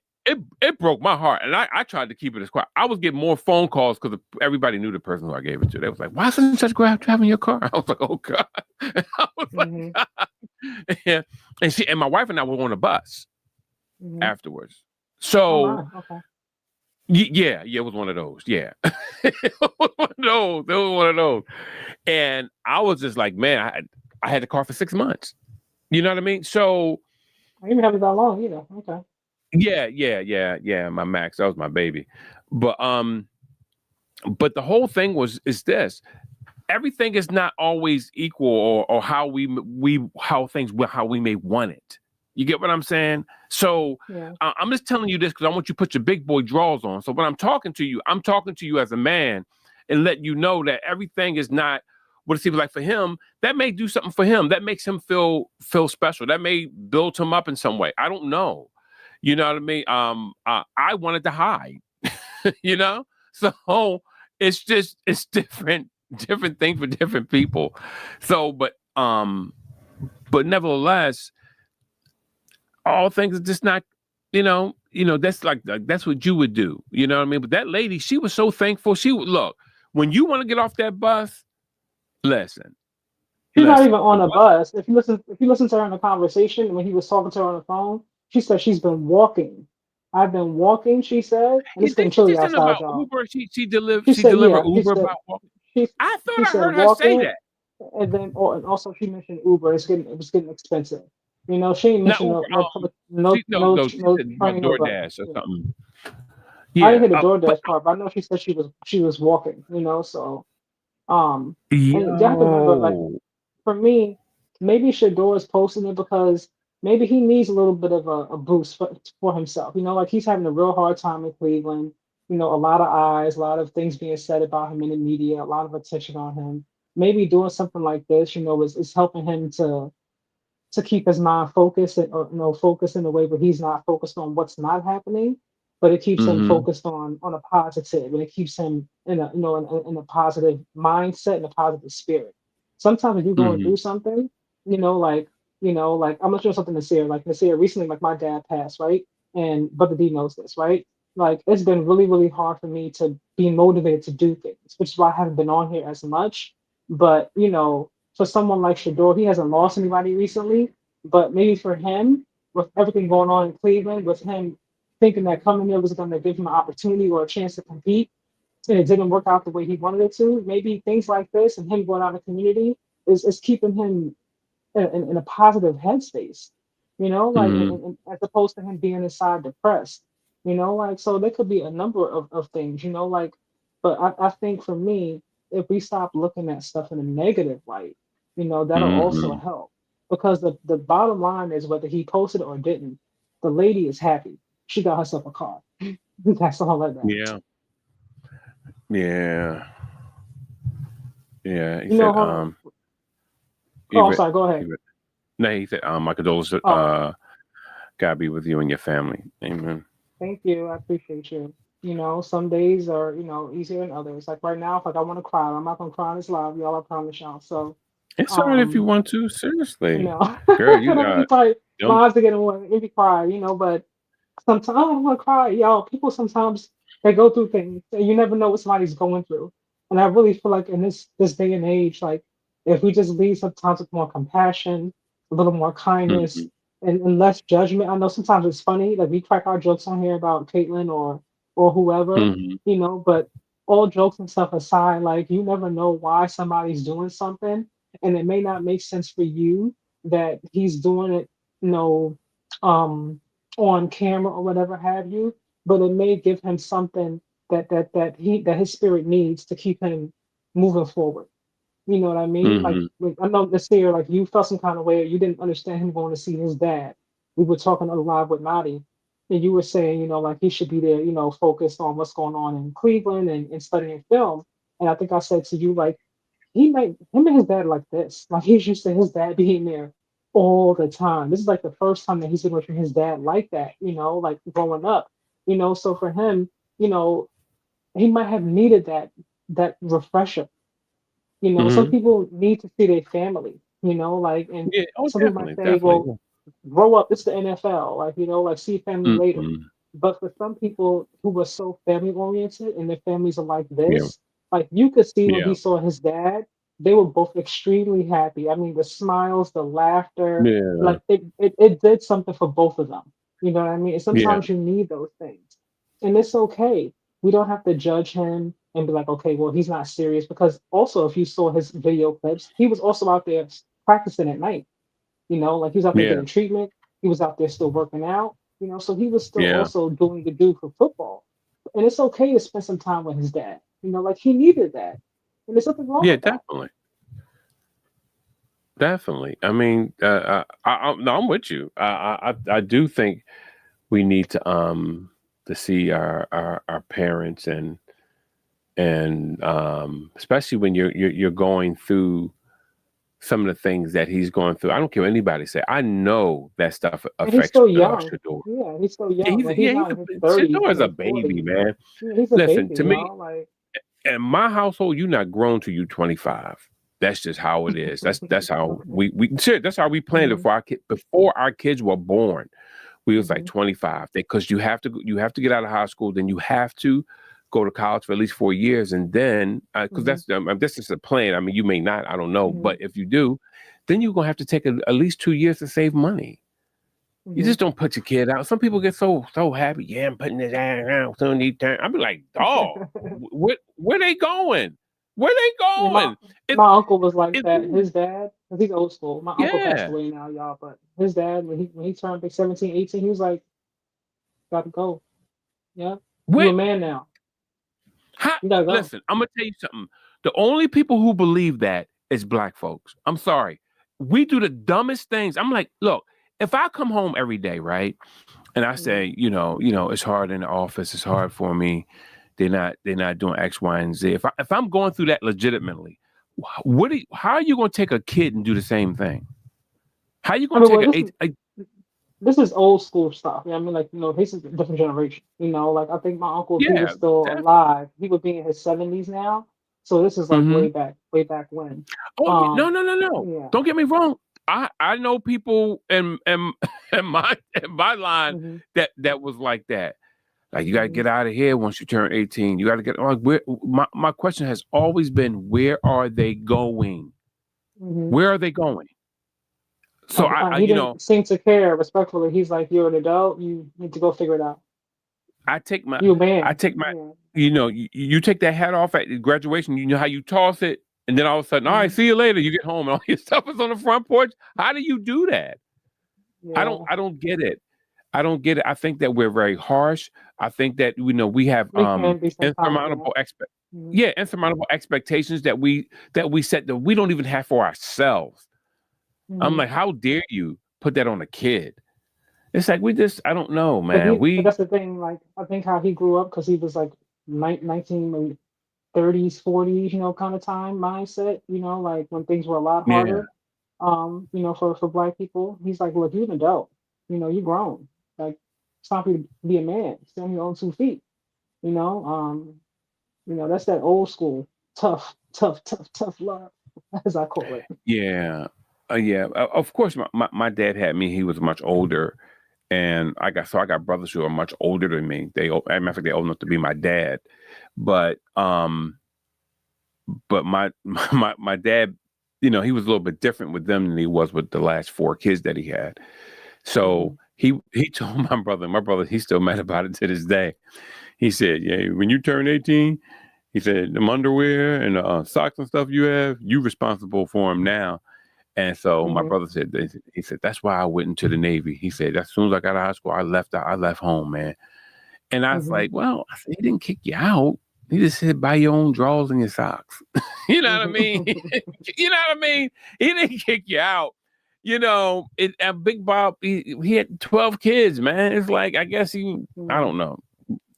It broke my heart, and I tried to keep it as quiet. I was getting more phone calls because everybody knew the person who I gave it to. They was like, "Why isn't such driving your car?" I was like, "Oh God!" I was like, Mm-hmm. God. And my wife and I were on a bus Mm-hmm. afterwards. Oh So my. Okay. yeah, it was one of those. Yeah, it was one of those. It was one of those. And I was just like, man, I had the car for 6 months. You know what I mean? So I didn't have it that long either. Okay. yeah. My Max, that was my baby. But but the whole thing is this: everything is not always equal, or how how we may want it. You get what I'm saying? So Yeah. I'm just telling you this because I want you to put your big boy drawers on. So when I'm talking to you as a man, and let you know that everything is not what it seems like for him. That may do something for him. That makes him feel special. That may build him up in some way. I don't know. You know what I mean? I wanted to hide. You know, so it's different thing for different people. So, but nevertheless, all things are just not, that's like that's what you would do. You know what I mean? But that lady, she was so thankful. She would look when you want to get off that bus. Listen, She's not even the on a bus. bus. If you listen to her in the conversation when he was talking to her on the phone, she said she's been walking. I've been walking, she said, and Yeah, it's then getting she chilly just said outside, about y'all. Uber. She She said, delivered yeah, she Uber said about walking. she I she thought I said heard her say walking, that. and also she mentioned Uber. It was getting expensive. She ain't Not mentioned Uber. no public, no She no no no. She no said about train or bus. DoorDash or Yeah. something. I didn't Yeah, hear the but DoorDash part, but I know she said she was walking. So um, and you have to remember, like, yo. for me, maybe Shador is posting it because maybe he needs a little bit of a boost for himself. Like he's having a real hard time in Cleveland. A lot of eyes, a lot of things being said about him in the media, a lot of attention on him. Maybe doing something like this, is helping him to keep his mind focused and or, focused in a way where he's not focused on what's not happening, but it keeps him Mm-hmm. focused on a positive, and it keeps him in a positive mindset and a positive spirit. sometimes if you're going Mm-hmm. through something, like I'm not sure something Nasir, like Nasir recently, like my dad passed, right? And Brother D knows this, right? Like it's been really, really hard for me to be motivated to do things, which is why I haven't been on here as much. But for someone like Shador, he hasn't lost anybody recently, but maybe for him, with everything going on in Cleveland, with him thinking that coming here was going to give him an opportunity or a chance to compete, and it didn't work out the way he wanted it to, maybe things like this and him going out in the community is keeping him in a positive headspace, like Mm-hmm. as opposed to him being inside depressed, like so there could be a number of things, like, but I think for me, if we stop looking at stuff in a negative light, that'll also Mm-hmm. help because the bottom line is whether he posted or didn't, the lady is happy. She got herself a car. That's all that matters. Yeah. Yeah. Yeah. He said, Hold on. Oh, I'm even, sorry. Go ahead. even, no, he said, my condolences, Oh, God be with you and your family. Amen. thank you. I appreciate you. Some days are, easier than others. Like right now, if like I want to cry, I'm not gonna cry on this live, y'all. I promise y'all. So, It's all right if you um, want to. Seriously, girl, and you I'm really got probably don't. my eyes are getting wet, make me cry, but sometimes I don't want to cry, y'all. People sometimes they go through things, and you never know what somebody's going through. And I really feel like in this day and age, like if we just lead sometimes with more compassion, a little more kindness, Mhm, and less judgment. I know sometimes it's funny, like we crack our jokes on here about Caitlyn or whoever, mhm, but all jokes and stuff aside, like you never know why somebody's doing something, and it may not make sense for you that he's doing it, um on camera or whatever have you, but it may give him something that his spirit needs to keep him moving forward. You know what I mean? mhm, Like I know this year, like you felt some kind of way, you didn't understand him going to see his dad. We were talking on the live with Nadi, and you were saying, like he should be there, focused on what's going on in Cleveland and studying film. And I think I said to you, like, him and his dad like this. Like he's used to his dad being there all the time. This is like the first time that he's been with his dad like that, like growing up. So for him, you know, he might have needed that refresher. Some mhm. people need to see their family, like, and Yeah. Oh, some people might definitely, say, definitely. well, grow up, it's the NFL, like, like see family later. Mhm. But for some people who were so family oriented and their families are like Yeah. this, like you could see when he Yeah. saw his dad, they were both extremely happy. I mean, the smiles, the laughter, Yeah. like it did something for both of them. You know what I mean? And Yeah. sometimes you need those things. And it's okay. We don't have to judge him and be like, okay, well, he's not serious. Because also, if you saw his video clips, he was also out there practicing at night. Like he was out there Yeah. getting treatment. He was out there still working out. So he was still Yeah. also doing the do for football. And it's okay to spend some time with his dad. Like he needed that. And there's nothing wrong Yeah. with that. Definitely. Definitely. I mean, no, I'm with you. I do think we need to see our parents and especially when you're going through some of the things that he's going through. I don't care what anybody say. I know that stuff And he's affects still young. Shador. Yeah, he's still Yeah, young. Like he's not in his 30s, Shador is a mid baby, 40s. man. Yeah, he's a Listen, baby, to me, Like in my household, you're not grown till you 25. That's just how it is. That's how okay. we sure, that's how we planned it Hmm. for our kid before our kids were born. We was like Hmm. 25 because you have to get out of high school, then you have to go to college for at least 4 years, and then because Hmm. this is a plan. I mean, you may not, I don't know, Hmm. but if you do, then you're gonna have to take at least 2 years to save money. You Hmm. just don't put your kid out. Some people get so happy. Yeah, I'm putting this out. So need time. I be like, dog, where they going? Where they Yeah, my going? It, my uncle was like it, that. His dad, because he's old school. My uncle passed yeah. away now, y'all, but his dad, when he turned like 17, 18, he was like, gotta go. Yeah. You a What? man now. How, You gotta go. listen, I'm gonna tell you something. The only people who believe that is black folks. I'm sorry. We do the dumbest things. I'm like, look, if I come home every day, right, and I Hmm. say, it's hard in the office. It's hard for me. They're not doing X, Y, and Z. If I'm going through that legitimately, how are you going to take a kid and do the same thing? How are you I going to mean, take well, a this is old school stuff. Yeah, I mean, like, this is a different generation. Like I think my uncle, if he was yeah, still definitely. alive, he would be in his 70s now. So this is like Mm-hmm. way back when. Oh no, Um, no, no, no! yeah. Don't get me wrong. I know people in my line Hmm. that was like that. Like you got to Hmm. get out of here once you turn 18. You got to get like where my question has always been where are they going? Hmm. Where are they going? So I He didn't seem to care respectfully. He's like, you're an adult. You need to go figure it out. I take my You a I man. take my Yeah. you take that hat off at graduation, you know how you toss it, and then all of a sudden, all right, Hmm. see you later. You get home and all your stuff is on the front porch. How do you do that? Yeah. I don't get it. I don't get it. I think that we're very harsh. I think that we have We can be sometimes. Yeah. Hmm. insurmountable expectations that we set that we don't even have for ourselves. I'm Hmm. like, how dare you put that on a kid? It's like we just I don't know, man. But that's the thing. Like, I think how he grew up because he was like 1930s, 40s, kind of time mindset. Like when things were a lot Yeah, harder. For Black people, he's like, look, you're an adult. You're grown. Like, it's time for you to be a man. Stand on your own 2 feet. You know, um, that's that old school tough love, as I call it. yeah, yeah. Of course, my dad had me. He was much older, and I got brothers who are much older than me. As a matter of fact, they're old enough to be my dad. But my dad, he was a little bit different with them than he was with the last four kids that he had. Hmm. So he told my brother, he's still mad about it to this day. He said, "Yeah, when you turn 18, he said them underwear and socks and stuff you have, you responsible for them now." And so my Hmm. brother said, he said that's why I went into the Navy. He said as soon as I got out of high school, I left home, man. And I was Hmm. like, well, I said, he didn't kick you out. He just said buy your own drawers and your socks. You know what I mean? Hmm. You know what I mean? He didn't kick you out. Big Bob, he had 12 kids, man. It's like, I guess I don't know.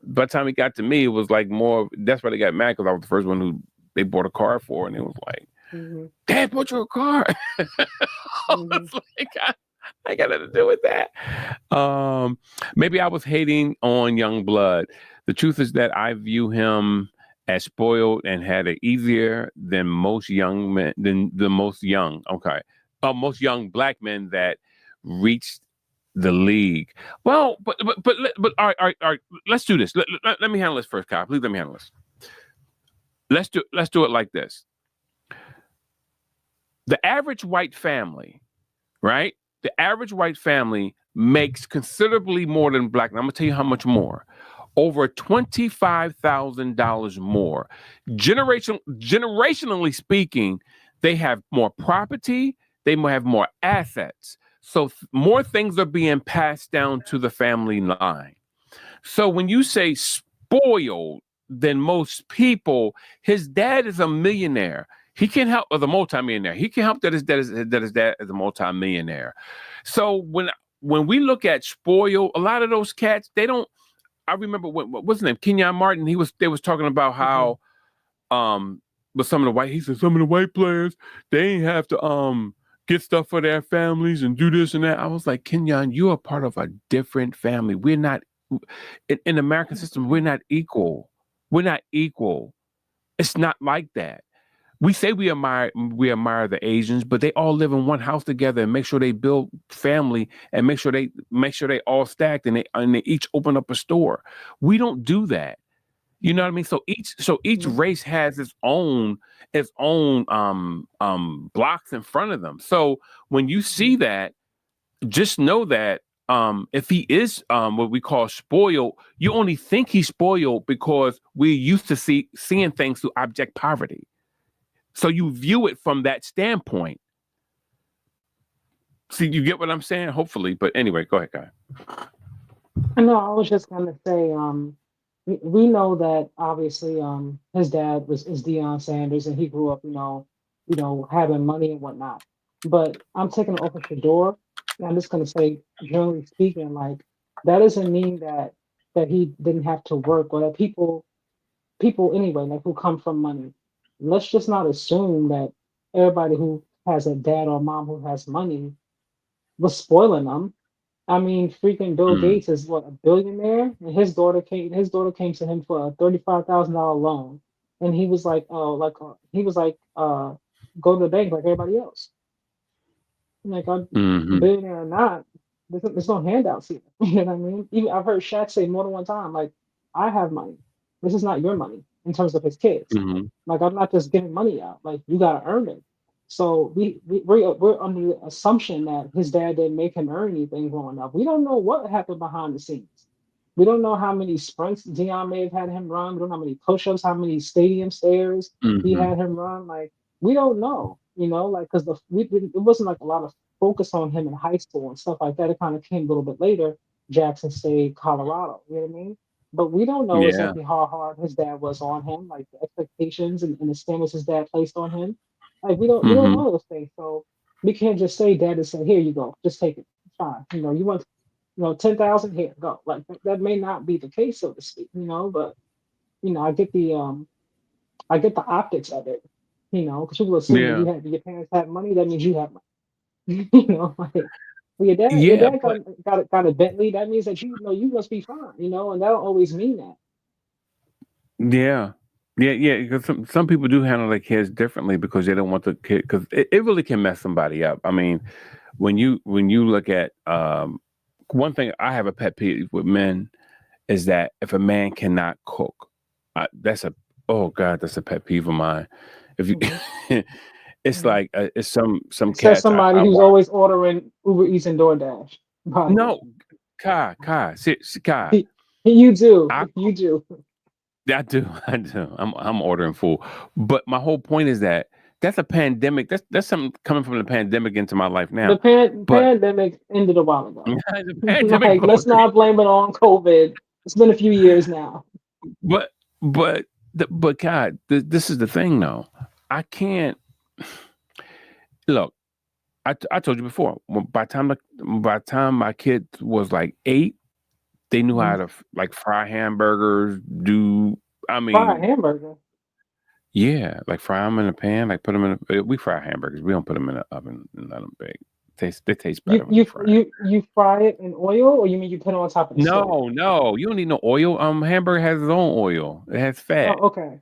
By the time he got to me, it was like more, that's why they got mad because I was the first one who they bought a car for. And it was like, Hmm. Dad bought you a car. I Hmm. was like, I got nothing to do with that. Maybe I was hating on young blood. The truth is that I view him as spoiled and had it easier than most young men, than the most young. Okay, most young black men that reached the league. Well, but all right. Let's do this. Let me handle this first, Kyle. Please let me handle this. Let's do it like this. The average white family, right? The average white family makes considerably more than black. And I'm gonna tell you how much more. Over $25,000 more. Generationally speaking, they have more property, they have more assets. So more things are being passed down to the family line. So when you say spoiled than most people, his dad is a millionaire. He can help as a multimillionaire. He can help that his dad is a multimillionaire. So when we look at spoiled, a lot of those cats, they don't. I remember what's his name, Kenyon Martin. They was talking about Hmm. how with some of the white, he said some of the white players they ain't have to get stuff for their families and do this and that. I was like, Kenyon, you are part of a different family. We're not in the American system. We're not equal. We're not equal. It's not like that. We say we admire the Asians, but they all live in one house together and make sure they build family and make sure they all stacked and they each open up a store. We don't do that. You know what I mean? So each Hmm. race has its own blocks in front of them. So when you see that, just know that if he is what we call spoiled, you only think he's spoiled because we're used to seeing things through abject poverty. So you view it from that standpoint. See, you get what I'm saying? Hopefully. But anyway, go ahead, guy. No, I was just gonna say, we know that obviously, his dad is Deion Sanders, and he grew up, having money and whatnot. But I'm taking it off of Shador, and I'm just gonna say, generally speaking, like that doesn't mean that he didn't have to work, or that people anyway, like who come from money. Let's just not assume that everybody who has a dad or mom who has money was spoiling them. I mean, freaking Bill Mm, Gates is what, a billionaire, and his daughter came to him for a $35,000 loan. and he was like, he was like, go to the bank like everybody else. Like I'm Mm-hmm. billionaire or not, there's no handouts here. You know what I mean? Even I've heard Shaq say more than one time, like, I have money. This is not your money in terms of his kids. Mm-hmm. Like I'm not just giving money out. Like you gotta earn it. So we're under the assumption that his dad didn't make him earn anything growing up. We don't know what happened behind the scenes. We don't know how many sprints Dion may have had him run. We don't know how many push-ups, how many stadium stairs he Mm-hmm. had him run. Like we don't know, like because it wasn't like a lot of focus on him in high school and stuff like that. It kind of came a little bit later, Jackson State, Colorado. You know what I mean? But we don't know Yeah. exactly how hard his dad was on him, like the expectations and the standards his dad placed on him. Like we don't Mm-hmm. know those things, so we can't just say dad just said, here you go, just take it. It's fine. You want 10,000 here, go. Like that may not be the case, so to speak, but I get the optics of it, because people assume that Yeah. your parents have money, that means you have money. Like well, your Yeah. dad But got a Bentley, that means that you must be fine, and that don't always mean that. yeah. Yeah, yeah, because some people do handle their kids differently because they don't want the kid because it really can mess somebody up. I mean, when you look at one thing, I have a pet peeve with men is that if a man cannot cook, that's a oh god, that's a pet peeve of mine. If you, Hmm. it's Hmm. like it's some It says cats somebody I who's watch. always ordering Uber Eats and DoorDash, by the way. No, Kai, You do, I you do. I do, I do. I'm ordering food, but my whole point is that that's a pandemic. That's something coming from the pandemic into my life The now. But pandemic ended a while ago. the pandemic Like, let's already. not blame it on COVID. It's been a few years now. But but God, this is the thing though. I can't look. I told you before. By the time my kid was like 8, they knew how Mhm. to like fry hamburgers. Do I Fried mean hamburger. yeah, like fry them in a pan, like put them in. We fry hamburgers. We don't put them in the oven and let them bake. They taste You better when you you fry it. you fry it in oil, or you mean you put it on top of the stove? No, no, you don't need no oil. Hamburger has its own oil. It has fat. Oh, okay.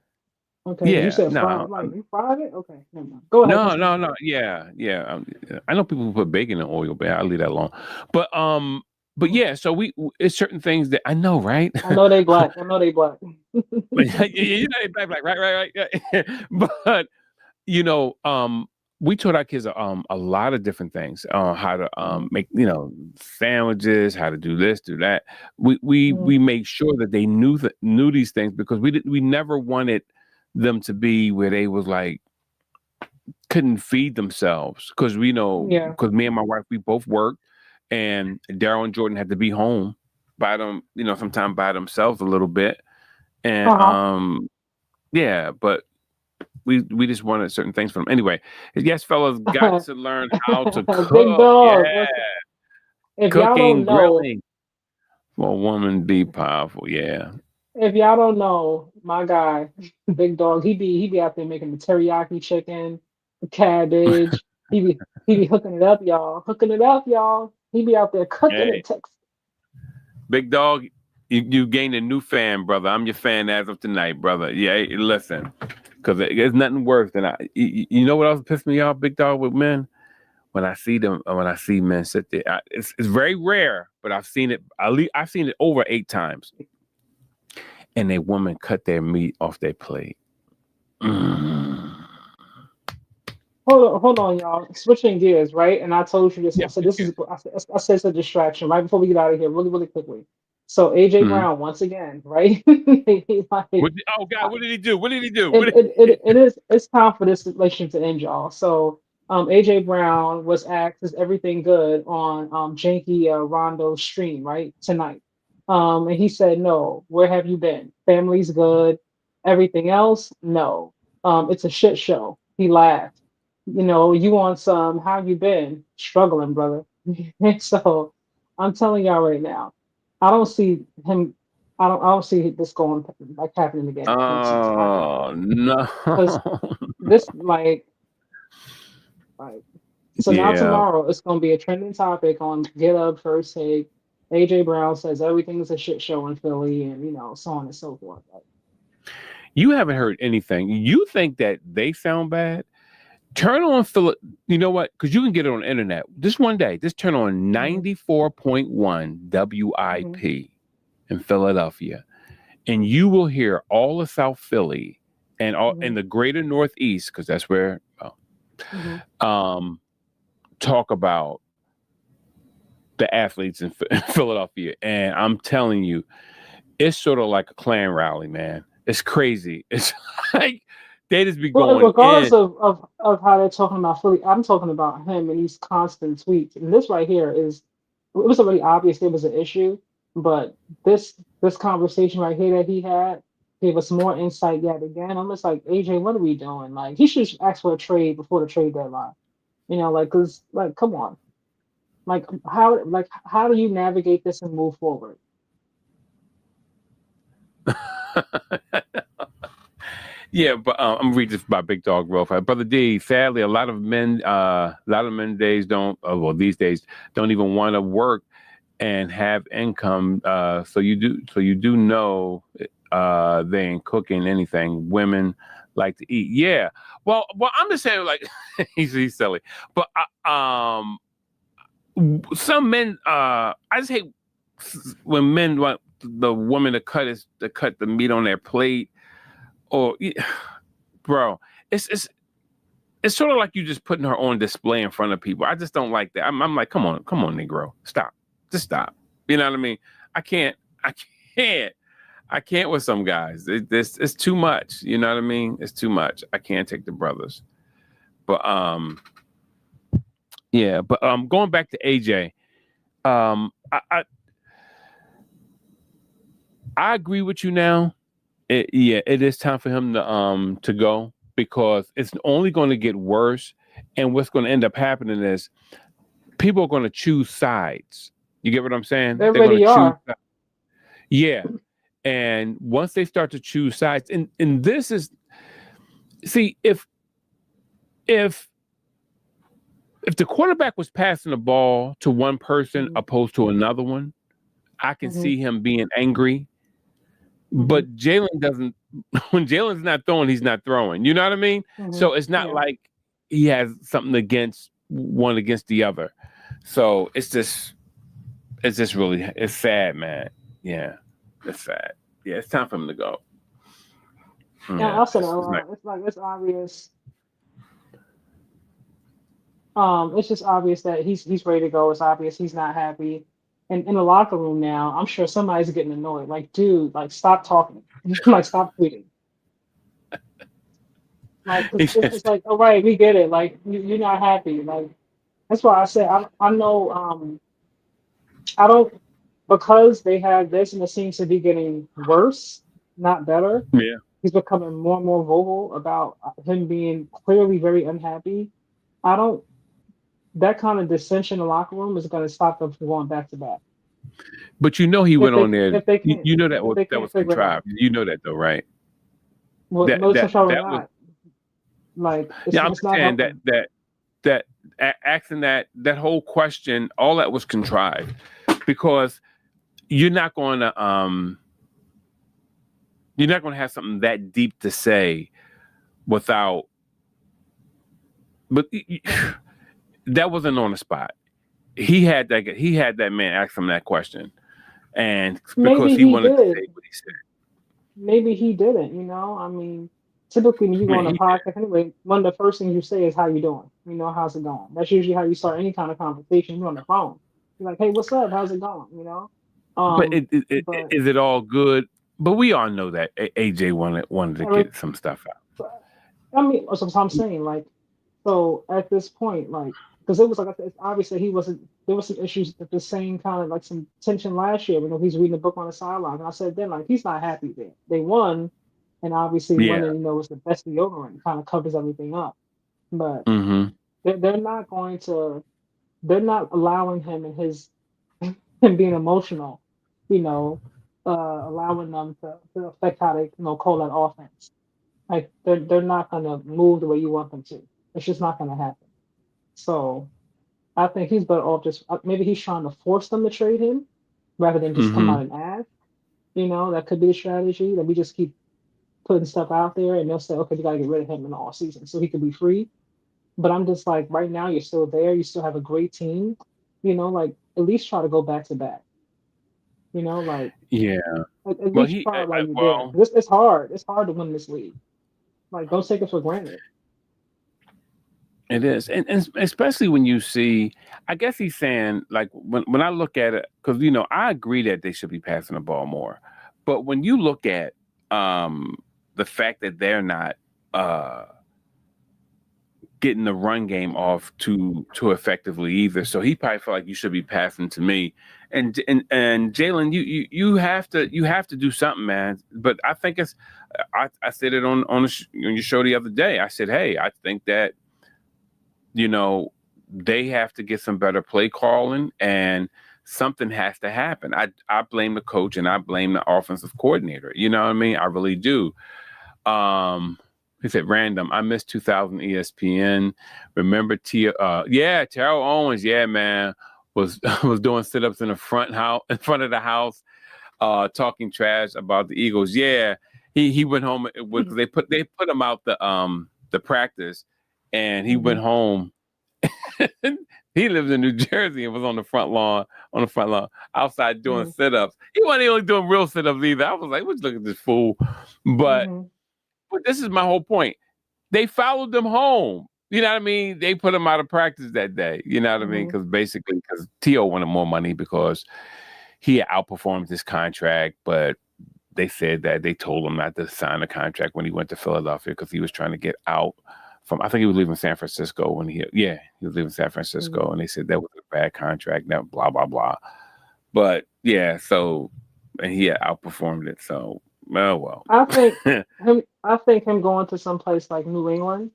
Okay, because you Yeah, said fried. no, I'm like, you fried it? Okay, never mind. Go ahead, no, continue. no, no. Yeah, yeah. I know people who put bacon in oil, but I'll leave that alone. But but Mhm. yeah. So it's certain things that I know, right? I know they black. I know they black. But yeah, you know, black, right. Yeah. But you know, we taught our kids a lot of different things on how to Mhm. make sandwiches, how to do this, do that. We Mhm. made sure that they knew these things because we never wanted them to be where they was like couldn't feed themselves because we know Yeah. because me and my wife we both worked and Daryl and Jordan had to be home by them sometime by themselves a little bit and Uh-huh. yeah but we just wanted certain things from them anyway. Yes, fellas, got to learn how to Big cook. Yeah, dog. Listen, if y'all cooking, don't know, grilling for a woman be powerful. Yeah. if y'all don't know, my guy, Big Dog, he be out there making the teriyaki chicken, the cabbage. He be hooking it up, y'all. Hooking it up, y'all. He be out there cooking Hey, it. Texas. big dog, you gained a new fan, brother. I'm your fan as of tonight, brother. Yeah, hey, listen, because there's nothing worse than you know what else pissed me off, big dog, with men when I see them when I see men sit there. It's very rare, but I've seen it. I've seen it over 8 times, and a woman cut their meat off their plate. Mm. Hold on, y'all. Switching gears, right? And I told you this. I Yes, said yes, this yes. is. I said it's a distraction. Right before we get out of here, really, really quickly. So AJ Mhm. Brown once again, right? Like, Oh God, what did he do? What did he do? it, it, it, it is it's time for this relationship to end, y'all. So AJ Brown was asked, is everything good on Janky Rondo's stream, right? Tonight. And he said, no, where have you been? Family's good. Everything else, no. It's a shit show. He laughed. You want some, how you been? Struggling, brother. So I'm telling y'all right now, I don't see him I don't see this going like happening again next season. I don't, Oh no. because this like so now Yeah. tomorrow it's gonna be a trending topic on Get Up First Take. AJ Brown says everything's a shit show in Philly, and so on and so forth. Like, You haven't heard anything. You think that they sound bad? Turn on Philip. You know what? Because you can get it on the internet. Just one day, just turn on 94.1 WIP in Philadelphia, and you will hear all of South Philly and all in the greater Northeast, because that's where talk about the athletes in Philadelphia. And I'm telling you, it's sort of like a Klan rally, man. It's crazy. It's like they just be going regardless in. of how they're talking about Philly, I'm talking about him and these constant tweets. And this right here is, it was already obvious there was an issue, but this conversation right here that he had gave us more insight yet again. I'm just like, AJ, what are we doing? Like, he should ask for a trade before the trade deadline. You know, like, cause like, come on, how do you navigate this and move forward? Yeah, but I'm gonna read this by Big Dog real fast. Brother D, sadly, a lot of men days don't. Well, these days don't even want to work and have income. So you do know they ain't cooking anything. Women like to eat. Yeah. Well, I'm just saying, like he's silly, but some men. I just hate when men want the woman to cut the meat on their plate. Or, bro, it's sort of like you just putting her on display in front of people. I just don't like that. I'm like, come on, Negro, stop, just stop. You know what I mean? I can't with some guys. It's too much. You know what I mean? It's too much. I can't take the brothers. But yeah. But going back to AJ, I agree with you now. It is time for him to go, because it's only going to get worse, and what's going to end up happening is people are going to choose sides. You get what I'm saying? They already are. Yeah, and once they start to choose sides, and this is, see, if the quarterback was passing the ball to one person opposed to another one, I can see him being angry. But Jalen doesn't. When Jalen's not throwing, he's not throwing. You know what I mean? So it's not like he has something against one against the other. So it's just really, it's sad, man. Yeah, it's sad. Yeah, it's time for him to go. Yeah, I'll say that. It's obvious. It's just obvious that he's ready to go. It's obvious he's not happy. And in the locker room now, I'm sure somebody's getting annoyed. Like, dude, like, stop talking. Like, stop tweeting. Like, it's like, all right, we get it. Like, you're not happy. Like, that's why I said I know. I don't, because they have this and it seems to be getting worse, not better. Yeah. He's becoming more and more vocal about him being clearly very unhappy. I don't. That kind of dissension in the locker room is going to stop them from going back to back. But you know he went on there. If they can't, you know that if that was contrived. You know that though, right? Well, that not. was, like, it's, yeah, I'm it's not saying helping. that asking that whole question, all that was contrived, because you're not going to have something that deep to say without. But that wasn't on the spot. He had that man ask him that question, and because he wanted to say what he said. Maybe he didn't. You know, I mean, typically when you go on a podcast anyway, one of the first things you say is, "How you doing? You know, how's it going?" That's usually how you start any kind of conversation. You're on the phone. You're like, "Hey, what's up? How's it going?" You know. But is it all good? But we all know that AJ wanted to get some stuff out. I mean, that's what I'm saying. Like, so at this point, like, because it was like, it's obvious that he wasn't. There was some issues at the same kind of like some tension last year when he's reading a book on the sideline. And I said then, like, he's not happy there. They won, and obviously winning, was the best deodorant. Kind of covers everything up. But they're not going to. They're not allowing him and him being emotional. You know, allowing them to affect how they call that offense. Like, they're not going to move the way you want them to. It's just not going to happen. So I think he's better off just maybe he's trying to force them to trade him rather than just come out and ask. You know, that could be a strategy that we just keep putting stuff out there, and they'll say, okay, we gotta get rid of him in the off season so he can be free. But I'm just like, right now you're still there. You still have a great team. Like at least try to go back to back. Like Yeah. at Well, least try while you're there. well, It's hard. It's hard to win this league. Like don't take it for granted. it is, and especially when you see, I guess he's saying like when I look at it, because I agree that they should be passing the ball more, but when you look at the fact that they're not getting the run game off too effectively either, so he probably felt like you should be passing to me, and Jalen, you have to do something, man. But I think I said it on your show the other day. I said, hey, I think that they have to get some better play calling and something has to happen. I blame the coach and I blame the offensive coordinator. You know what I mean? I really do. He said random. I missed 2000 ESPN. Remember Terrell Owens, yeah, man, was doing sit-ups in front of the house, talking trash about the Eagles. Yeah. He went home because they put him out the practice. And he went home. He lives in New Jersey and was on the front lawn, outside doing sit-ups. He wasn't even doing real sit-ups either. I was like, let's look at this fool. But this is my whole point. They followed them home. You know what I mean? They put him out of practice that day. You know what I mean? Because T.O. wanted more money because he outperformed his contract, but they said that they told him not to sign a contract when he went to Philadelphia because he was trying to get out. I think he was leaving San Francisco when he was leaving San Francisco, and they said that was a bad contract. That blah blah blah. But yeah, and he had outperformed it. So well. I think him going to some place like New England.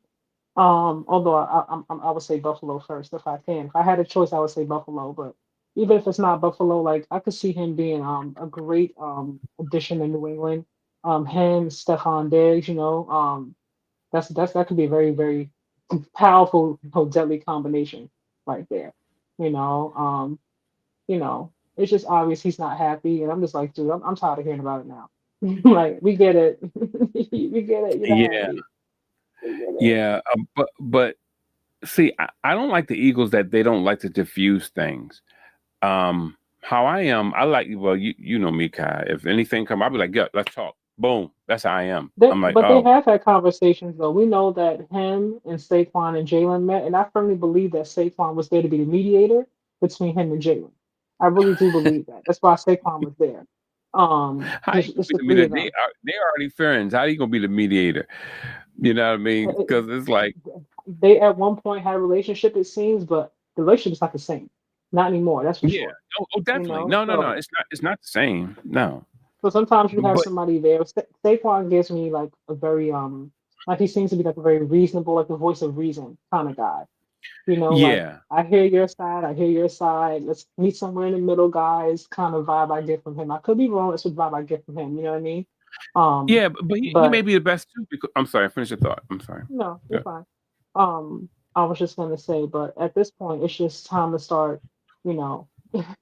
Although I would say Buffalo first if I can. If I had a choice, I would say Buffalo. But even if it's not Buffalo, like I could see him being a great addition in New England. Him, Stephon Diggs, that could be a very, very powerful, deadly combination right there. You know, um, it's just obvious he's not happy, and I'm just like, dude, I'm tired of hearing about it now. Like, we get it, we get it. You're not Yeah, happy. We get it. yeah. But see, I don't like the Eagles that they don't like to diffuse things. How I am, I like, well, you know me, Kai. If anything come, I'll be like, yeah, let's talk. Boom. That's how I am. I'm like, But they oh, have had conversations though. We know that him and Saquon and Jalen met, and I firmly believe that Saquon was there to be the mediator between him and Jalen. I really do believe that. That's why Saquon was there. how you gonna Just be the the three mediator? of them. They already friends. How you gonna be the mediator? You know what I mean? Uh, Because it's like, They at one point had a relationship, it seems, but the relationship is not the same. Not anymore, that's for yeah, sure. definitely. No. So It's not the same. No, sometimes you have but somebody there. Saquon gives me like a very like he seems to be like a very reasonable, like the voice of reason kind of guy. Like yeah, I hear your side, I hear your side. Let's meet somewhere in the middle, guys. Kind of vibe I get from him. I could be wrong. That's what vibe I get from him. You know what I mean? Um, yeah. But he may but be the best too. Because I'm sorry. Finish your thought. I'm sorry. no, you're Yeah. fine. I was just gonna say, but at this point, it's just time to start. You know,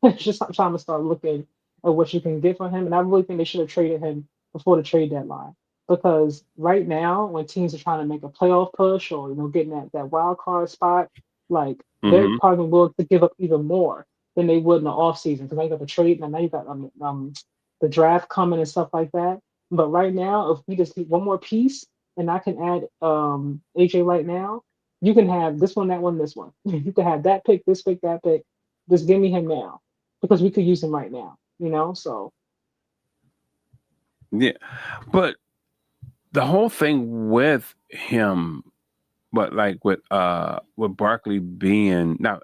it's just time to start looking at what you can get from him. And I really think they should have traded him before the trade deadline. Because right now, when teams are trying to make a playoff push or getting that wild card spot, like they're Mm-hmm. probably willing to give up even more than they would in the off season. Because now you got the trade, and now you got the draft coming and stuff like that. But right now, if we just need one more piece, and I can add AJ right now, you can have this one, that one, this one. You can have that pick, this pick, that pick. Just give me him now because we could use him right now. So Yeah, but the whole thing with him, but like with Barkley being not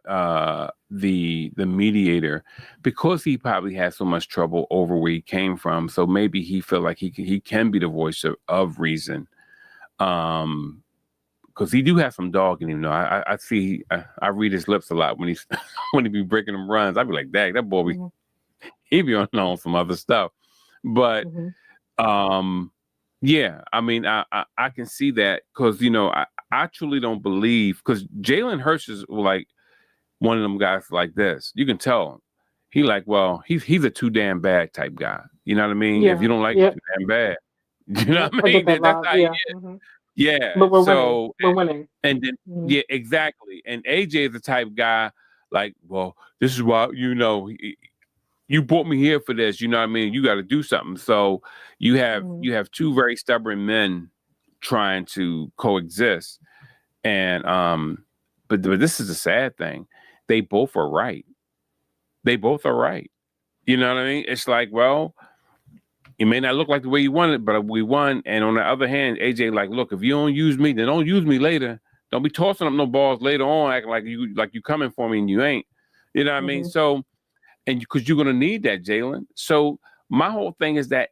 the mediator, because he probably had so much trouble over where he came from, so maybe he felt like he can be the voice of reason. Because he do have some dog in him. I see. I read his lips a lot when he's when he be breaking them runs. I be like, dang, that boy, mhm, he be on some other stuff. But mhm. yeah, I mean, I can see that because I truly don't believe because Jalen Hurts is like one of them guys like this. You can tell he like, well, he's a too damn bad type guy. You know what I mean? If Yeah, you don't like it yep, too damn bad, You know Yep, what I I get mean? that That's live. how he Yeah. is. Hmm. Yeah. But we're winning. So We're winning. and then Mhm. yeah, exactly. And AJ is the type of guy like, well, this is why you brought me here for this. You know what I mean? You got to do something. So Mhm. you have two very stubborn men trying to coexist, and but this is a sad thing. They both are right. They both are right. You know what I mean? It's like, well, it may not look like the way you wanted, but we won. And on the other hand, AJ, like, look, if you don't use me, then don't use me later. Don't be tossing up no balls later on, acting like you coming for me and you ain't. You know what I mean? Mhm. So, and because you're gonna need that, Jalen. So my whole thing is that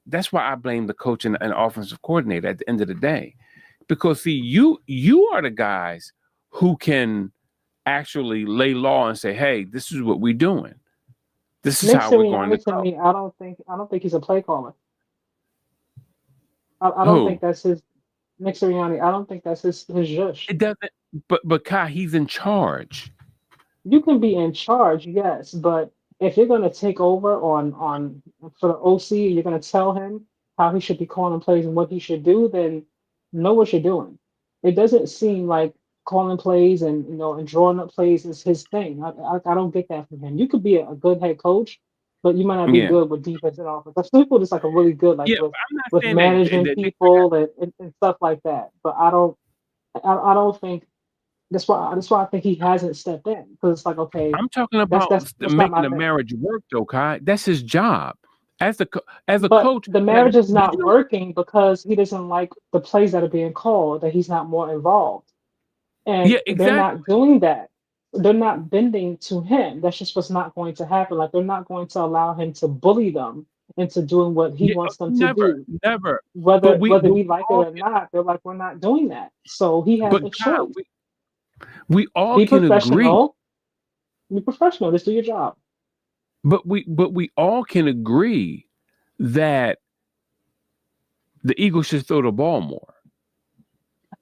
that's why I blame the coach and offensive coordinator at the end of the day, because see, you are the guys who can actually lay law and say, hey, this is what we're doing. This is Nick how we're going to Sirianni to go. me, I don't think he's a play caller. I don't think Who? that's his Nick Sirianni. I don't think that's his zhush. It doesn't. But Kai, he's in charge. You can be in charge, yes, but if you're going to take over on for the OC, you're going to tell him how he should be calling plays and what he should do, then know what you're doing. It doesn't seem like calling plays and and drawing up plays is his thing. I don't get that from him. You could be a good head coach, but you might not be Yeah. good with defense and offense. Some people just like a really good like Yeah, with but I'm not with saying managing that Nick. people and stuff like that. But I don't think that's why I think he hasn't stepped in because it's like, okay, I'm talking that's about that's that's not making my the thing. marriage work, though, Kai. That's his job as a But coach. the Like marriage is you not know, working because he doesn't like the plays that are being called, that he's not more involved. And yeah, they're exactly. not doing that. They're not bending to him. That's just what's not going to happen. Like they're not going to allow him to bully them into doing what he Yeah, wants them to never, do. never. Whether But whether we we like it all or not, they're like, we're not doing that. So he has but a Kai, choice. we all Be can agree. professional. Be professional. Just do your job. But we all can agree that the Eagles should throw the ball more.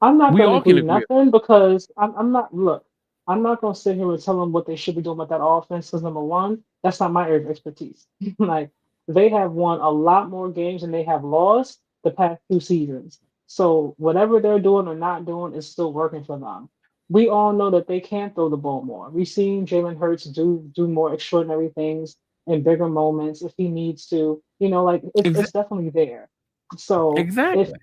I'm not We gonna all can agree agree. nothing because I'm not look, I'm not gonna sit here and tell them what they should be doing with that offense because number one, that's not my area of expertise. Like they have won a lot more games than they have lost the past 2 seasons. So whatever they're doing or not doing is still working for them. We all know that they can throw the ball more. We've seen Jalen Hurts do more extraordinary things in bigger moments if he needs to. Like Exa- it's definitely there. So if exactly.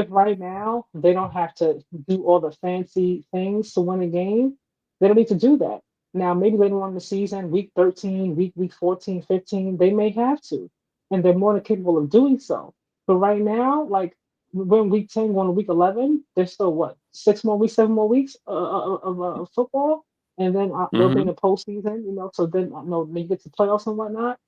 right now they don't have to do all the fancy things to win a game, they don't need to do that. Now, maybe later on in the season, week 13, week 14, 15, they may have to. And they're more than capable of doing so. But right now, like we're in week 10, going to week 11, there's still what, 6 more weeks, 7 more weeks of football. And then we'll be in Hmm. the postseason, so then, when you get to playoffs and whatnot,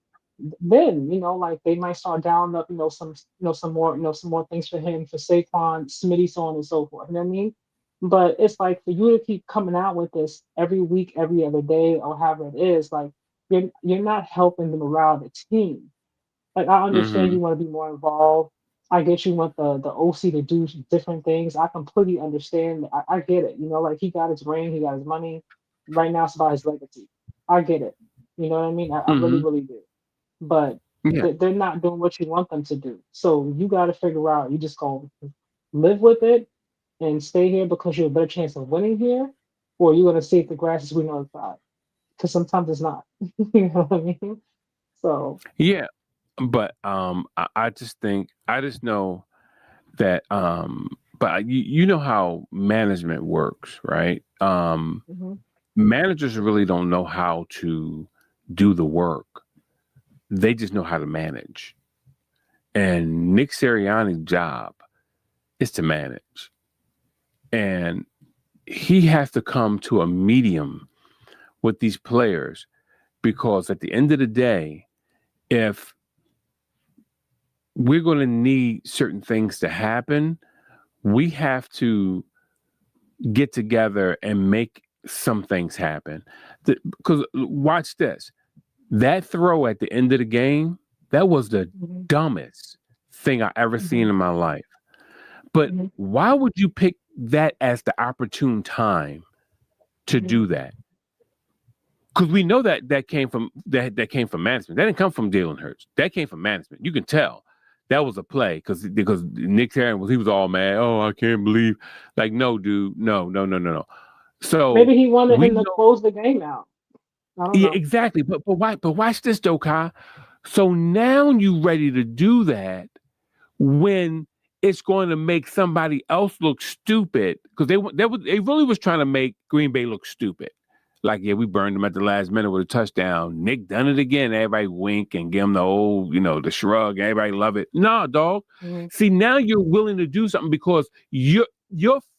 then like they might start down up some more things for him, for Saquon, Smitty, so on and so forth. You know what I mean? But it's like for you to keep coming out with this every week, every other day, or however it is, like you're not helping the morale of the team. Like I understand you Hmm. want to be more involved. I get you want the OC to do different things. I completely understand. I get it. Like he got his ring, he got his money. Right now it's about his legacy. I get it. You know what I mean? I really, Hmm. really do, but Yeah. they're not doing what you want them to do. So you got to figure out, you just gonna live with it and stay here because you're a better chance of winning here, or you're gonna see if the grass is greener on the side. Because sometimes it's not. You know what I mean? So Yeah. But I just think I just know that but you know how management works, right? mhm, Managers really don't know how to do the work. They just know how to manage. And Nick Sirianni's job is to manage. And he has to come to a medium with these players because at the end of the day, if we're going to need certain things to happen, we have to get together and make some things happen. Because watch this. That throw at the end of the game, that was the mhm, dumbest thing I ever seen mhm, in my life. But mhm, why would you pick that as the opportune time to mhm, do that? Because we know that came from management. That didn't come from Jalen Hurts. That came from management. You can tell that was a play because Nick Terran was all mad. Oh, I can't believe. Like, no, dude, no. So Maybe he wanted we him to know, close the game out. I don't yeah, know. exactly. But watch this though, Kai. So now you ready to do that when it's going to make somebody else look stupid because they really was trying to make Green Bay look stupid. Like, yeah, we burned them at the last minute with a touchdown. Nick done it again. Everybody wink and give him the old, the shrug. Everybody love it. Nah, dog. Mm-hmm. See, now you're willing to do something because your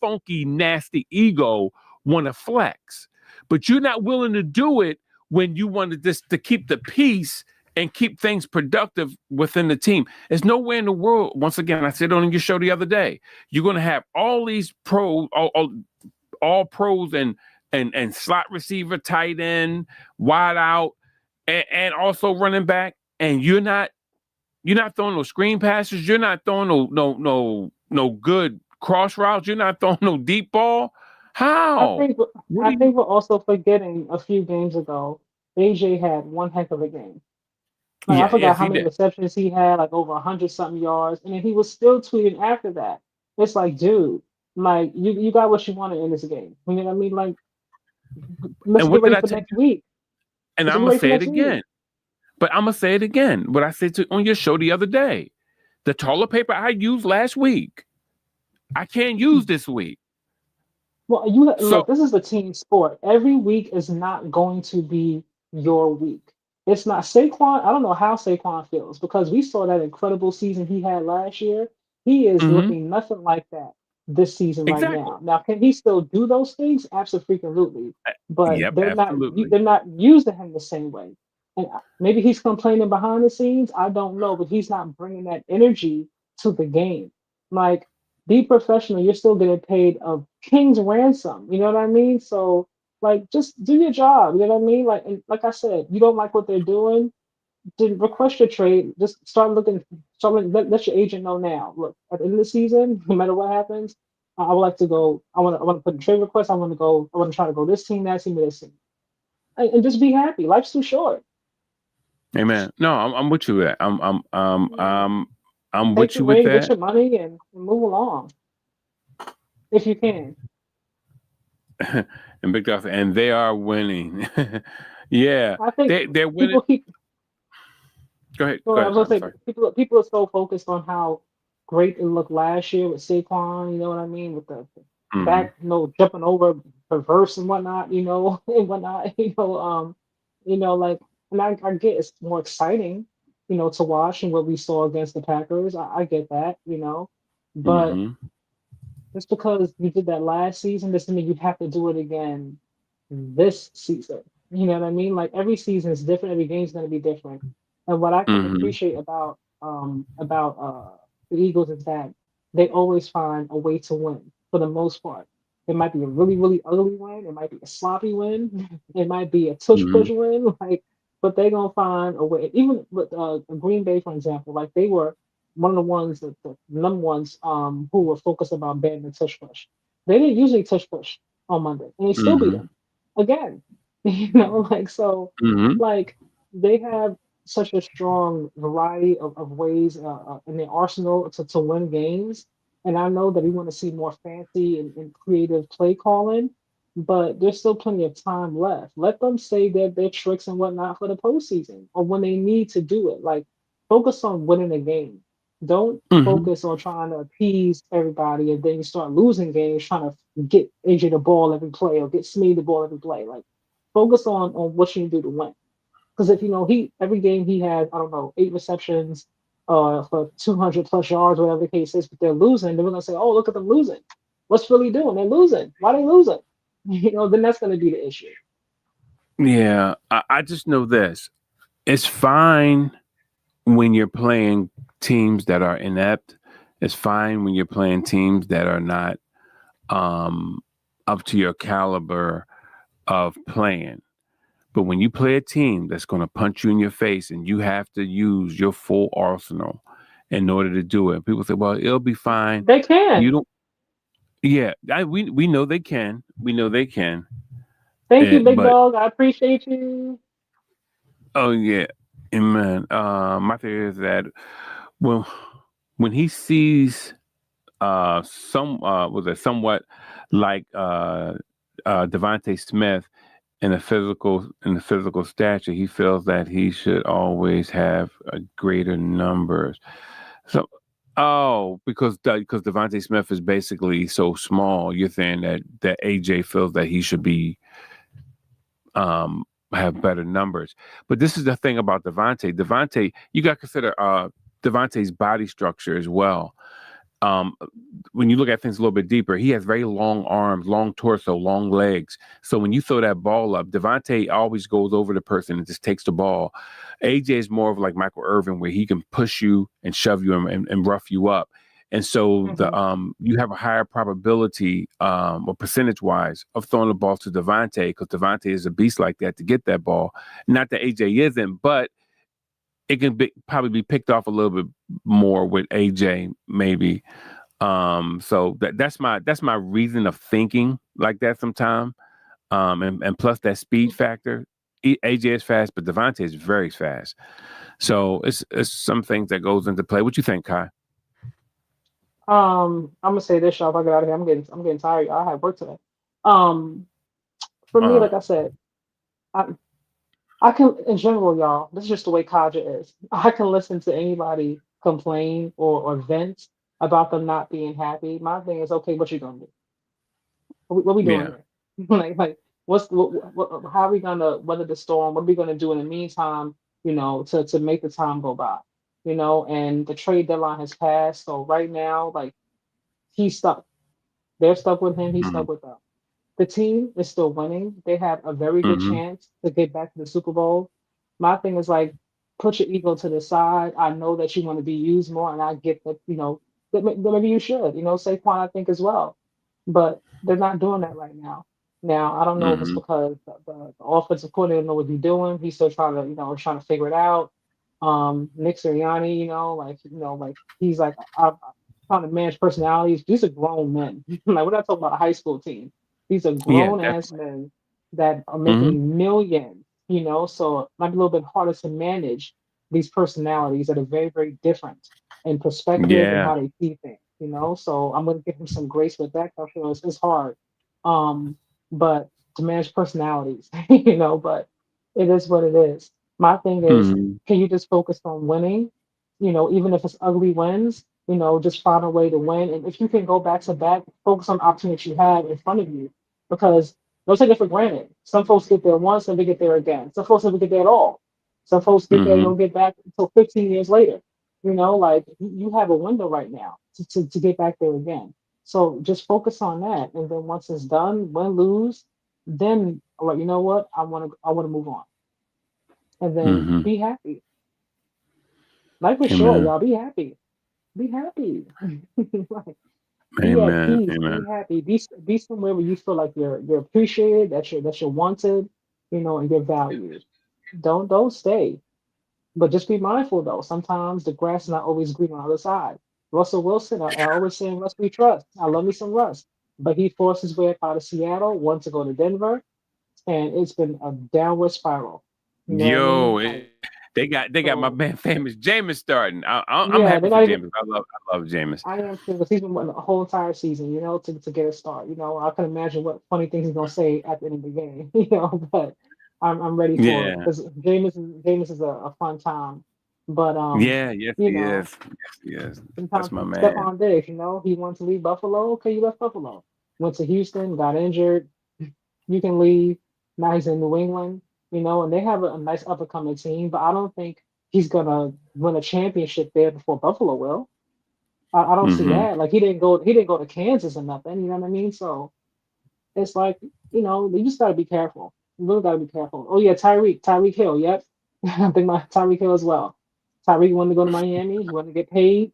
funky, nasty ego want to flex, but you're not willing to do it when you wanted this to keep the peace and keep things productive within the team. There's nowhere in the world. Once again, I said on your show the other day, you're going to have all these pros, all pros and slot receiver, tight end, wide out, and also running back, and you're not throwing no screen passes. You're not throwing no good cross routes. You're not throwing no deep ball. I How? think I think we're also forgetting a few games ago. AJ had one heck of a game. Like I Yeah, forgot yes, how he many did. receptions he had, like over 100 something yards, and then he was still tweeting after that. It's like, dude, like you got what you wanted in this game. You know what I mean? Like, let's And get what did ready I for tell next you? week. And Let's I'm get gonna ready for say it next week. again. But I'm gonna say it again. What I said on your show the other day. The toilet paper I used last week, I can't use this week. Well, you So look, this is a team sport. Every week is not going to be your week. It's not Saquon. I don't know how Saquon feels because we saw that incredible season he had last year. He is mhm, looking nothing like that this season right exactly. now. Now, can he still do those things? Absolutely. But Yep, absolutely. they're not using him the same way. And maybe he's complaining behind the scenes. I don't know, but he's not bringing that energy to the game. Like, be professional. You're still getting paid a king's ransom. You know what I mean? So like, just do your job. You know what I mean? Like, and like I said, you don't like what they're doing, then request your trade. Just start looking. Let your agent know now. Look, at the end of the season, no matter what happens, I would like to go. I want to put a trade request. I want to go. I want to try to go this team, that team, this team, and just be happy. Life's too short. Amen. No, I'm with you with that. Yeah. I'm Take with your you with ring, get that. your money, and move along if you can. And Big Dog, and they are winning. Yeah, I think they're winning. people keep. Go Well, I ahead. was gonna I'm say sorry. people are so focused on how great it looked last year with Saquon. You know what I mean? With the Hmm. back, jumping over reverse and whatnot. And whatnot. Like, and I get it's more exciting, to watch and what we saw against the Packers. I get that. But Hmm. just because you did that last season doesn't mean you have to do it again this season. You know what I mean? Like every season is different, every game's gonna be different. And what I can Hmm. appreciate about the Eagles is that they always find a way to win for the most part. It might be a really, really ugly win, it might be a sloppy win, it might be a tush Hmm. push win, like, but they're gonna find a way. Even with Green Bay, for example, like they were one of the ones that the number ones who were focused about banning the tush push. They didn't usually tush push on Monday, and they still beat Hmm. them again. Like so, Hmm. like they have such a strong variety of ways in their arsenal to win games. And I know that we want to see more fancy and creative play calling, but there's still plenty of time left. Let them say their tricks and whatnot for the postseason or when they need to do it. Like focus on winning a game. Don't Hmm. focus on trying to appease everybody and then you start losing games trying to get AJ the ball every play or get Smee the ball every play. Like focus on what you do to win. Because if he every game he had, I don't know, 8 receptions for 200 plus yards, whatever the case is, but they're losing, then we're gonna say, oh, look at them losing. What's Philly doing? They're losing. Why they losing? Then that's gonna be the issue. Yeah, I just know this. It's fine when you're playing teams that are inept. It's fine when you're playing teams that are not um, up to your caliber of playing. But when you play a team that's going to punch you in your face and you have to use your full arsenal in order to do it, people say, "Well, it'll be fine." They You can. don't. Yeah, we know they can. We know they can. Thank you, big But dog. I appreciate you. oh yeah, and man. My theory is that when when he sees somewhat like Devontae Smith in the physical stature, he feels that he should always have greater numbers. So, because Devontae Smith is basically so small, you're saying that AJ feels that he should be have better numbers. But this is the thing about Devontae. Devontae, you got to consider Devontae's body structure as well. When you look at things a little bit deeper, he has very long arms, long torso, long legs. So when you throw that ball up, Devontae always goes over the person and just takes the ball. AJ is more of like Michael Irvin, where he can push you and shove you and rough you up. And so you have a higher probability, or percentage wise, of throwing the ball to Devontae, because Devontae is a beast like that to get that ball. Not that AJ isn't, but it can probably be picked off a little bit more with AJ, maybe. So that's my reason of thinking like that sometimes. And plus that speed factor. AJ is fast, but Devontae is very fast. So it's some things that goes into play. What you think, Kai? I'm gonna say this, y'all. If I get out of here, I'm getting tired. I have work today. Um, for me, like I said, I I can, in general, y'all. This is just the way Kaja is. I can listen to anybody complain or vent about them not being happy. My thing is, okay, what you gonna do? What we doing Yeah. here? Like, how are we gonna weather the storm? What are we gonna do in the meantime? To make the time go by. And the trade deadline has passed, so right now, like, he's stuck. They're stuck with him. He's Mm-hmm. stuck with them. The team is still winning. They have a very good Mm-hmm. chance to get back to the Super Bowl. My thing is, like, put your ego to the side. I know that you want to be used more, and I get that, that maybe you should, Saquon, I think, as well. But they're not doing that right now. Now, I don't know if it's Mm-hmm. because the offensive coordinator doesn't know what he's doing. He's still trying to figure it out. Nick Sirianni, like he's like, I'm trying to manage personalities. These are grown men. Like, we're not talking about a high school team. These are Yeah, grown ass definitely. men that are Mm-hmm. making millions, so it might be a little bit harder to manage these personalities that are very, very different in perspective and Yeah. how they see things. So I'm gonna give him some grace with that. I feel it's hard. Um, but to manage personalities, but it is what it is. My thing is, Mm-hmm. can you just focus on winning? Even if it's ugly wins, just find a way to win. And if you can go back to back, focus on the opportunities you have in front of you, because don't take it for granted. Some folks get there once and they get there again. Some folks never get there at all. Some folks get there and Mm-hmm. don't get back until 15 years later. Like, you have a window right now to get back there again. So just focus on that. And then once it's done, win, lose, then, all right, you know what? I want to move on. And then Mm-hmm. be happy. Life is short, Amen. y'all. Be happy. Be happy. Like, be at Amen. peace, Amen. be happy, be somewhere where you feel like you're appreciated, that you're wanted, and you're valued. Don't stay. But just be mindful, though. Sometimes the grass is not always green on the other side. Russell Wilson, I always say Russ we trust. I love me some Russ. But he forced his way up out of Seattle, wanted to go to Denver, and it's been a downward spiral. You know what I Yo, mean? Like, they got my so man famous Jameis starting. I'm yeah, happy they're for not even. Jameis. I love Jameis. I am too, because he's been waiting a whole entire season, to get a start. I can imagine what funny things he's gonna say at the end of the game, but I'm ready for it Yeah. because Jameis is a fun time. But Yeah. Yes, you he know, is. Yes, he is. That's sometimes my man. Stephon Diggs, he wants to leave Buffalo. Okay, you left Buffalo. Went to Houston, got injured. You can leave. Now he's in New England, and they have a nice up and coming team, but I don't think he's gonna win a championship there before Buffalo will. I don't see Mm-hmm. that. Like, he didn't go to Kansas or nothing. You know what I mean? So it's like, you just gotta be careful. You really gotta be careful. Oh yeah, Tyreek Hill. Yep, I think my Tyreek Hill as well. Tyreek wanted to go to Miami. He wanted to get paid.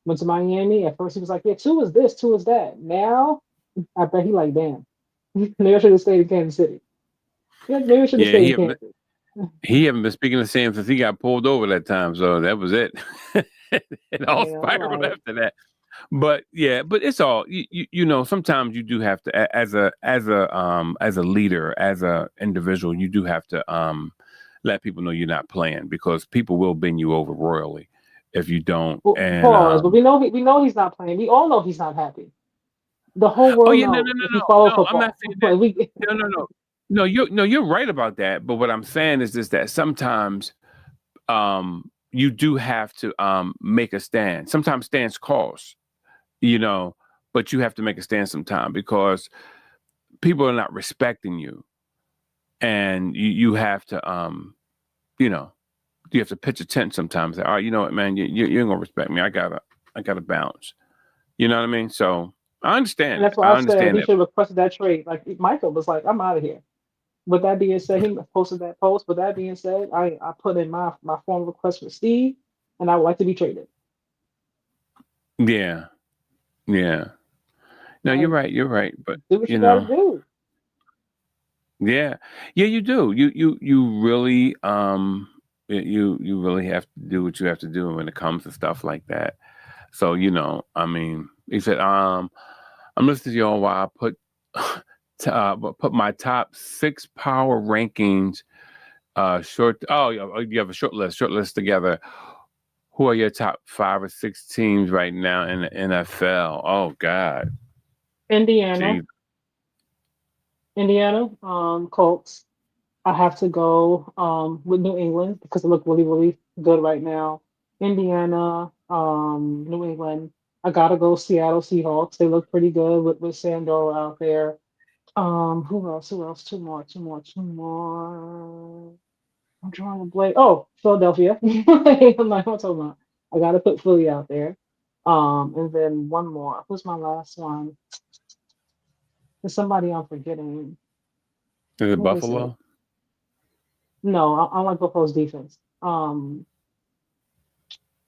Went to Miami. At first he was like, yeah, two is this, two is that. Now I bet he like, damn, maybe I should have stayed in Kansas City. Yeah, maybe I should have Yeah, stayed in Kansas. he haven't been speaking the same since he got pulled over that time. So that was it. It all spiraled Like, after that. But yeah, but it's all sometimes you do have to as a leader, as a individual, you do have to let people know you're not playing, because people will bend you over royally. if you don't. Well, And pause. But we know he's not playing. We all know he's not happy. The whole oh world yeah, knows if you follow no. I'm not football. saying that. But we No, you're right about that. But what I'm saying is just that sometimes you do have to make a stand. Sometimes stands cost, but you have to make a stand sometime because people are not respecting you, and you have to you know you have to pitch a tent sometimes. All right, you know what, man, you ain't gonna respect me. I gotta bounce. You know what I mean? So I and understand it. that's why I I said understand he it. should have requested that trade. Like Michael was like, I'm out of here. With that being said, he posted that post. With that being said, I put in my form request for Steve, and I would like to be traded. Yeah, yeah. No, you're Like, right. You're right. But do what you you got to know, do. yeah, yeah. You do. You really you really have to do what you have to do when it comes to stuff like that. So I mean, he said, I'm listening to y'all while I put my top 6 power rankings. Short. Oh, you have a short list together. Who are your top 5 or 6 teams right now in the NFL? Oh God, Indiana, geez. Indiana, Colts. I have to go with New England because they look really, really good right now. Indiana, New England. I gotta go Seattle Seahawks. They look pretty good with Sandor out there. Who else? Who else? Two more. I'm drawing a blank. Oh, Philadelphia. I'm like, what's talking about? I gotta put Philly out there. And then one more. Who's my last one? There's somebody I'm forgetting. Is it Who is it? Buffalo? No, I like Buffalo's defense.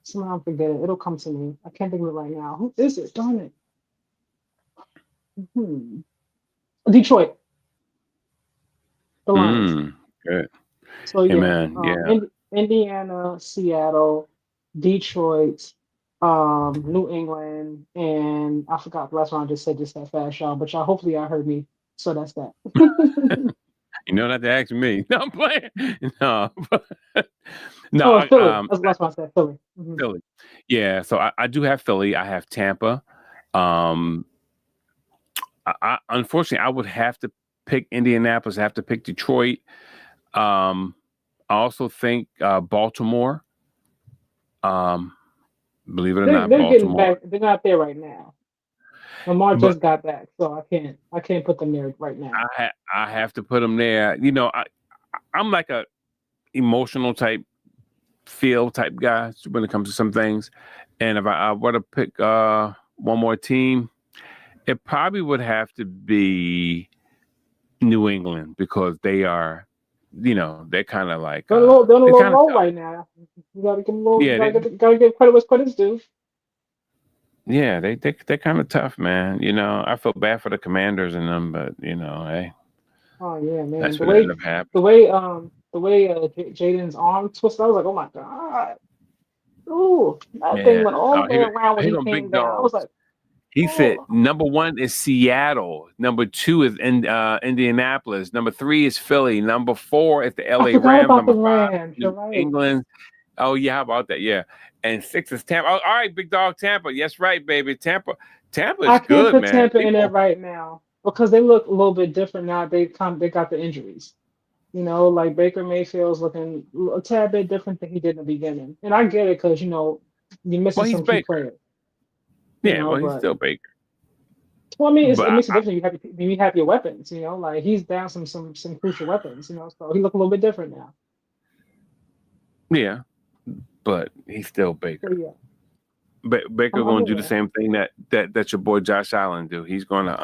Somehow I'm forgetting. It'll come to me. I can't think of it right now. Who is it? Darn it. Hmm. Detroit, the Lions. Good. So Hey yeah, man, yeah. Indiana, Seattle, Detroit, New England, and I forgot the last one I just said just that fast, y'all. But y'all, hopefully, y'all heard me. So that's that. You don't have to ask me. No, I'm playing. No, no. Oh, Philly. That's the last one I said. Philly. Philly. Yeah, so I do have Philly. I have Tampa. Um, unfortunately, I would have to pick Indianapolis. I have to pick Detroit. Um, I also think Baltimore. Um, believe it or not, They're getting Baltimore. back. They're not there right now. Lamar But just got back, so I can't put them there right now. I have to put them there. I'm like a emotional type, feel type guy when it comes to some things. And if I were to pick one more team, it probably would have to be New England because they are, they're kind of like They're on a they're little kind of low tough. right now. You gotta give them a little. Yeah, Gotta give credit what's credit's due. they're kind of tough, man. I feel bad for the Commanders and them, but hey, Oh yeah, man. that's what ended up happening. The way Jaden's arm twisted, I was like, oh my god. Ooh, that thing Yeah. went all Oh, the way around when here he go came big down. I was dogs. like, He said oh. number 1 is Seattle. Number 2 is Indianapolis. Number 3 is Philly. Number 4 is the I LA forgot Rams. about the Number 5 Rams. is You're New right. England. Oh yeah, how about that? Yeah. And 6 is Tampa. Oh, all right, big dog Tampa. Yes, right, baby. Tampa I is can't good, put man. Tampa in there People. right now because they look a little bit different now. They got the injuries. Like Baker Mayfield's looking a tad bit different than he did in the beginning. And I get it because you're missing Well, he's some key Baker. players. Yeah, well, he's But still Baker. well, I mean, it But makes a difference. You have your weapons. Like he's down some crucial weapons. So he look a little bit different now. yeah, but he's still So Baker. yeah, Baker I'm going to do the aware. same thing that your boy Josh Allen do. He's going to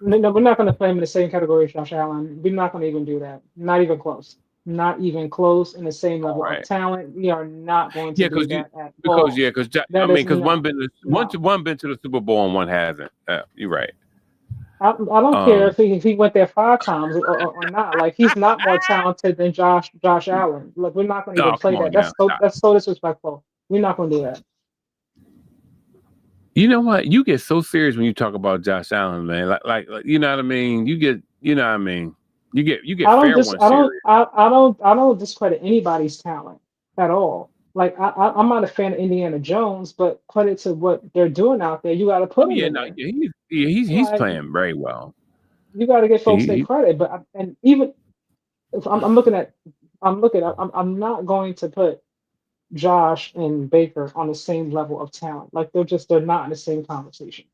No, we're not going to play him in the same category as Josh Allen. We're not going to even do that. Not even close. Not even close in the same all level of right. talent. We are not going to Yeah, do that at because all. yeah, because I That mean, is because no, no. one been to the Super Bowl and one hasn't. You're right. I don't care Um, if he went there 5 times or not. Like he's not more talented than Josh Allen. Like we're not going to even oh, play come that. on now, stop. That's so disrespectful. We're not going to do that. You know what? You get so serious when you talk about Josh Allen, man. Like you know what I mean. You know what I mean. You get fair one serious. I don't discredit anybody's talent at all. Like I'm not a fan of Indiana Jones, but credit to what they're doing out there. You got to put Oh him yeah, in no, there. he's Like playing very well. you got to give folks their He, credit. But and even if I'm looking at, I'm not going to put Josh and Baker on the same level of talent. Like they're not in the same conversation.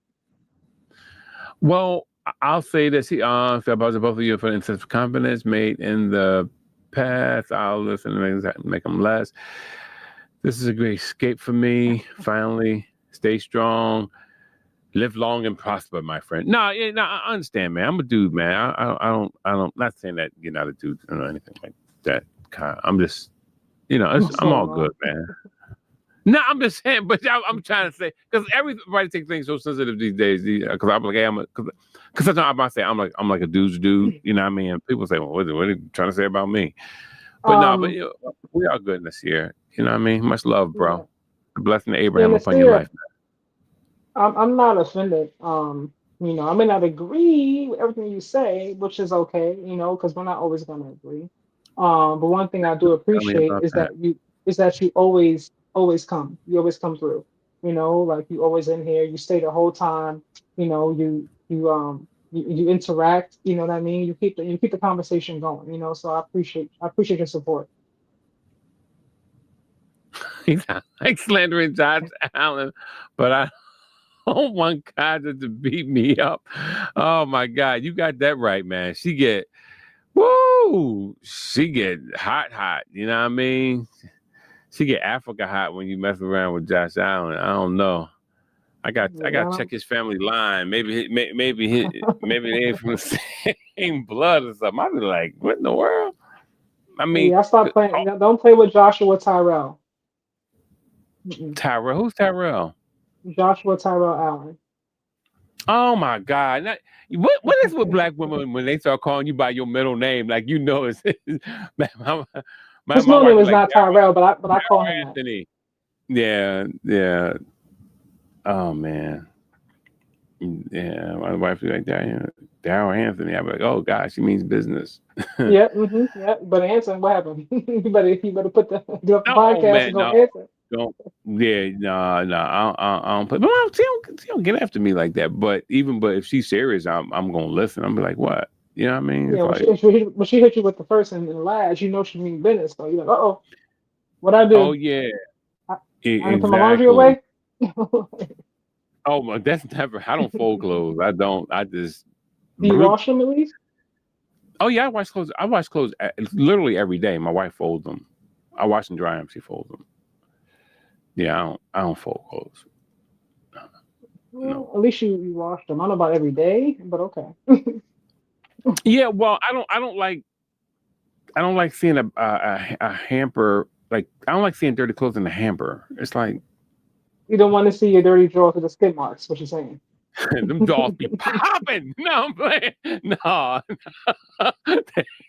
well, I'll say this. So about both of you for instance, confidence made in the past. I'll listen to make them less. This is a great escape for me. Finally, stay strong. Live long and prosper, my friend. No, yeah, no, I understand, man. I'm a dude, man. I don't. Not saying that you're not a dude or anything like that. I'm just, What's I'm all going good, on? man. No, I'm just saying, but I'm trying to say because everybody takes things so sensitive these days. Because I'm like, hey, because sometimes I might say I'm like a dude's dude. You know what I mean? And people say, well, what are you trying to say about me? But no, but Um, we are good this year. You know what I mean? Much love, yeah, bro. The blessing of yeah, Abraham upon your Nasir, life. I'm not offended. I may not agree with everything you say, which is okay, because we're not always going to agree. But one thing I do Tell me appreciate about is that. that you always come. You always come through. Like you always in here. You stay the whole time. You interact. You know what I mean. You keep the conversation going. So I appreciate your support. He's not like slandering Josh Allen, but I don't want Kaja to beat me up. Oh my God, you got that right, man. She get hot. You know what I mean? She get Africa hot when you mess around with Josh Allen. I don't know. I got to Yeah, check his family line. Maybe they ain't from the same blood or something. I'd be like, what in the world? I mean, yeah. I stopped playing. Don't play with Joshua Tyrell. Mm-mm. Tyrell. Who's Tyrell? Joshua Tyrell Allen. Oh my God! What is with black women when they start calling you by your middle name? Like it's my, my His my middle wife name is is like not Tyrell, but I call him Daryl that. Anthony. Yeah. Oh man. Yeah, my wife is like Daryl Anthony. I'm like, oh gosh, she means business. Yeah, yeah. But answer what happened. You better get off the No podcast and man, go no, answer. don't. Yeah, no, I don't play. But Mom, she don't get after me like that. But if she's serious, I'm gonna listen. I'm be like, what? You know what I mean? Yeah, It's when like, she hit you with the first and the last, she mean business. So you're like, uh-oh, what I oh do? yeah, I, I didn't put my laundry exactly. away. Oh my, that's never. I don't fold clothes. I don't. I just. Do you Bloop. wash them at least? Oh yeah, I wash clothes. I wash clothes literally every day. My wife folds them. I wash and dry them. She folds them. Yeah, I don't fold clothes. Well, No. at least you wash them. I don't know about every day, but okay. Yeah, well, I don't like seeing a hamper. Like I don't like seeing dirty clothes in the hamper. It's like You don't want to see your dirty drawers with the skid marks. What you saying? them jaws be popping. No, I'm playing. No,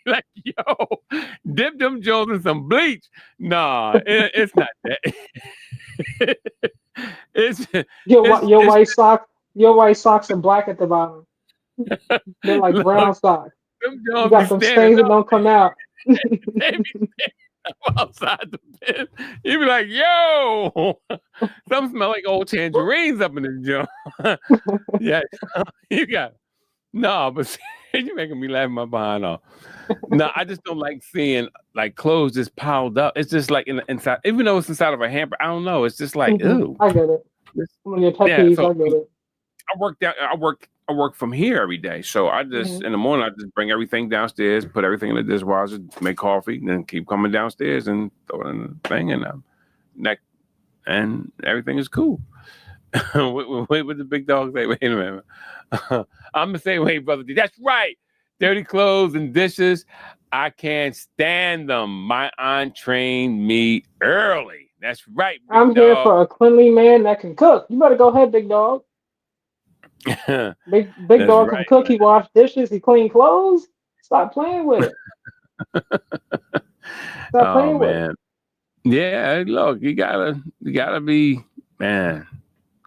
like yo, dip them jaws in some bleach. Nah, it's not that. it's Your it's your it's white socks, your white socks are black at the bottom. They're like look, brown socks. them You jaws be got them standing stains that up. don't come out. They be outside the pen. You be like, yo, some smell like old tangerines up in the joint. Yeah, you got no, but you're making me laugh my behind off. No, I just don't like seeing like clothes just piled up. It's just like inside, even though it's inside of a hamper. I don't know. It's just like, ew. I get it. One of your pet Yeah. peeves. So I get it. I work from here every day. So I just Hmm. in the morning I just bring everything downstairs, put everything in the dishwasher, make coffee, and then keep coming downstairs and throw it in the thing and neck and everything is cool. Wait, what the big dog say? Wait a minute. I'm the same way, brother. That's right. Dirty clothes and dishes. I can't stand them. My aunt trained me early. That's right, big I'm here dog. for a cleanly man that can cook. You better go ahead, big dog. Big That's dog can right. cook. He wash dishes. He clean clothes. Stop playing with it. Stop Oh playing with it. man. Yeah, look, you gotta be, man,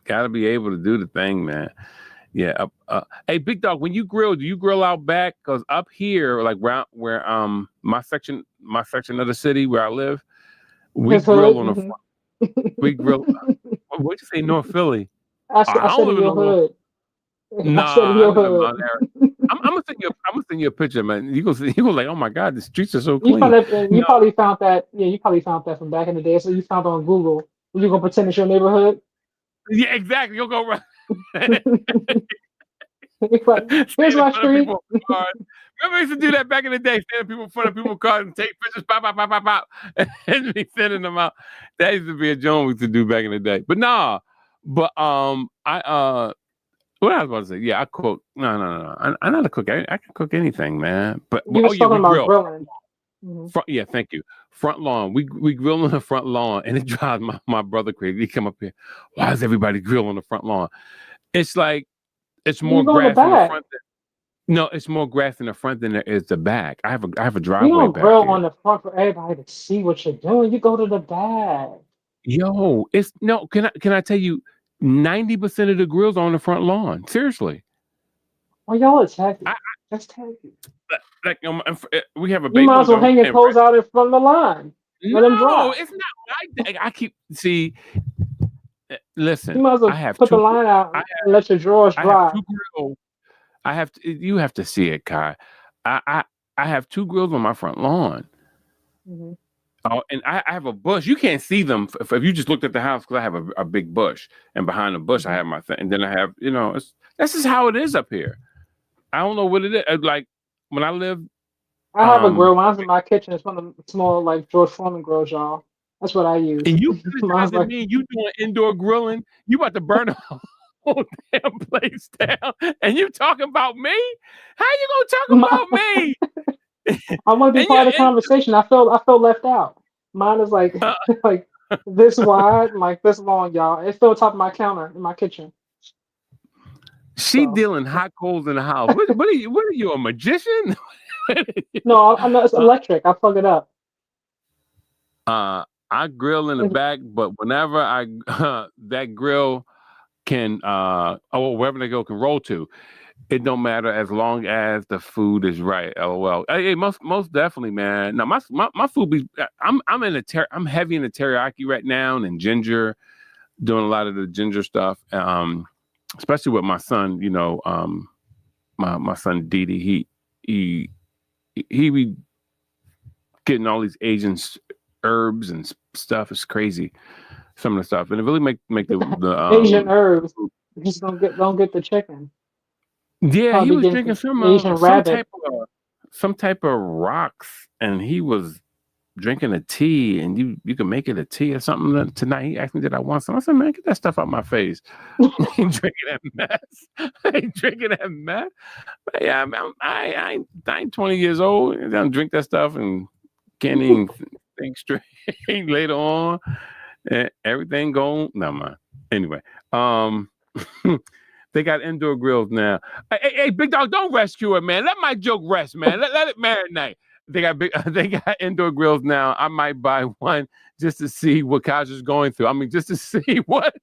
gotta be able to do the thing, man. Yeah. Hey, big dog, when you grill, do you grill out back? Because up here, like round where my section of the city where I live, We His grill hood. on the front. We grill. What'd you say, North Philly? I I said don't in live in a your little. hood. I said in Nah, I your live in hood. Mount Airy. I'm gonna send you. I'm gonna send you a picture, man. You go like, oh my god, the streets are so You clean. probably you No, probably found that. Yeah, you probably found that from back in the day. So you found it on Google. You gonna pretend it's your neighborhood? yeah, exactly. You'll go right. You're like, here's Stand in my front of street. people's cars. Remember, I used to do that back in the day. Stand in people in front of people's cars and take pictures, pop, pop, pop, pop, pop, and be sending them out. That used to be a joke we used to do back in the day. But nah, but what I was about to say, yeah, I cook. No. I'm not a cook. I can cook anything, man. But You oh was yeah, talking we about grill. grilling. Mhm. Front, yeah, thank you. Front lawn. We grill on the front lawn, and it drives my brother crazy. He come up here. Why does everybody grill on the front lawn? It's like it's You more go in the grass in the back. front. No, it's more grass in the front than there is the back. I have a You driveway don't back grill here. on the front for everybody to see what you're doing. You go to the back. Yo, it's no. Can I tell you? 90% of the grills are on the front lawn. Seriously. Well, y'all attack I, you. That's tacky. like we have a You bay might as well window hang your and clothes out in front of the line. Let them no, dry. it's not like that. I keep see. You Listen, might as I well have put the two. line out I and let your drawers I have dry. two grills. You have to see it, Kai. I have two grills on my front lawn. Mm-hmm. Oh, and I have a bush. You can't see them if you just looked at the house because I have a big bush, and behind the bush I have my thing, and then I have that's just how it is up here. I don't know what it is. Like when I live, I have a grill. Mine's in my kitchen. It's one of the small, like George Foreman grills, y'all. That's what I use. and you Mine's criticizing like, me, and you doing indoor grilling, you about to burn the whole damn place down, and you talking about me? How you gonna talk about me? I want to be And you part of the conversation. I felt left out. Mine is like and like this wide, like this long, y'all. It's still on top of my counter in my kitchen. she So dealing hot coals in the house. What are you? What are you, a magician? no, I'm not. It's electric. I plug it up. I grill in the back, but whenever I that grill can wherever they go can roll to, it don't matter as long as the food is right. LOL. Hey, most definitely, man. Now my food be I'm I'm heavy in the teriyaki right now and in ginger, doing a lot of the ginger stuff. Especially with my son, my son Didi, he be getting all these Asian herbs and stuff. It's crazy, some of the stuff, and it really make the Asian herbs. Just don't get the chicken. yeah. He Probably was get drinking Asian rabbit. some type of rocks, and he was drinking a tea, and you can make it a tea or something. Tonight he asked me, did I want some? I said, man, get that stuff out my face. I ain't drinking that mess. I ain't drinking that mess. But yeah, I ain't 20 years old. I don't drink that stuff and can't even think straight later on. And everything going. No man. Anyway, they got indoor grills now. Hey, big dog, don't rescue it, man. Let my joke rest, man. Let it marinate. They got indoor grills now. I might buy one just to see what Kaj is going through. I mean, just to see what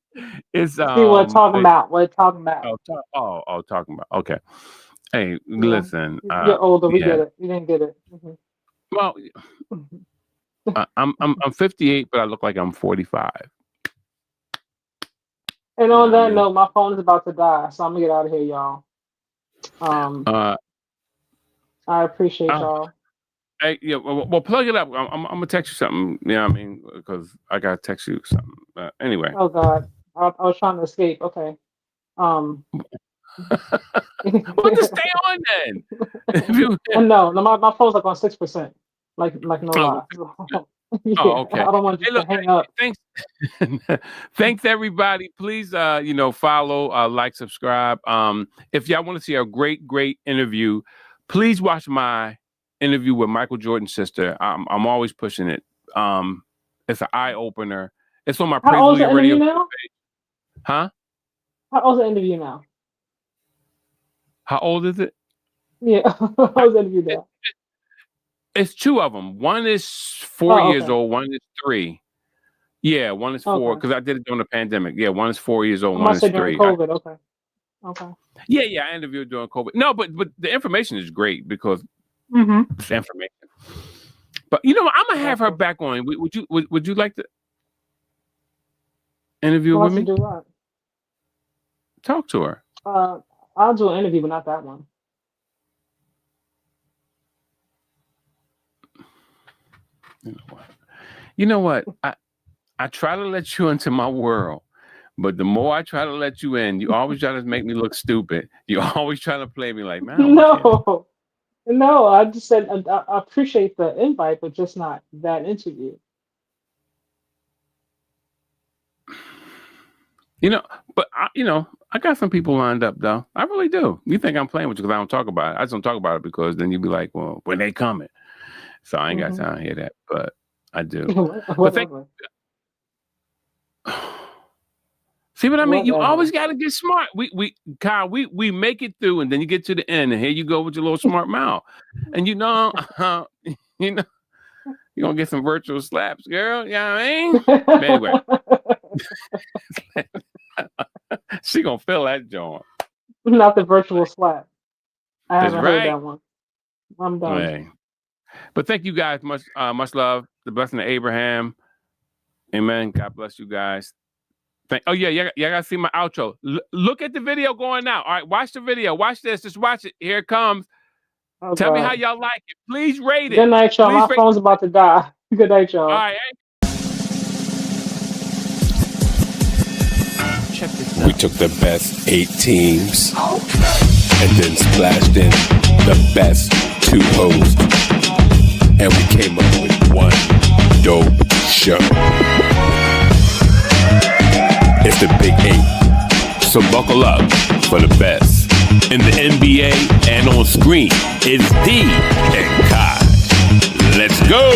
is See what talking about. What talking about. Talking about. Okay. Hey, Yeah. listen. You're older. We yeah. get it. You didn't get it. Well, I'm 58, but I look like I'm 45. And on that note, my phone is about to die, so I'm gonna get out of here, y'all. I appreciate y'all. Hey, yeah, well, plug it up. I'm gonna text you something. Yeah, I mean, because I gotta text you something. Anyway. Oh God, I was trying to escape. Okay. Well, just stay on then. No, my phone's like on 6%. Like no lie. Yeah, okay. I don't want you to hang up. Thanks. Thanks everybody. Please follow, like, subscribe. If y'all want to see a great interview, please watch my interview with Michael Jordan's sister. I'm always pushing it. It's an eye opener. It's on my How old's the radio interview now? page. Huh? How old's the interview now? How old is it? Yeah, how's the interview now? It's two of them. One is 4 years old. One is 3. Yeah, one is 4 because I did it during the pandemic. Yeah, one is 4 years old. One is 3. During COVID. Okay. Yeah. I interviewed during COVID. No, but the information is great because it's information. But you know what? I'm gonna have her back on. Would you like to interview with me? Do what? Talk to her. I'll do an interview, but not that one. You know what? I try to let you into my world, but the more I try to let you in, you always try to make me look stupid. You always try to play me like, man. No. I just said I appreciate the invite, but just not that interview. But I got some people lined up though. I really do. You think I'm playing with you because I don't talk about it? I just don't talk about it because then you'd be like, well, when they coming? So I ain't got time to hear that, but I do. But see what I mean? You always got to get smart. Kyle, we make it through, and then you get to the end, and here you go with your little smart mouth, and you're gonna get some virtual slaps, girl. You know what I mean? But anyway, she gonna feel that joint. Not the virtual slap. I haven't right. heard that one. I'm done. Right. But thank you guys. Much love. The blessing of Abraham. Amen. God bless you guys. You gotta see my outro. Look at the video going now. All right, watch the video. Watch this. Just watch it. Here it comes. Oh, Tell me God. how y'all like it. Please rate it. Good night, y'all. My phone's about to die. Good night, y'all. All right. Check this out. We took the best 8 teams and then splashed in the best 2 hosts, and we came up with one dope show. It's the Big 8. So buckle up for the best in the NBA and on screen. It's D and Kai. Let's go.